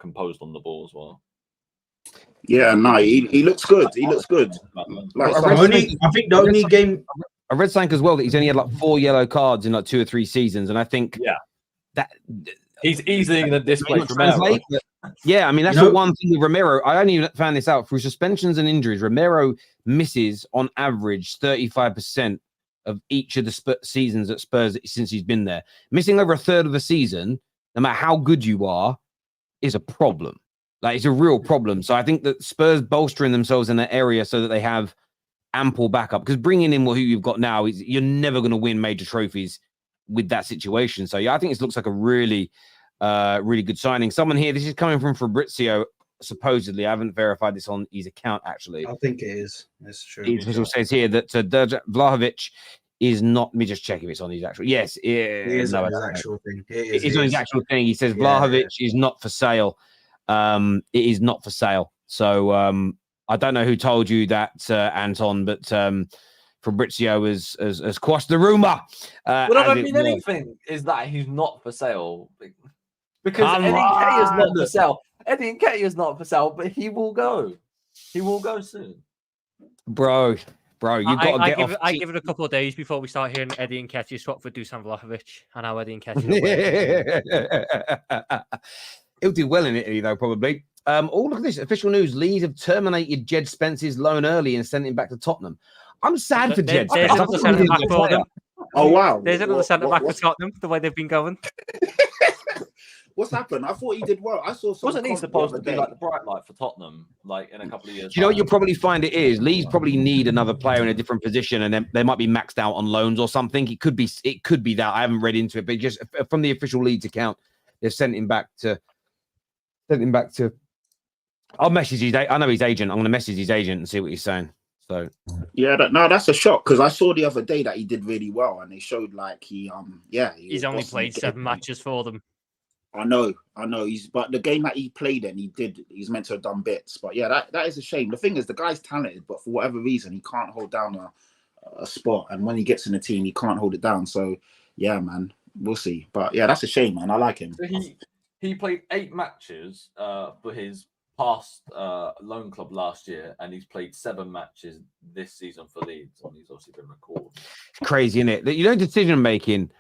composed on the ball as well. Yeah, no, he looks good. He looks good. Like, I think the only game I read something as well that he's only had like 4 yellow cards in like 2 or 3 seasons, and I think that he's easily going to displace Romero. Yeah, I mean, that's the one thing with Romero. I only found this out through suspensions and injuries. Romero misses on average 35% of each of the seasons at Spurs since he's been there. Missing over a third of the season, no matter how good you are, is a problem. Like, it's a real problem. So I think that Spurs bolstering themselves in that area so that they have ample backup, because bringing in who you've got now, you're never going to win major trophies with that situation. So yeah, I think it looks like a really good signing. Someone here, this is coming from Fabrizio, supposedly. I haven't verified this on his account, actually. I think it is. It's true. It says here that Vlahovic is not. Let me just check if it's on his actual. Yes, it is on his actual thing. It is on his actual thing. He says Vlahovic is not for sale. It is not for sale. So I don't know who told you that, Anton, but Fabrizio has quashed the rumor. Would I mean anything? Is that he's not for sale? Because Eddie Nketiah is not for sale. Eddie Nketiah is not for sale, but he will go. He will go soon. Bro, you've got to get off. I give it a couple of days before we start hearing Eddie Nketiah swap for Dusan Vlahovic, and how Eddie Nketiah. He'll do well in Italy, though, probably. Oh, look at this. Official news. Leeds have terminated Jed Spence's loan early and sent him back to Tottenham. I'm sad for Jed. There's another centre-back for them. Oh, wow. There's another centre-back for Tottenham, the way they've been going. What's happened? I thought he did well. I saw. Wasn't he supposed to be like the bright light for Tottenham, like in a couple of years? You know what you'll probably find it is? Leeds probably need another player in a different position, and then they might be maxed out on loans or something. It could be that. I haven't read into it, but just from the official Leeds account, they've sent him back to I'll message his. I know his agent. I'm going to message his agent and see what he's saying. So yeah, that's a shock because I saw the other day that he did really well, and they showed like he's only bossing played the 7 game. matches for them. I know. But the game that he played in, he's meant to have done bits. But yeah, that is a shame. The thing is, the guy's talented, but for whatever reason, he can't hold down a spot. And when he gets in the team, he can't hold it down. So yeah, man, we'll see. But yeah, that's a shame, man. I like him. So he played 8 matches for his past loan club last year, and he's played 7 matches this season for Leeds, and he's obviously been recalled. crazy, isn't it? You know, decision making.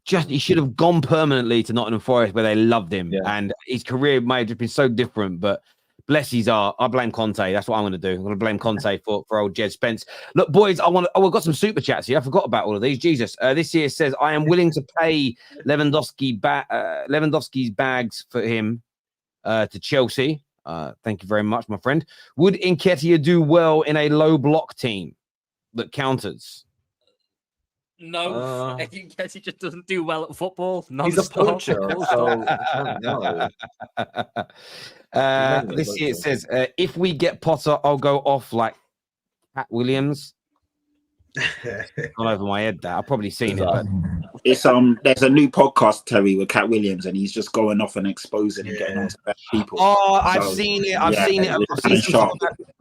He should have gone permanently to Nottingham Forest where they loved him, and his career might have just been so different. But bless his heart, I blame Conte. That's what I'm going to do. I'm going to blame Conte for old Jed Spence. Look, boys, we've got some super chats here. I forgot about all of these. Jesus, this here says I am willing to pay Lewandowski's bags for him to Chelsea. Thank you very much, my friend. Would Nketiah do well in a low block team that counters? No, I guess he just doesn't do well at football. He's a poacher. So this here says, if we get Potter, I'll go off like Pat Williams. Gone over my head that I've probably seen it. But... It's there's a new podcast, Terry, with Cat Williams, and he's just going off and exposing and getting on to bad people. Oh, I've seen it. I've seen it. I've seen some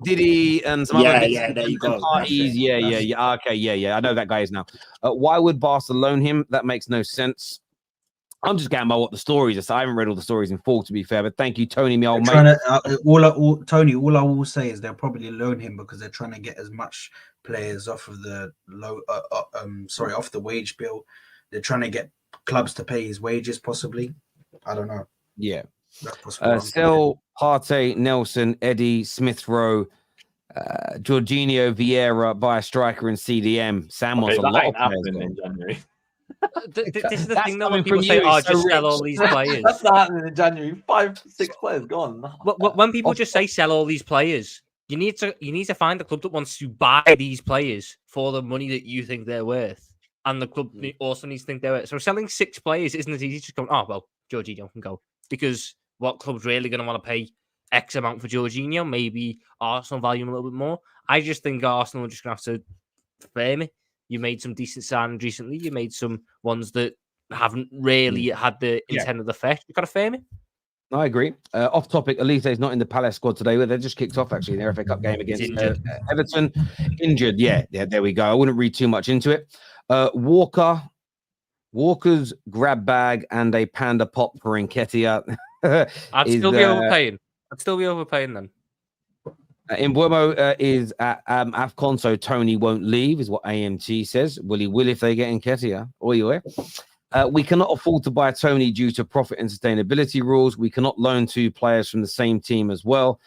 Diddy and some other there you go. parties. Yeah. Okay, yeah. I know that guy is now. Why would Barca loan him? That makes no sense. I'm just going by what the stories are. I haven't read all the stories in full, to be fair. But thank you, Tony, my old mate. Tony, all I will say is they'll probably loan him because they're trying to get as much players off of the off the wage bill. They're trying to get clubs to pay his wages, possibly. I don't know. Yeah. That's possible. Sell, Partey, Nelson, Eddie, Smith Rowe, Jorginho, Vieira, buy a striker in CDM. Sam wants a lot of players in January. This is the thing though, when people say, just sell all these players. That's not happening in January. 5-6 players gone. When people just say sell all these players, you need to find a club that wants to buy these players for the money that you think they're worth. And the club also needs to think they're worth. So selling 6 players isn't as easy, just going, oh, well, Jorginho can go. Because what club's really going to want to pay X amount for Jorginho? Maybe Arsenal value him a little bit more. I just think Arsenal are just going to have to firm it. You made some decent signings recently. You made some ones that haven't really had the intent of the fetch. You've got to firm it. I agree. Off topic, Elise is not in the Palace squad today. Where they just kicked off actually in their FA Cup game against Everton. Injured, yeah. There we go. I wouldn't read too much into it. Walker's grab bag and a panda pop for Nketiah. I'd still be overpaying. I'd still be overpaying then. Mbuemo is at AFCON, so Toney won't leave, is what AMT says. He will if they get Nketiah. We cannot afford to buy Toney due to profit and sustainability rules. We cannot loan 2 players from the same team as well.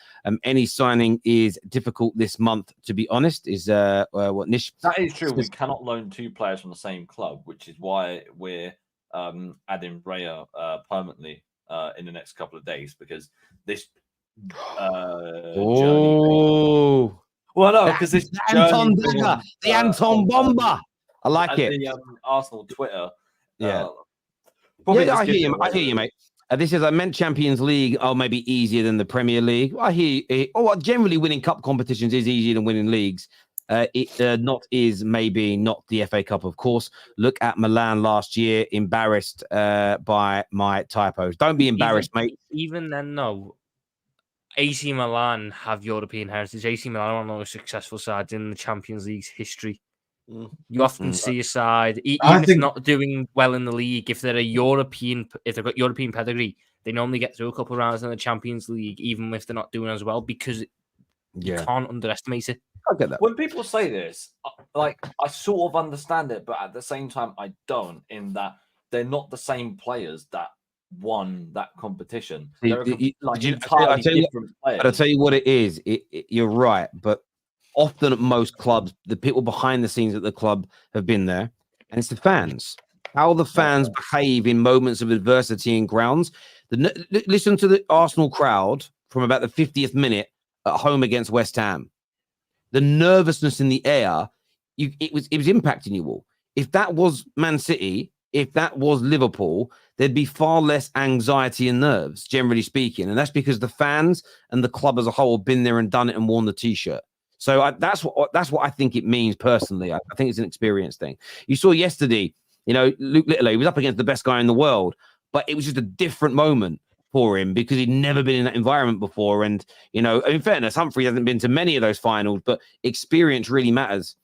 Any signing is difficult this month, to be honest, is what Nish... That is true. We cannot loan 2 players from the same club, which is why we're adding Raya permanently in the next couple of days, because this... oh, well, no, because this Anton Dagger, the Anton Bomber. I like it. The Arsenal Twitter. I hear you, mate. This is I meant Champions League. Oh, maybe easier than the Premier League. I hear. Generally, winning cup competitions is easier than winning leagues. Maybe not the FA Cup, of course. Look at Milan last year, embarrassed by my typos. Don't be embarrassed, mate. Even then, no. AC Milan have European heritage. AC Milan are one of the most successful sides in the Champions League's history. You often see a side, even if they're not doing well in the league, if they've got European pedigree, they normally get through a couple of rounds in the Champions League, even if they're not doing as well, because you can't underestimate it. I get that. When people say this, I sort of understand it, but at the same time, I don't, in that they're not the same players that won that competition. They're entirely different players. But I'll tell you what it is. You're right, but often at most clubs, the people behind the scenes at the club have been there, and it's the fans. How the fans behave in moments of adversity in grounds. Listen to the Arsenal crowd from about the 50th minute at home against West Ham. The nervousness in the air, it was impacting you all. If that was Man City, if that was Liverpool, there'd be far less anxiety and nerves, generally speaking. And that's because the fans and the club as a whole have been there and done it and worn the T-shirt. So that's what I think it means personally. I think it's an experience thing. You saw yesterday, you know, Luke Little, he was up against the best guy in the world, but it was just a different moment for him because he'd never been in that environment before. And, you know, in fairness, Humphrey hasn't been to many of those finals, but experience really matters.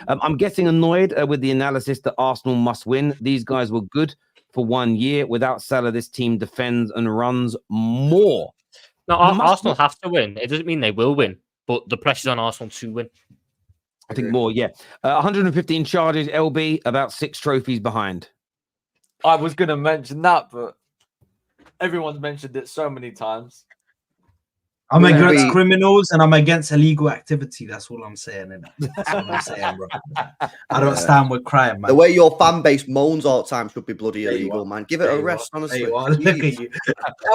I'm getting annoyed with the analysis that Arsenal must win. These guys were good for 1 year. Without Salah, this team defends and runs more. No, Arsenal have to win. It doesn't mean they will win, but the pressure's on Arsenal to win. I think more, yeah. 115 charges, LB, about 6 trophies behind. I was going to mention that, but everyone's mentioned it so many times. I'm against criminals and I'm against illegal activity. That's all I'm saying. That's all I'm saying, bro. I don't stand with crime, man. The way your fan base moans all the time should be bloody illegal, man. Give it a rest, honestly. There you are. Look at you.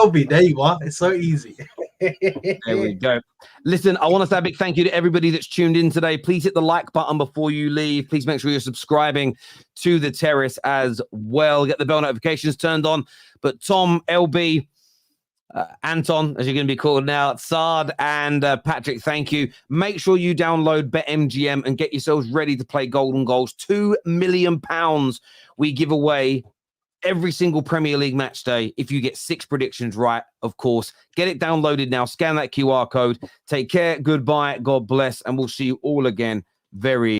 LB, there you are. It's so easy. There we go. Listen, I want to say a big thank you to everybody that's tuned in today. Please hit the like button before you leave. Please make sure you're subscribing to The Terrace as well. Get the bell notifications turned on. But Tom, LB, Anton, as you're going to be called now, Sard and Patrick, thank you. Make sure you download BetMGM and get yourselves ready to play Golden Goals. £2 million we give away every single Premier League match day if you get 6 predictions right, of course. Get it downloaded now. Scan that QR code. Take care. Goodbye. God bless. And we'll see you all again very